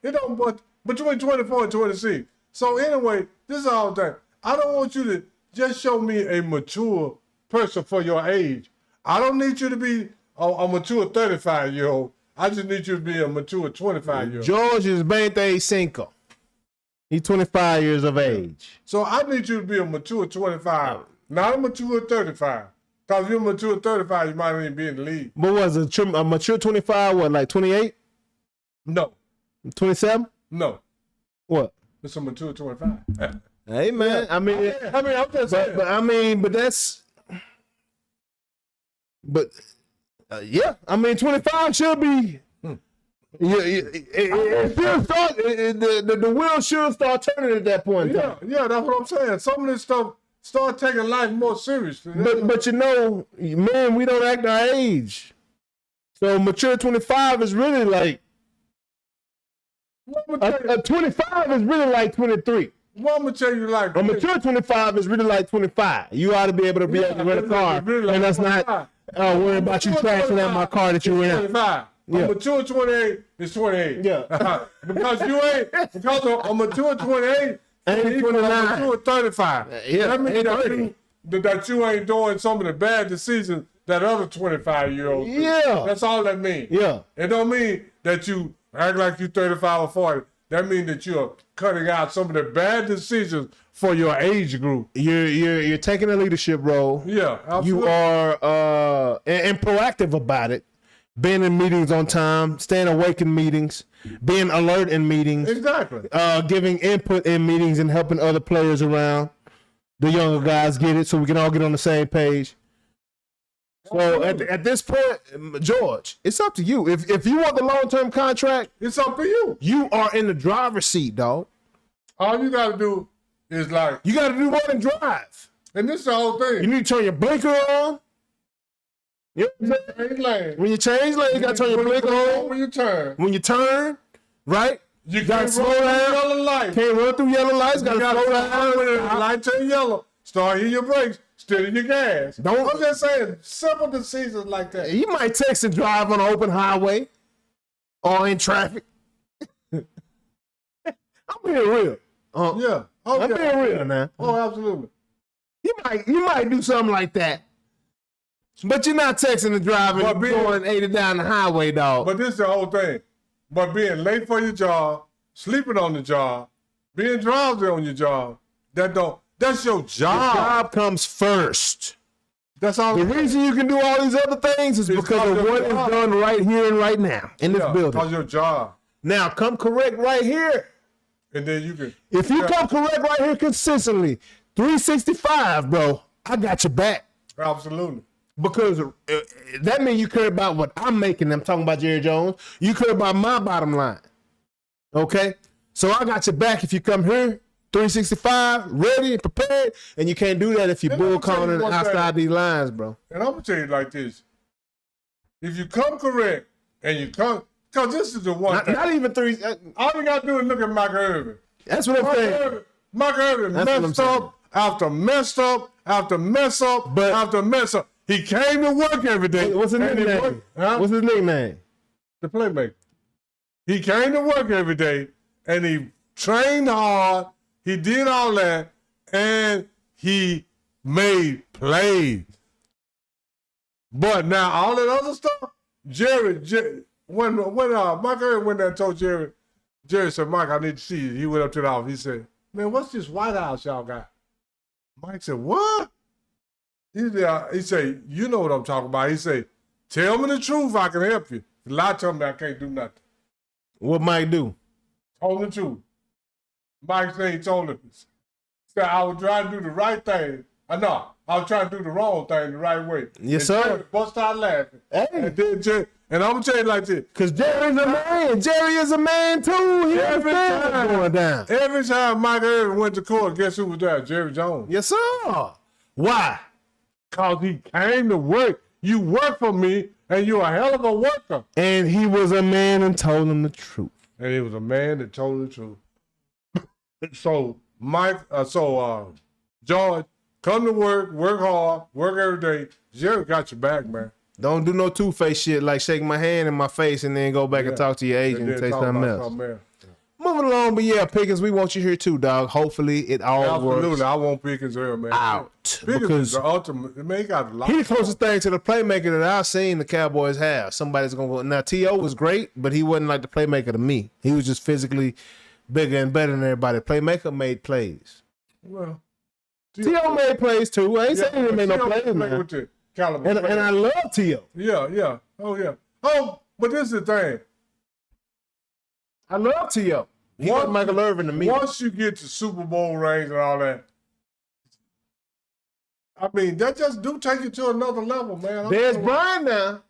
It don't, but between 24 and 26. So anyway, this is all that. I don't want you to just show me a mature person for your age. I don't need you to be a mature 35-year-old. I just need you to be a mature 25-year-old. George is 25. He's 25 years of age. So I need you to be a mature 25, not a mature 35. Because if you're a mature 35, you might not even be in the league. But was a mature 25, what, like 28? No. 27? No. What? It's a mature 25. Hey, man. Yeah. I'm just saying. But that's... But, yeah. 25 should be... Yeah, it should start. The wheel should start turning at that point. Yeah, that's what I'm saying. Some of this stuff start taking life more seriously. But you know, man, we don't act our age. So mature 25 is really like a 25 is really like 23. What I'm gonna tell you, like a mature 25 is really like 25. You ought to be able to be able to rent a car, really and that's not worrying about you trashing out my car that you rent. 25. Yeah. A mature 28 is 28. Yeah. because a mature 28 ain't 29. A mature 35. Yeah. That means that you ain't doing some of the bad decisions that other 25-year-olds do. Yeah. That's all that means. Yeah. It don't mean that you act like you 35 or 40. That means that you're cutting out some of the bad decisions for your age group. You're taking a leadership role. Yeah, absolutely. You are and proactive about it. Being in meetings on time, staying awake in meetings, being alert in meetings. Exactly. Giving input in meetings and helping other players around. The younger guys get it so we can all get on the same page. So at this point, George, it's up to you. If you want the long-term contract, it's up to you. You are in the driver's seat, dog. All you got to do is you got to do more than drive. And this is the whole thing. You need to turn your blinker on. You know what I'm saying? When you change lane, you got to turn your blinker on. When you turn, right? You got to slow down. Yellow light. Can't run through yellow lights. Got to slow down. When the light turn yellow, start hitting your brakes, steady your gas. I'm just saying, simple decisions like that. You might text and drive on an open highway or in traffic. I'm being real. Yeah. Oh, I'm being real now. Oh, absolutely. You might do something like that. But you're not texting and driving and going 80 down the highway, dog. But this is the whole thing. But being late for your job, sleeping on the job, being drowsy on your job, that's your job. Your job comes first. That's all. The reason you can do all these other things is because of what is done right here and right now in this building. Because your job. Now, come correct right here. And then you can. If you come correct right here consistently, 365, bro, I got your back. Absolutely. Because that means you care about what I'm making. I'm talking about Jerry Jones. You care about my bottom line. Okay? So I got your back if you come here, 365, ready and prepared. And you can't do that if you're bull calling outside these lines, bro. And I'm going to tell you like this. If you come correct and you come, because this is the one thing. Not even three. All you got to do is look at Mike Irvin. That's what I'm saying. Mike Irvin messed up after mess up after mess up after mess up. He came to work every day. What's his nickname? What's his nickname? The playmaker. He came to work every day and he trained hard. He did all that and he made plays. But now all that other stuff, Jerry when Mike Irvin went there and told Jerry said, Mike, I need to see you. He went up to the office. He said, man, what's this White House y'all got? Mike said, what? He said, you know what I'm talking about. He said, tell me the truth, I can help you. A lot told me I can't do nothing. What Mike do? Told the truth. Mike said he told him. Said I was trying to do the right thing. I was trying to do the wrong thing the right way. Yes, sir. Jerry bust out laughing. Hey. And I'm going to tell you like this. Because Jerry's a man. Jerry is a man, too. He understands what's going down. Every time Mike Irvin went to court, guess who was there? Jerry Jones. Yes, sir. Why? Because he came to work. You work for me, and you're a hell of a worker. And he was a man and told him the truth. And he was a man that told the truth. So, George, come to work hard, work every day. Jerry got your back, man. Don't do no two-faced shit like shaking my hand in my face and then go back and talk to your agent and say something else. Moving along, but yeah, Pickens, we want you here too, dog. Hopefully it all works. Absolutely, I want Pickens here, man. Out. Pickens is the ultimate. Man, he got a lot. He's the closest thing to the playmaker that I've seen the Cowboys have. Somebody's going to go. Now, T.O. was great, but he wasn't like the playmaker to me. He was just physically bigger and better than everybody. Playmaker made plays. Well, T.O. made plays too. I ain't saying he made no plays, man. And I love T.O. Yeah. Oh, yeah. Oh, but this is the thing. I love T.O. He was Michael Irvin to me. Once you get to Super Bowl rings and all that, I mean, that just do take you to another level, man. There's Brian now.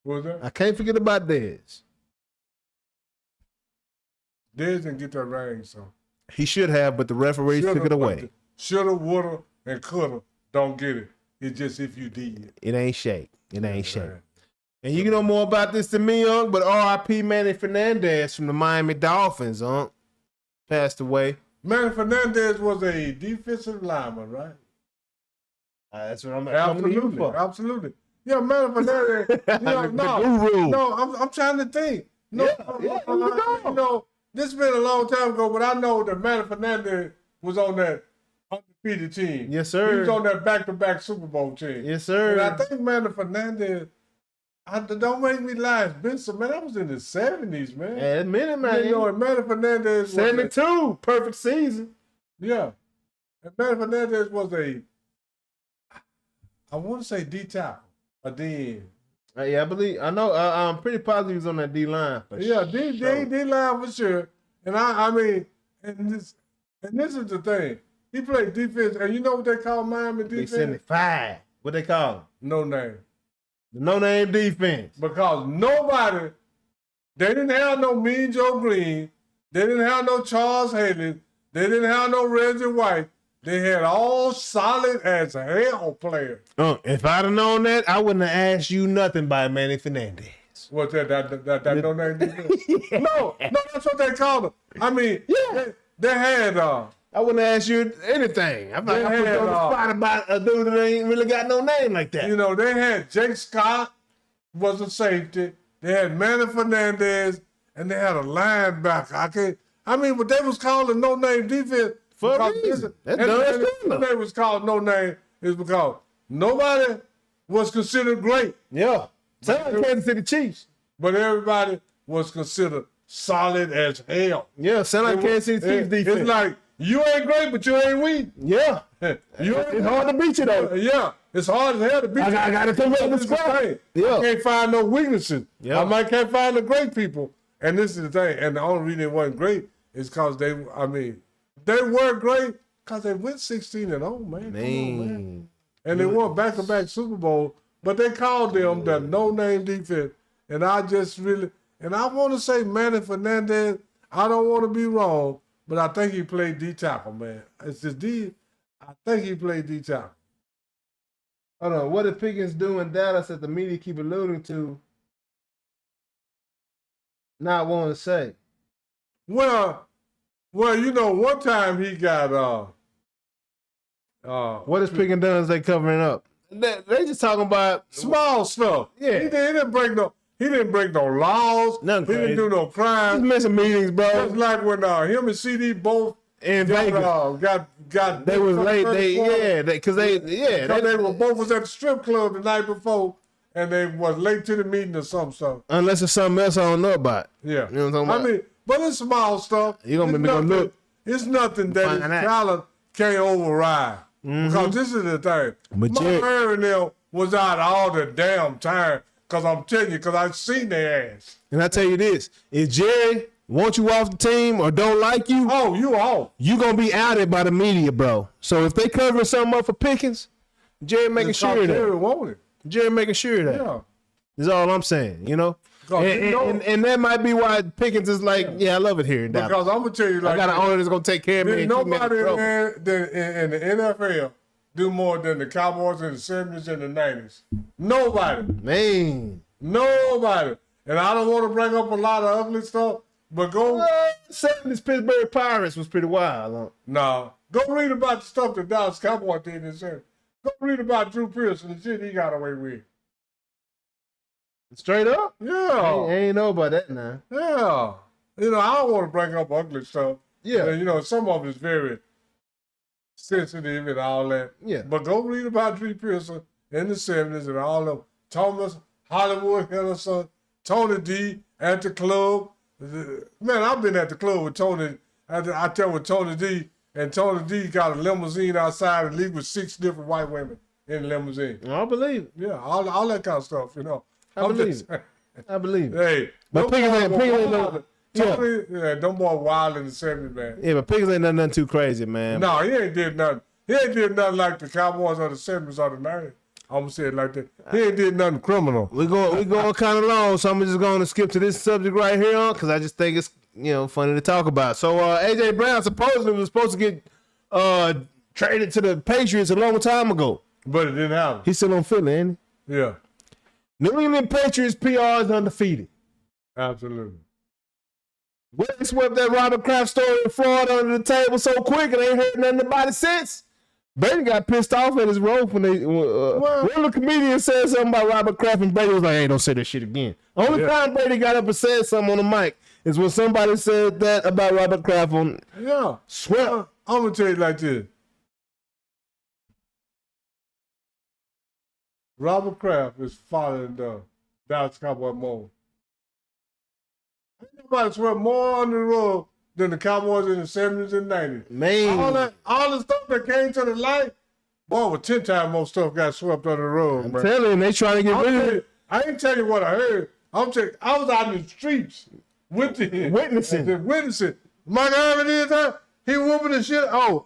What was that? I can't forget about Dez. Dez didn't get that ring, so. He should have, but the referees took it away. Shoulda, woulda, and coulda. Don't get it. It's just if you did. It ain't shake. It ain't shake. And you know more about this than me, Unc, but R.I.P. Manny Fernandez from the Miami Dolphins, Unc, passed away. Manny Fernandez was a defensive lineman, right? That's what I'm coming to you for. Absolutely. Yeah, Manny Fernandez. I'm trying to think. This has been a long time ago, but I know that Manny Fernandez was on that undefeated team. Yes, sir. He was on that back-to-back Super Bowl team. Yes, sir. And I think Manny Fernandez, don't make me lie, it's been some, man, that was in the 70s, man. Yeah, a minute, man. You know, and Manny Fernandez 72, perfect season. Yeah. And Manny Fernandez was I want to say D-tackle, a D-end. Yeah, I know. I'm pretty positive he was on that D-line. Yeah, D-line for sure. And I mean, and this is the thing. He played defense, and you know what they call Miami defense? They 75. What they call him? No name. The no-name defense. Because they didn't have no Mean Joe Green. They didn't have no Charles Haley. They didn't have no Reggie White. They had all solid as hell players. If I'd have known that, I wouldn't have asked you nothing about Manny Fernandez. What's that no name defense? Yeah. No, that's what they called them. I mean, they had I wouldn't ask you anything. I'm like, I put you on the spot about a dude that ain't really got no name like that. You know, they had Jake Scott was a safety. They had Manny Fernandez, and they had a linebacker. I mean, but they was calling no-name defense. For a because reason. and That's the dumb. reason they was called no-name is because nobody was considered great, Yeah. Sound like Kansas City Chiefs. but everybody was considered solid as hell. Yeah, sound like Kansas City Chiefs defense. It's like, you ain't great, but you ain't weak. Yeah. It's hard to beat you, though. Yeah, it's hard as hell to beat you. I gotta come up with This is the scrap. thing. Yeah. I can't find no weaknesses. Yeah. I might can't find the great people. And this is the thing. And the only reason it wasn't great is because they were great because they went 16-0, man. Come on, man. And they won back-to-back Super Bowl, but they called them the no-name defense. And I just really, and I want to say Manny Fernandez, I don't want to be wrong, but I think he played D-tackle, man. It's just I think he played D-tackle. Hold on. What did Pickens do in Dallas that the media keep alluding to? Not want to say. Well, you know, one time he got What is Pickens done as they covering up? They just talking about small stuff. Yeah. He didn't break no laws. Nothing He crazy. didn't do no Just crime. missing meetings, bro. Just like when him and CD both In Vegas. got They was late. They were both was at the strip club the night before, and they was late to the meeting or something. So unless it's something else I don't know about. yeah, You know what I'm talking about? I mean, but it's small stuff. You gonna It's make me go nothing- look. It's nothing that Find his out. talent can't override. Because this is the thing. But My Jerry- Mary now was out all the damn time. Because I'm telling you, because I've seen their ass. And I tell you this, if Jerry want you off the team or don't like you, Oh, you off. you gonna be outed by the media, bro. So if they covering something up for Pickens, Jerry making It's 'cause sure of Jerry that. want it. Jerry making sure of that. Yeah. Is all I'm saying, you know? 'Cause And, you know- and that might be why Pickens is like, yeah, I love it here in Dallas. Because I'm going to tell you like I got an this. owner that's gonna take care of me. There's And keep me out of nobody trouble. in the NFL do more than the Cowboys in the 70s and the 90s. Nobody. Man. Nobody. And I don't want to bring up a lot of ugly stuff, but go. 70s Pittsburgh Pirates was pretty wild. Huh? Nah. Go read about the stuff that Dallas Cowboys did in the 70s. Go read about Drew Pierce and the shit he got away with. Straight up? I Yeah. ain't know about that now. Yeah. You know, I don't want to bring up ugly stuff. Yeah. And, you know, some of it is very sensitive and all that. Yeah. But go read about Drew Pierce in the 70s and all of Thomas, Hollywood Henderson, Tony D at the club. Man, I've been at the club with Tony. I tell with Tony D, and Tony D got a limousine outside and leave with 6 different white women in the limousine. I believe it. Yeah, all that kind of stuff, you know. I believe it. I believe it. Hey, But Pickens ain't wild. yeah. Tony, yeah, them boy wild in the 70s, man. Yeah, but Pickens ain't done nothing too crazy, man. No, he ain't did nothing. He ain't did nothing like the Cowboys of the 70s or the 90s. I'm gonna say it like that. He ain't did nothing criminal. We going kind of long, so I'm just going to skip to this subject right here on because I just think it's funny to talk about. So AJ Brown supposedly was supposed to get traded to the Patriots a long time ago. But it didn't happen. He's still on Philly, ain't Yeah, he? New England Patriots PR is undefeated. absolutely. Well, they swept that Robert Kraft story in Florida under the table so quick and ain't heard nothing about it since. Brady got pissed off at his rope when one of the comedians said something about Robert Kraft and Brady was like, hey, don't say that shit again. Only time Brady got up and said something on the mic is when somebody said that about Robert Kraft on Yeah. swear. I'm gonna tell you like this. Robert Kraft is following the Dallas Cowboy mold. Ain't nobody swept more on the road than the Cowboys in the 70s and 90s. Man, All the stuff that came to the light, boy, with 10 times more stuff got swept under the rug, I'm man. telling you, they trying to get rid of it. I ain't tell you what I heard. I'm telling you, I was out in the streets with the witnessing. Michael Irvin did that. He whooping the shit. Oh,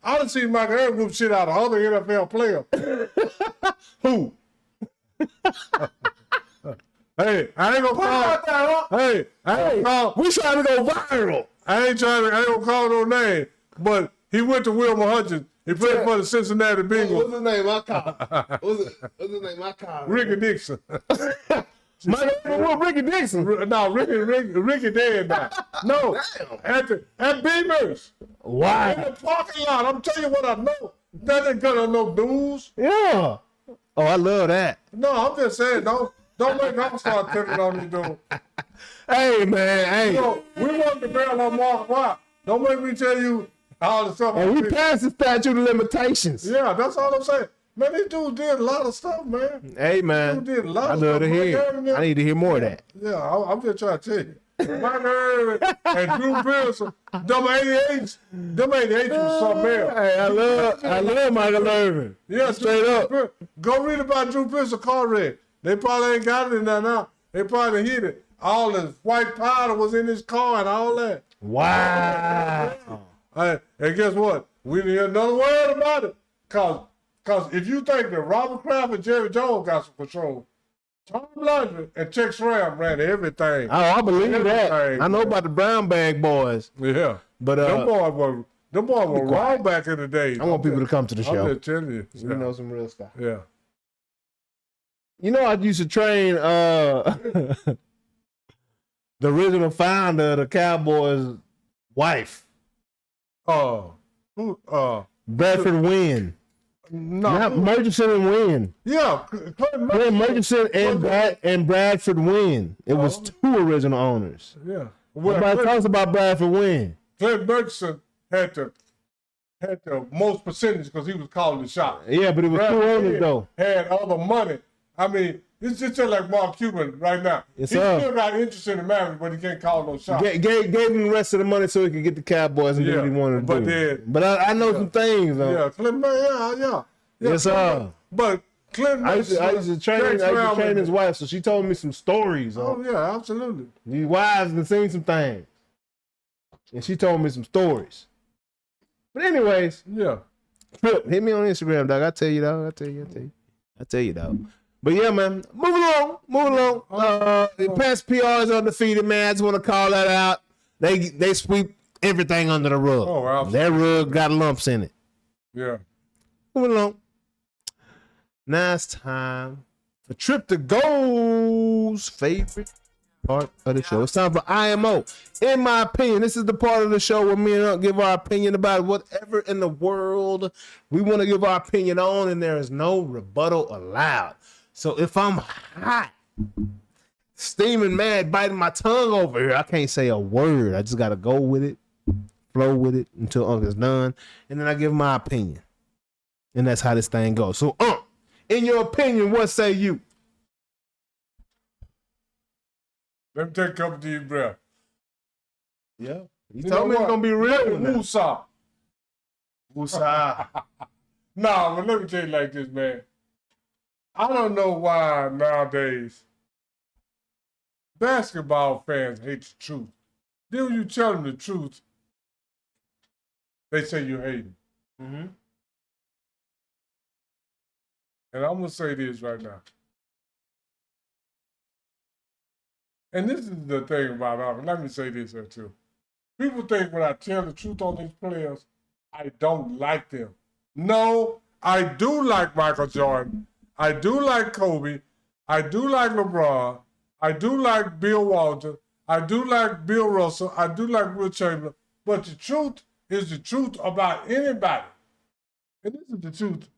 I done seen Michael Irvin whoop shit out of other NFL players. Who? Hey, I ain't gonna call. Hey, I ain't gonna call. We trying to go viral. I ain't gonna call no name, but he went to Wilmer Hutchins. He played for the Cincinnati Bengals. What's his name? I call. What's his name? I call. Ricky Dixon. Ricky Dixon. No, Ricky dead now. No, at Beamer's. Why? In the parking lot. I'm telling you what I know. That ain't gonna no dudes. Yeah. Oh, I love that. No, I'm just saying, don't Don't make them start telling on you, dude. Hey, man, hey. You know, we want to bail on Mark Watt. Don't make me tell you all the stuff. And we passed the statute of limitations. Yeah, that's all I'm saying. Man, these dudes did a lot of stuff, man. Hey, man. These dudes did a lot I of love stuff. to hear. I need to hear more of that. Yeah, I'm just trying to tell you. Mike Irvin and Drew Pearson, them 88s was something else. Hey, I love Michael Irvin. Yeah, straight up. Go read about Drew Pearson car wreck. They probably ain't got it in there now. They probably hit it. All the white powder was in his car and all that. Wow. And guess what? We didn't hear another word about it. Cause if you think that Robert Kraft and Jerry Jones got some control, Tom Landry and Tex Ram ran everything. Oh, I believe that. Everything, I know man. about the brown bag boys. Yeah. But them boys were raw back in the day. I want people to come to the show. I'm just telling you. We know some real stuff. Yeah. You know, I used to train the original founder of the Cowboys' wife. Bradford Wynn. No. Not Murchison and Wynn. Yeah. Clint Murchison and Bradford Wynn. It was two original owners. Yeah. Everybody talks about Bradford Wynn. Clint Murchison had the most percentage because he was calling the shots. Yeah, but it was two owners though. Had all the money. I mean, it's just like Mark Cuban right now. Yes, he still got interest in the marriage, but he can't call no shots. Gave him the rest of the money so he could get the Cowboys and do what he wanted to do. But I know some things though. Yeah, Clint, yeah. Yes, sir. But Clint, I used to train his wife, so she told me some stories. Oh yeah, absolutely. These wives have seen some things, and she told me some stories. But anyways, yeah. Hit me on Instagram, dog. I tell you, dog. I tell you, dog. But yeah, man. Moving along. The past PR is undefeated, man. I just want to call that out. They sweep everything under the rug. Oh, absolutely. That rug got lumps in it. Yeah. Moving along. Now it's time for Trip to Go's favorite part of the show. It's time for IMO. In my opinion, this is the part of the show where me and Unc give our opinion about whatever in the world we want to give our opinion on, and there is no rebuttal allowed. So if I'm hot, steaming mad, biting my tongue over here, I can't say a word. I just got to go with it, flow with it until Unc is done, and then I give my opinion. And that's how this thing goes. So, in your opinion, what say you? Let me take a couple deep breaths. Yeah. You told me it's going to be real. Woosah. Woosah. Nah, but let me tell you like this, man. I don't know why nowadays basketball fans hate the truth. Then when you tell them the truth, they say you hate them. Mm-hmm. And I'm going to say this right now. And this is the thing about it. Let me say this here too. People think when I tell the truth on these players, I don't like them. No, I do like Michael Jordan. I do like Kobe. I do like LeBron. I do like Bill Walton. I do like Bill Russell. I do like Will Chamberlain. But the truth is the truth about anybody. And this is the truth.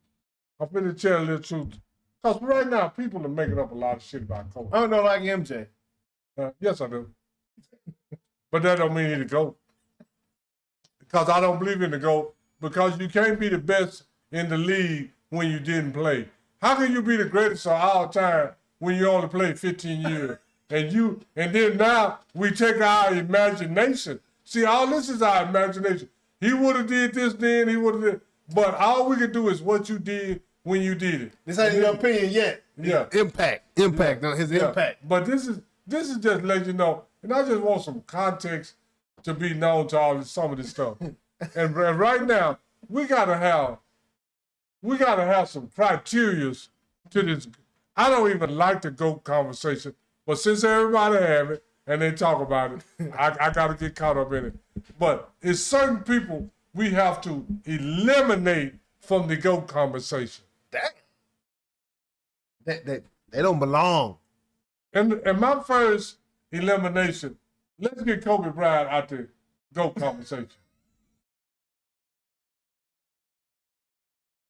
I'm finna tell a little truth. Because right now, people are making up a lot of shit about Kobe. I don't know like MJ. Yes, I do. But that don't mean he the GOAT. Because I don't believe in the GOAT. Because you can't be the best in the league when you didn't play. How can you be the greatest of all time when you only played 15 years? And then now we take our imagination. See, all this is our imagination. He would have did this then, he would have did. But all we can do is what you did when you did it. This ain't your opinion yet. Yeah. Impact. His impact. But this is just to let you know, and I just want some context to be known to some of this stuff. and right now, we gotta have some criterias to this. I don't even like the GOAT conversation, but since everybody have it and they talk about it, I gotta get caught up in it. But it's certain people we have to eliminate from the GOAT conversation. They don't belong. And my first elimination, let's get Kobe Bryant out the GOAT conversation.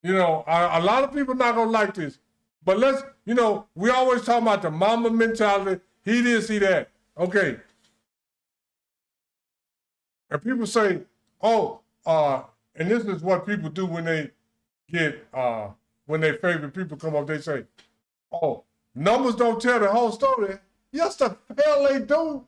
You know, a lot of people not gonna like this, But let's, we always talk about the mama mentality. He this, he that. Okay. And people say, and this is what people do when they get, when their favorite people come up, they say, oh, numbers don't tell the whole story. Yes, the hell they do.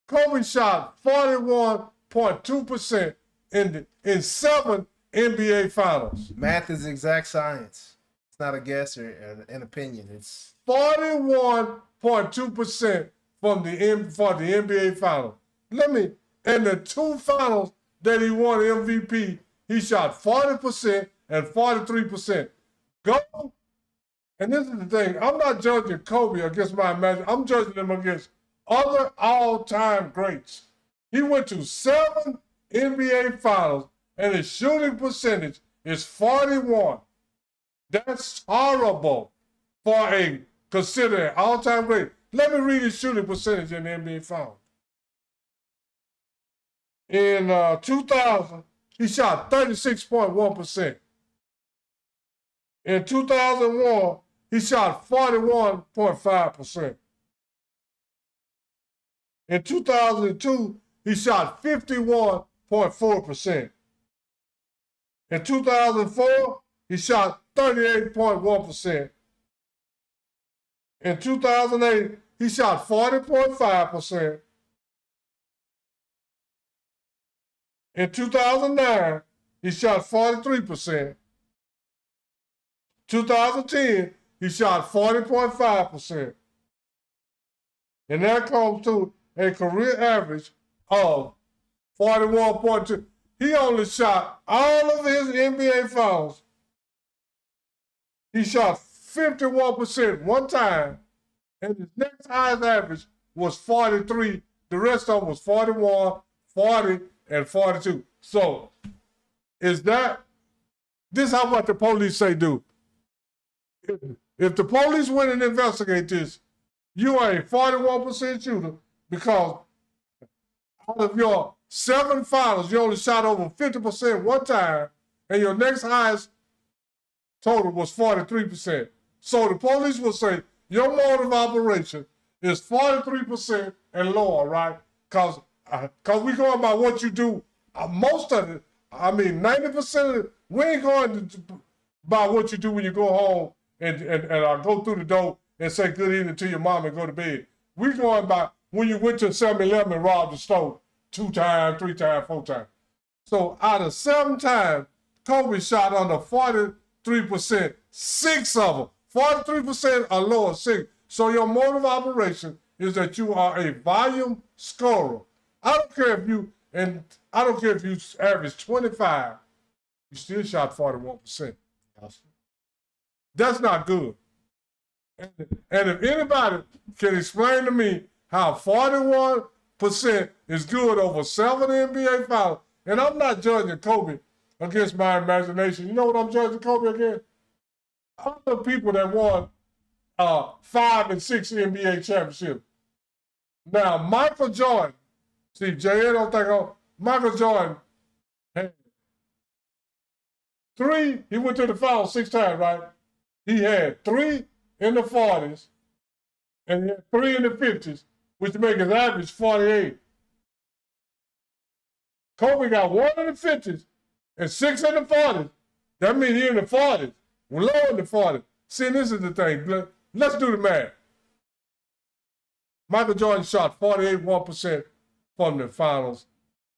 Kobe shot 41.2% in 7 NBA finals. Math is exact science. It's not a guess or an opinion. It's 41.2% for the NBA finals. In the 2 finals that he won MVP, he shot 40% and 43%. Go. And this is the thing. I'm not judging Kobe against my imagination. I'm judging him against other all-time greats. He went to 7 NBA finals, and his shooting percentage is 41. That's horrible for a considered all-time great. Let me read his shooting percentage in the NBA finals. In 2000, he shot 36.1%. In 2001, he shot 41.5%. In 2002, he shot 51.4%. In 2004, he shot 38.1%. In 2008, he shot 40.5%. In 2009, he shot 43%. 2010, he shot 40.5%. And that comes to a career average of 41.2. He only shot all of his NBA finals. He shot 51% one time, and his next highest average was 43. The rest of them was 41, 40, and 42. So, this is how what the police say do. If the police went and investigate this, you are a 41% shooter because out of your 7 finals, you only shot over 50% one time, and your next highest total was 43%. So the police will say your mode of operation is 43% and lower, right? Because we going by what you do. Most of it, 90% of it, we ain't going by what you do when you go home and go through the door and say good evening to your mom and go to bed. We going by when you went to 7-Eleven and robbed the store 2 times, 3 times, 4 times. So out of 7 times, Kobe shot under 43%, 6 of them. 43% or lower, 6. So your mode of operation is that you are a volume scorer. I don't care if you average 25, you still shot 41%. That's not good. And if anybody can explain to me how 41% is good over 7 NBA finals, and I'm not judging Kobe against my imagination. You know what I'm judging Kobe against? Other people that won 5 and 6 NBA championships. Now, Michael Jordan, see, Jay, Michael Jordan had 3, he went to the finals 6 times, right? He had 3 in the 40s, and he had 3 in the 50s, which make his average 48. Kobe got 1 in the 50s and 6 in the 40s. That means he in the 40s. We're low in the 40s. See, this is the thing. Let's do the math. Michael Jordan shot 48.1% from the finals,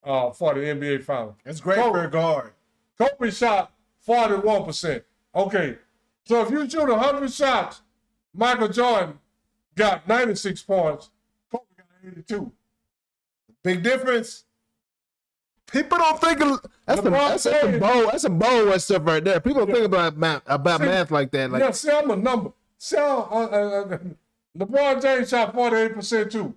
for the NBA finals. That's great for a guard. Kobe shot 41%. Okay, so if you shoot 100 shots, Michael Jordan got 96 points. Kobe got 82. Big difference. People don't think of that's some bold stuff right there. People don't think about math like that. Like, yeah, see, I'm a number. See, LeBron James shot 48% too.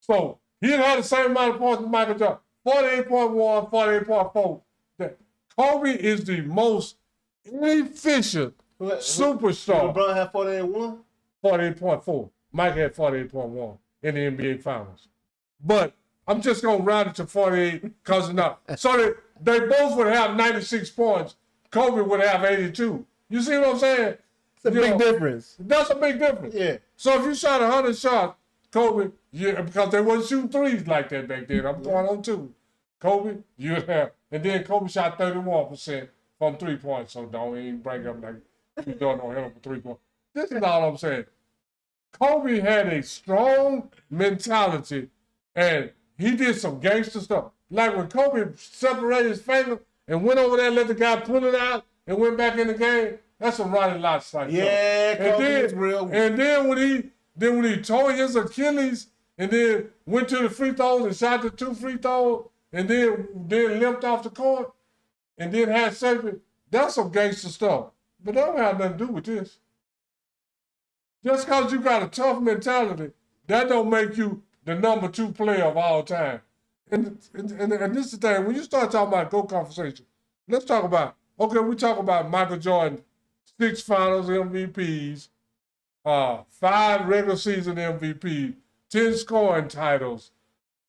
So he didn't have the same amount of points as Michael Jordan. 48.1, 48.4. Kobe is the most inefficient superstar. LeBron had 48.1? 48.4. Mike had 48.1 in the NBA Finals. But I'm just going to round it to 48 because it's not. So they both would have 96 points. Kobe would have 82. You see what I'm saying? It's a big difference. That's a big difference. Yeah. So if you shot 100 shots, Kobe, because they wasn't shooting threes like that back then. I'm going on two. Kobe, you have, and then Kobe shot 31% from 3 points. So don't even bring up like you don't know him for 3 points. This is all I'm saying. Kobe had a strong mentality, and he did some gangster stuff. Like when Kobe separated his finger and went over there and let the guy pull it out and went back in the game, that's some Ronnie Lott stuff. Yeah, Kobe is real. And then when he tore his Achilles and then went to the free throws and shot the 2 free throws and then limped off the court and then had surgery, that's some gangster stuff. But that don't have nothing to do with this. Just because you got a tough mentality, that don't make you the number 2 player of all time. And this is the thing, when you start talking about GOAT conversation, let's talk about, we talk about Michael Jordan, 6 finals MVPs, 5 regular season MVP, 10 scoring titles,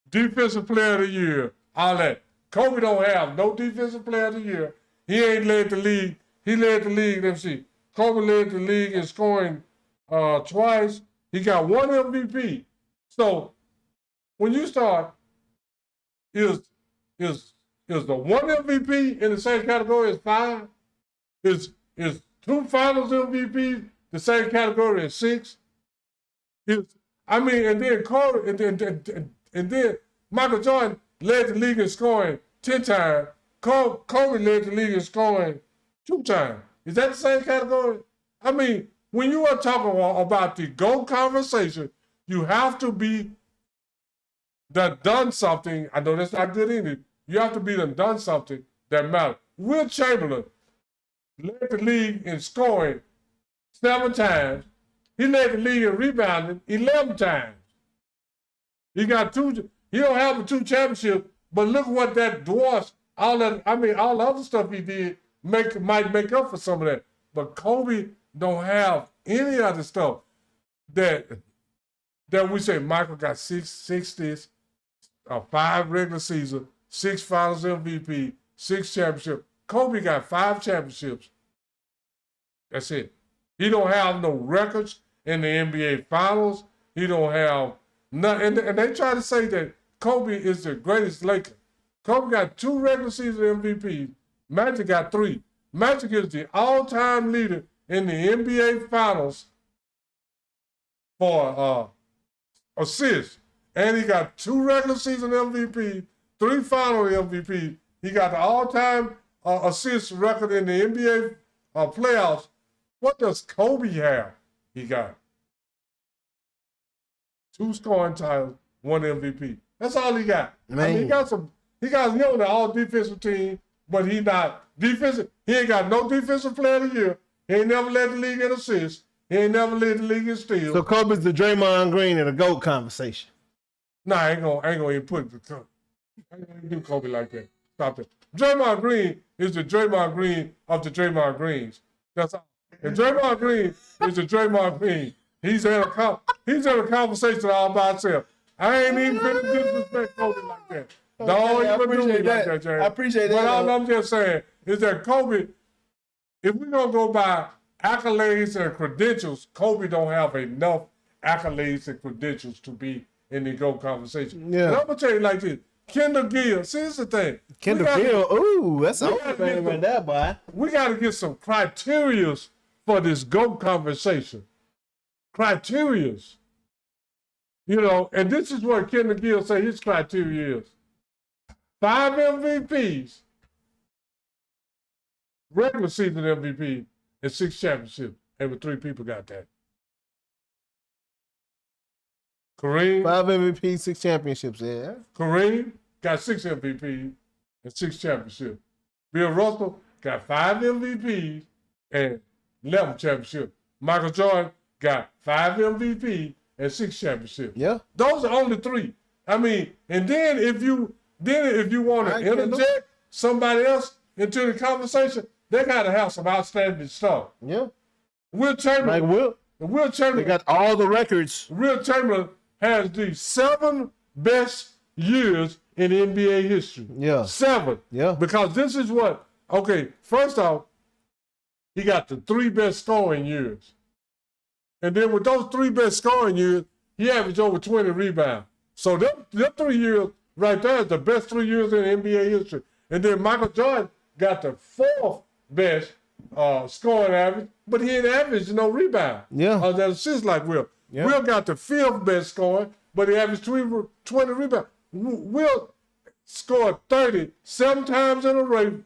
defensive player of the year, all that. Kobe don't have no defensive player of the year. He ain't led the league. He led the league, let me see. Kobe led the league in scoring twice. He got 1 MVP. So when you start, is the 1 MVP in the same category as 5? Is 2 finals MVP the same category as 6? And then Kobe, and then Michael Jordan led the league in scoring 10 times. Kobe led the league in scoring 2 times. Is that the same category? I mean, when you are talking about the GOAT conversation, you have to be done something. I know that's not good English. You have to be done something that matters. Will Chamberlain led the league in scoring 7 times. He led the league in rebounding 11 times. He got 2. He don't have the 2 championships, but look what that dwarfs. All the other stuff he did might make up for some of that. But Kobe don't have any other stuff that we say Michael got 6 this, 5 regular season, 6 finals MVP, 6 championships. Kobe got 5 championships. That's it. He don't have no records in the NBA finals. He don't have none. And they try to say that Kobe is the greatest Laker. Kobe got 2 regular season MVPs. Magic got 3. Magic is the all-time leader in the NBA finals for assists. And he got 2 regular season MVP, 3 final MVP. He got the all-time assist record in the NBA playoffs. What does Kobe have? He got 2 scoring titles, 1 MVP. That's all he got. Man. I mean, he on the all defensive team, but he not defensive. He ain't got no defensive player of the year. He ain't never led the league in assists. He ain't never led the league in steals. So Kobe's the Draymond Green in the GOAT conversation. Nah, I ain't gonna even put it to I ain't gonna do Kobe like that. Stop that. Draymond Green is the Draymond Green of the Draymond Greens. That's all. And Draymond Green is the Draymond Green. He's in a conversation all by himself. I ain't even finna disrespect Kobe like that. Don't even do me like that, James. I appreciate that. But all I'm just saying is that Kobe, if we're gonna go by accolades and credentials, Kobe don't have enough accolades and credentials to be in the GOAT conversation. Yeah. And I'm gonna tell you like this. Kendall Gill, see, this is the thing. Kendall Gill, ooh, that's all right there, boy. We got to get some criterias for this GOAT conversation. Criterias. You know, and this is what Kendall Gill say his criteria is. 5 MVPs, regular season MVP, and 6 championships. And 3 people got that. Kareem. 5 MVP, 6 championships, yeah. Kareem got 6 MVPs and 6 championships. Bill Russell got 5 MVPs and 11 championships. Michael Jordan got 5 MVP and 6 championships. Yeah. Those are only 3. I mean, and then if you want to interject somebody else into the conversation, they got to have some outstanding stuff. Yeah. Will Chamberlain. Like Will Chamberlain. They got all the records. Will Chamberlain has the 7 best years in NBA history. Yeah. 7. Yeah. Because this is what, okay, first off, he got the 3 best scoring years. And then with those 3 best scoring years, he averaged over 20 rebounds. So them 3 years right there is the best 3 years in NBA history. And then Michael Jordan got the 4th best scoring average, but he ain't averaged no rebound. Yeah. That assists like Will. Yeah. Will got the 5th best scoring, but he averaged 20 rebounds. Will scored 30 7 times in a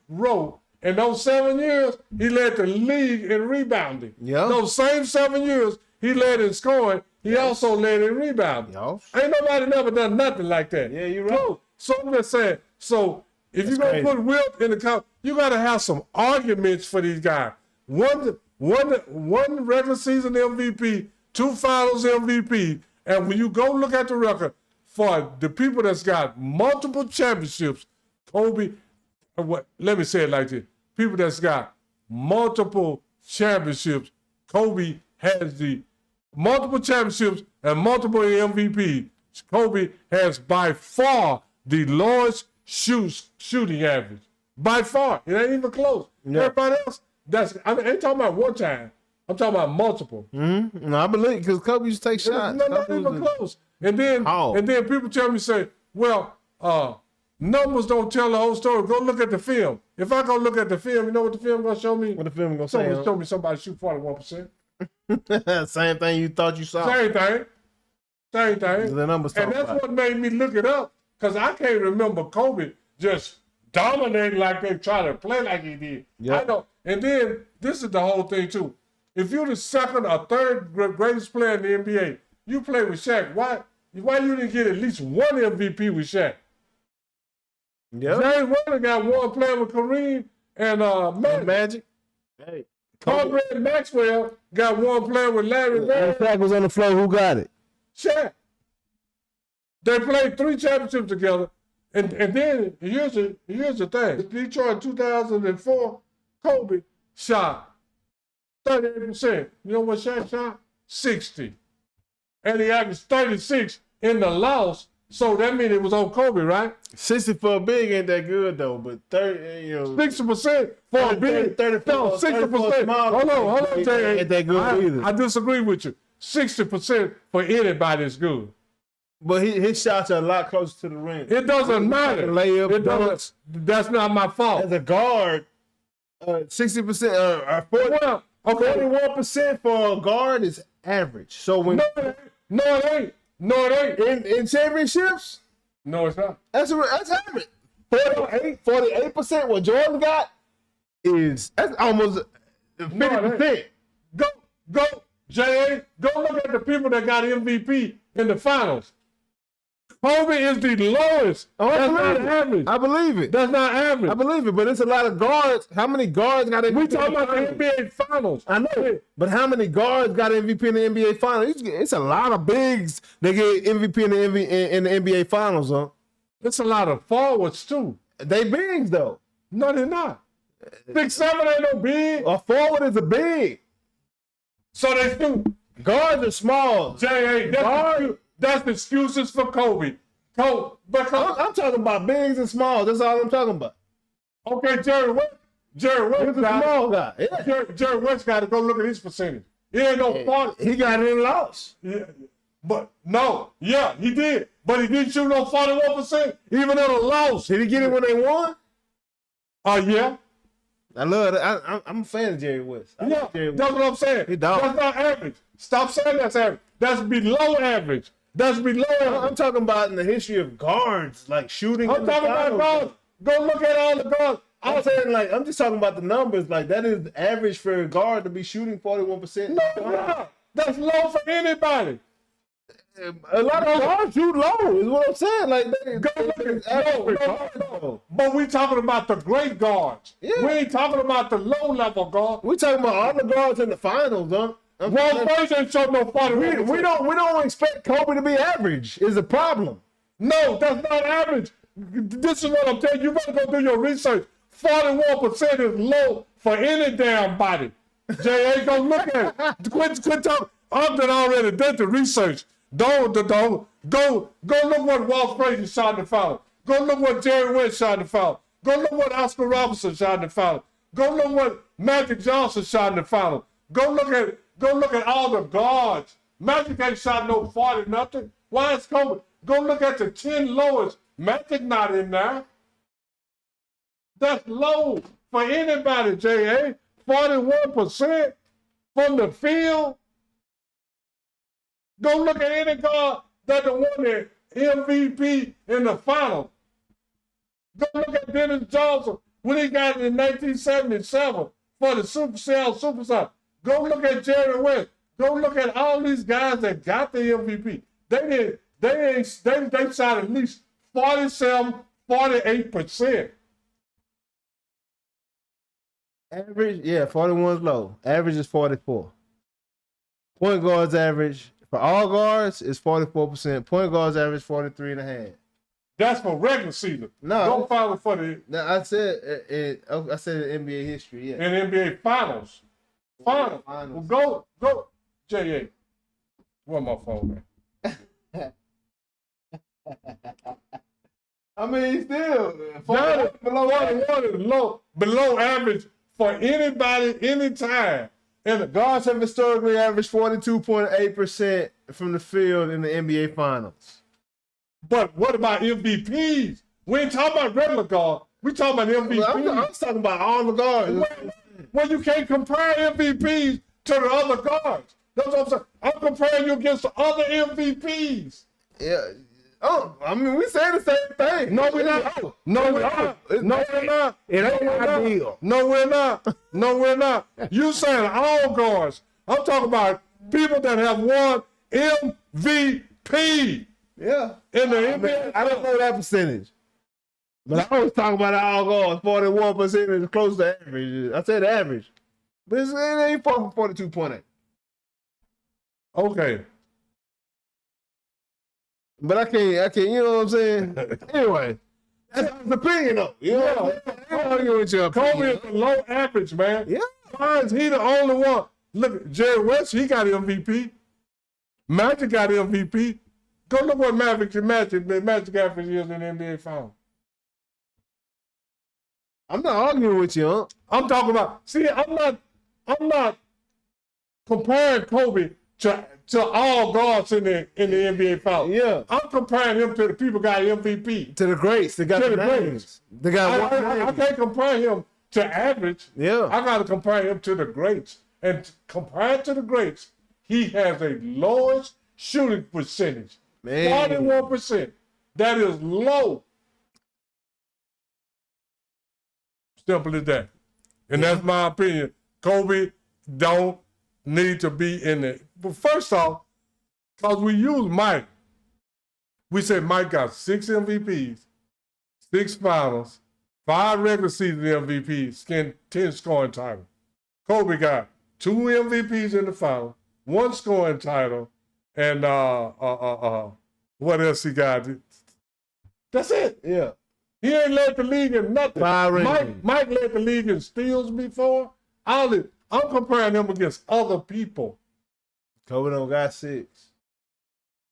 row. In those 7 years, he led the league in rebounding. Yeah. Those same 7 years, he led in scoring. He also led in rebounding. Yo. Ain't nobody never done nothing like that. Yeah, you're right. So I'm just saying, so if you're going to put Wilt in the cup, you got to have some arguments for these guys. One regular season MVP, 2 finals MVP, and when you go look at the record, for the people that's got multiple championships, Kobe, let me say it like this. People that's got multiple championships, Kobe has the multiple championships and multiple MVP. Kobe has by far the lowest shooting average. By far. It ain't even close. Yeah. Everybody else, I ain't talking about one time. I'm talking about multiple. Mm-hmm. No, I believe because Kobe used to take shots. No, not even close. And then people tell me, say, well, numbers don't tell the whole story. Go look at the film. If I go look at the film, you know what the film gonna show me? What the film gonna say? Show me somebody shoot 41%. Same thing you thought you saw. Same thing. The numbers and that's what made me look it up, because I can't remember Kobe just dominating like they try to play like he did. Yep. I know. And then this is the whole thing too. If you're the second or third greatest player in the NBA, you play with Shaq. Why you didn't get at least one MVP with Shaq? Yeah. James Worthy got one playing with Kareem and Magic. Hey. Conrad Maxwell got one playing with Larry Bird. Shaq was on the floor. Who got it? Shaq. They played 3 championships together. And then here's the thing. Detroit in 2004, Kobe shot 38%. You know what Shaq shot? 60. And he averaged 36 in the loss. So that means it was on Kobe, right? 60 for a big ain't that good though, but 30, 60% for a big. 34, no, 60%. Hold on, Jay. Ain't that good either. I disagree with you. 60% for anybody is good. But his shots are a lot closer to the rim. It doesn't matter. Layup, it doesn't. That's not my fault. As a guard, 60%, 41% for a guard is average. So when no, it ain't. In championships, no, it's not. That's average. 48%. What Jordan got that's almost 50%. Go, J.A. Go look at the people that got MVP in the finals. Kobe is the lowest. That's not average. I believe it. That's not average. I believe it, but it's a lot of guards. How many guards got MVP? We talking about the NBA Finals. I know it, but how many guards got MVP in the NBA Finals? It's a lot of bigs that get MVP in the NBA Finals, huh? It's a lot of forwards too. They bigs though. No, they're not. 6'7" ain't no big. A forward is a big. So they do. Guards are small. J.A. That's excuses for Kobe. I'm talking about bigs and small. That's all I'm talking about. Okay, Jerry West. Jerry West is a small guy. Yeah. Jerry West got to go look at his percentage. It ain't no 40. He got it in loss. Yeah. But no, yeah, he did. But he didn't shoot no 41%, even in a loss. Did he get it when they won? Yeah. I love that. I'm a fan of Jerry West. Yeah, that's what I'm saying. That's not average. Stop saying that's average. That's below average. That's below average. I'm talking about in the history of guards, like shooting. I'm talking about guards. Go look at all the guards. I'm saying, like, I'm just talking about the numbers. Like, that is average for a guard to be shooting 41%. No, that's low for anybody. A lot of guards shoot low, is what I'm saying. Like, but we talking about the great guards. Yeah. We ain't talking about the low level guards. We talking about all the guards in the finals, huh? Walt Frazier ain't showing no 41%. We don't expect Kobe to be average. Is the problem? No, that's not average. This is what I'm telling you. You better go do your research. 41% is low for any damn body. J.A. go look at it. Quit talking. I've done already done the research. Go look what Walt Frazier shot in the foul. Go look what Jerry West shot in the foul. Go look what Oscar Robertson shot in the foul. Go look what Magic Johnson shot in the finals. Go look at all the guards. Magic ain't shot no 40 nothing. Why is Kobe? Go look at the 10 lowest. Magic not in there. That's low for anybody, J.A. 41% from the field. Go look at any guard that won the MVP in the finals. Go look at Dennis Johnson when he got it in 1977 for the Superstar. Go look at Jerry West. Go look at all these guys that got the MVP. They shot at least 47, 48%. Average, yeah, 41 is low. Average is 44. Point guards average for all guards is 44%. Point guards average 43.5. That's for regular season. No, don't follow for the. No, I said in NBA history. Yeah, in NBA finals. Finals. Well, go, J.A. Where my phone at? I mean, still below average for anybody, anytime. And the guards have historically averaged 42.8% from the field in the NBA Finals. But what about MVPs? We ain't talking about regular guards. We talking about MVPs. Well, I'm talking about all the guards. Well, you can't compare MVPs to the other guards. That's what I'm saying. I'm comparing you against the other MVPs. Yeah. Oh, I mean, we say the same thing. No, we're not. No, we're not. No, we're not. It ain't ideal. No, we're not. No, we're not. You saying all guards. I'm talking about people that have won MVP. Yeah. In the NBA. I don't know that percentage. But I was talking about all guards. 41% is close to average. I said average. But it ain't far from 42.8. Okay. But I can't, you know what I'm saying? Anyway, that's his opinion, though. You know, Kobe is below average, man. Yeah. Why is he the only one? Look, Jerry West, he got MVP. Magic got MVP. Go look what Magic average is in the NBA Finals. I'm not arguing with you, huh? I'm talking about, see, I'm not comparing Kobe to all guards in the NBA Finals. Yeah. I'm comparing him to the people got MVP. To the greats. They got to the the greats. They got I can't compare him to average. Yeah. I got to compare him to the greats. And compared to the greats, he has a lowest shooting percentage. Man. 41%. That is low. Simple as that. And that's my opinion. Kobe don't need to be in it. But first off, because we use Mike, we said Mike got 6 MVPs, 6 finals, 5 regular season MVPs, 10 scoring titles. Kobe got 2 MVPs in the final, 1 scoring title, and what else he got? That's it. Yeah. He ain't led the league in nothing. Mike led the league in steals before. I'm comparing him against other people. Kobe don't got 6.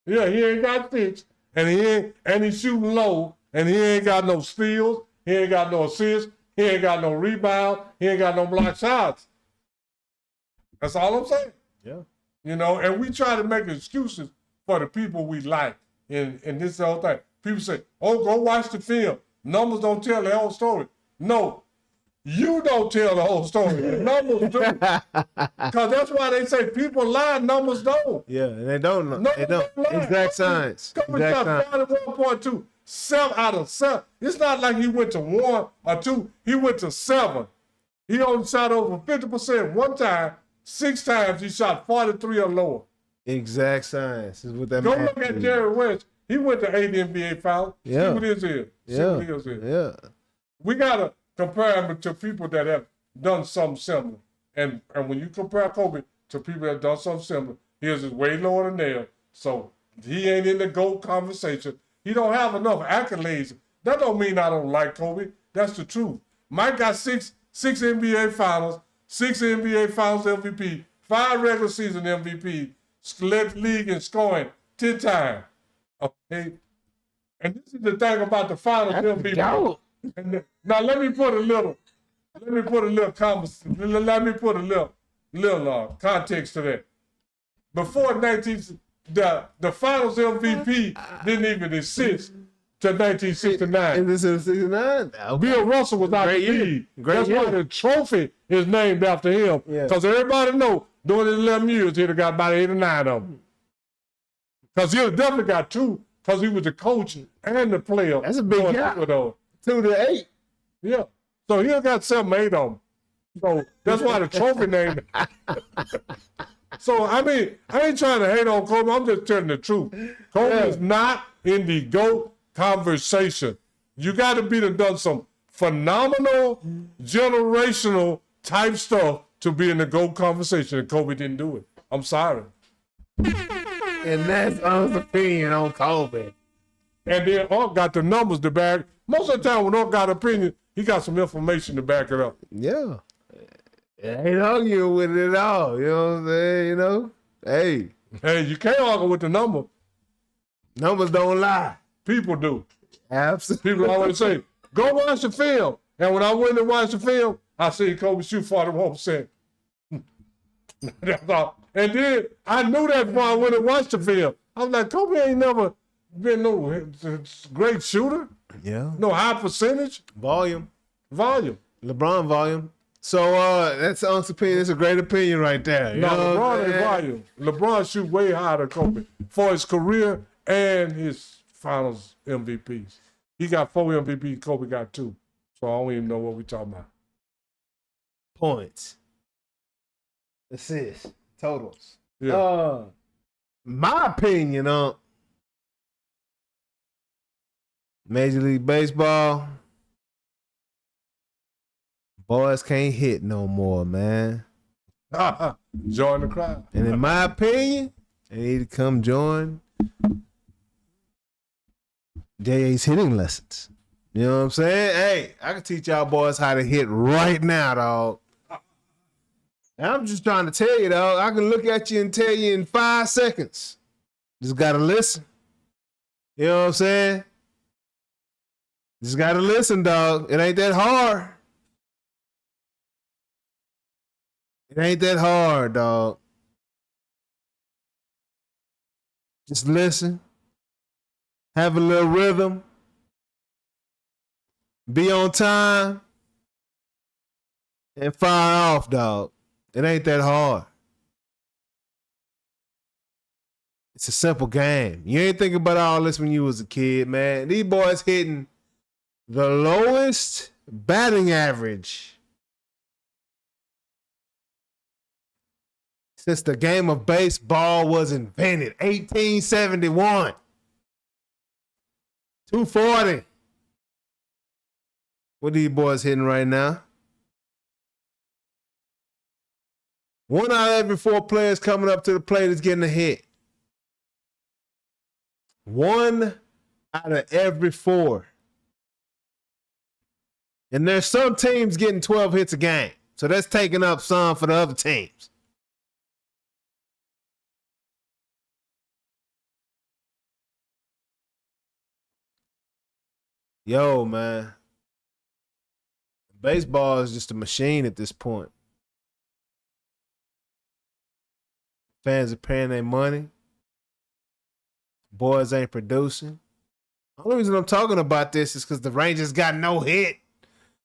Yeah, he ain't got 6. And he's shooting low. And he ain't got no steals. He ain't got no assists. He ain't got no rebound. He ain't got no block shots. That's all I'm saying. Yeah. You know, and we try to make excuses for the people we like. And this whole thing. People say, oh, go watch the film. Numbers don't tell the whole story. No, you don't tell the whole story. The numbers do. Because that's why they say people lie, numbers don't. Yeah, and they don't know. Numbers They don't. lie. Exact science. Kobe Exact shot science. 41.2, 7 out of 7. It's not like he went to 1 or 2. He went to 7. He only shot over 50% one time. 6 times he shot 43 or lower. Exact science is what that Go math look at is. Jerry West. He went to 8 NBA Finals. Yeah. See what his is. See what his is. Yeah. We got to compare him to people that have done something similar. And when you compare Kobe to people that have done something similar, his is way lower than theirs. So he ain't in the GOAT conversation. He don't have enough accolades. That don't mean I don't like Kobe. That's the truth. Mike got six NBA Finals, 6 NBA Finals MVP, 5 regular season MVP, led the league in scoring 10 times. Okay? And this is the thing about the Finals MVP. Dope. And now let me put a little let me put a little context to that. Before the Finals MVP didn't even exist till 1969. In this 69, Bill Russell was out the league. That's why the trophy is named after him. Because everybody know during his 11 years, he'd have got about 8 or 9 of them. Because he'd have definitely got 2, because he was the coach and the player. That's a big gap. 2 to 8. Yeah. So he'll got 7, 8 of them. So that's why the trophy named. So, I mean, I ain't trying to hate on Kobe. I'm just telling the truth. Kobe is not in the GOAT conversation. You got to be done some phenomenal, generational type stuff to be in the GOAT conversation, and Kobe didn't do it. I'm sorry. And that's Unc's opinion on Kobe. And then Unc got the numbers to back. Most of the time when Unc got an opinion, he got some information to back it up. Yeah. I ain't arguing with it at all. You know what I'm saying? You know? Hey, you can't argue with the number. Numbers don't lie. People do. Absolutely. People always say, go watch the film. And when I went to watch the film, I see Kobe shoot 41%. That's all. And then I knew that before I went and watched the film. I was like, Kobe ain't never been no great shooter. Yeah. No high percentage. Volume. LeBron volume. So that's Unc's opinion. It's a great opinion right there. No, LeBron ain't volume. LeBron shoot way higher than Kobe for his career and his finals MVPs. He got 4 MVPs, Kobe got 2. So I don't even know what we're talking about. Points. Assists. Totals. Yeah. My opinion, Major League Baseball, boys can't hit no more, man. Join the crowd. And in my opinion, they need to come join JA's hitting lessons. You know what I'm saying? Hey, I can teach y'all boys how to hit right now, dog. And I'm just trying to tell you, dog. I can look at you and tell you in 5 seconds. Just gotta listen. You know what I'm saying? Just gotta listen, dog. It ain't that hard. It ain't that hard, dog. Just listen. Have a little rhythm. Be on time. And fire off, dog. It ain't that hard. It's a simple game. You ain't thinking about all this when you was a kid, man. These boys hitting the lowest batting average since the game of baseball was invented, 1871. 240. What are these boys hitting right now? 1 out of every 4 players coming up to the plate is getting a hit. 1 out of every 4. And there's some teams getting 12 hits a game. So that's taking up some for the other teams. Yo, man. Baseball is just a machine at this point. Fans are paying their money. Boys ain't producing. The only reason I'm talking about this is because the Rangers got no hit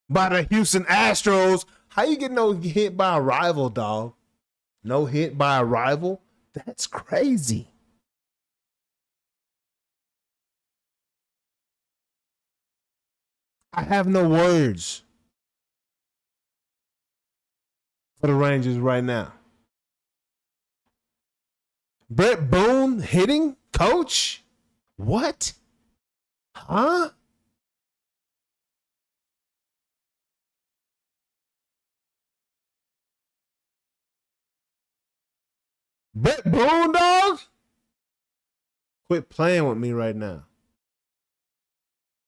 by the Houston Astros. How you get no hit by a rival, dog? No hit by a rival? That's crazy. I have no words for the Rangers right now. Brett Boone hitting coach? What? Huh? Brett Boone, dog? Quit playing with me right now.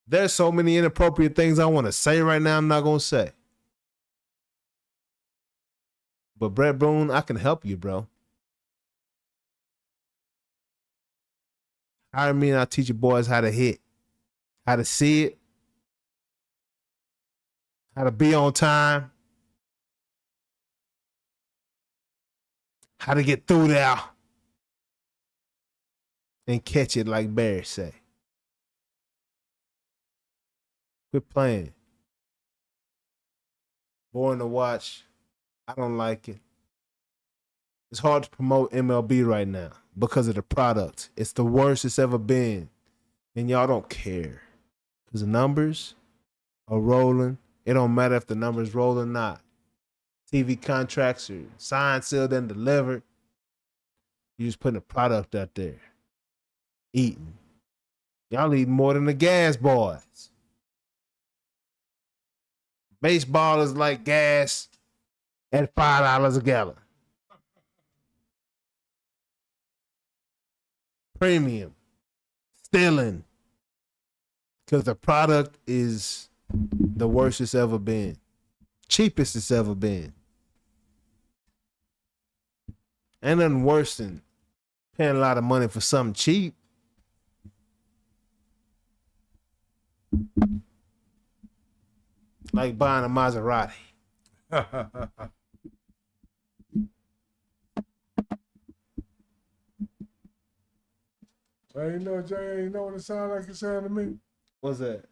There's so many inappropriate things I want to say right now I'm not going to say. But Brett Boone, I can help you, bro. Hire me and I'll teach you boys how to hit, how to see it, how to be on time, how to get through there and catch it like Barry say. Quit playing. Boring to watch. I don't like it. It's hard to promote MLB right now because of the product. It's the worst it's ever been. And y'all don't care. Because the numbers are rolling. It don't matter if the numbers roll or not. TV contracts are signed, sealed, and delivered. You just putting a product out there. Eating. Y'all eating more than the gas boys. Baseball is like gas at $5 a gallon. Premium. Stealing. Because the product is the worst it's ever been. Cheapest it's ever been. Ain't nothing worse than paying a lot of money for something cheap. Like buying a Maserati. Well, Jay, you know what it sounds like you saying to me? What's that?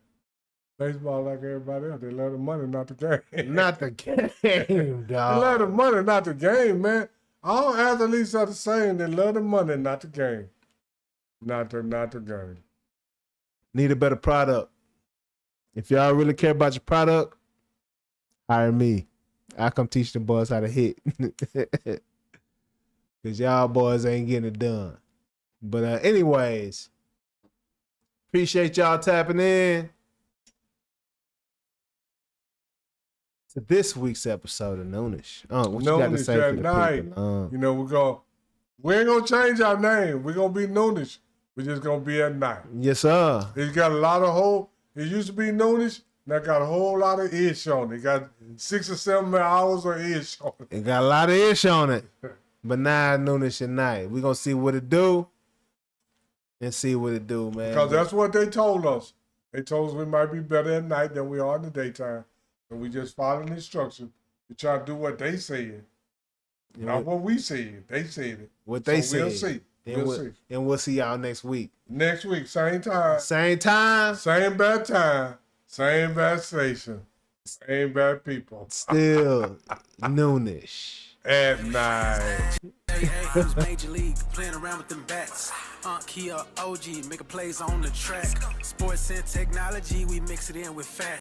Baseball like everybody else. They love the money, not the game. Not the game, They love dog. the money, not the game, man. All athletes are the same. They love the money, not the game. Not the game. Need a better product. If y'all really care about your product, hire me. I come teach the boys how to hit. Because y'all boys ain't getting it done. But anyways, appreciate y'all tapping in to this week's episode of Noonish. What you got to Noonish say at for the night. people? You know, we ain't gonna change our name. We're gonna be Noonish. We're just gonna be at night. Yes, sir. It's got a lot of it used to be Noonish, now got a whole lot of ish on it. It got 6 or 7 hours of ish on it. It got a lot of ish on it. But now Noonish at night. We're gonna see what it do. And see what it do, man. Because that's what they told us. They told us we might be better at night than we are in the daytime. And we just following instructions. We try to do what they said. Not what we said. They said it. What they so we'll said. see. We'll see. And we'll see y'all next week. Next week, same time. Same time. Same bad time. Same bad station. Same bad people. Still Noonish. At night. He was major league, playing around with them bats. Kia OG, making plays on the track. Sports and technology, we mix it in with fat.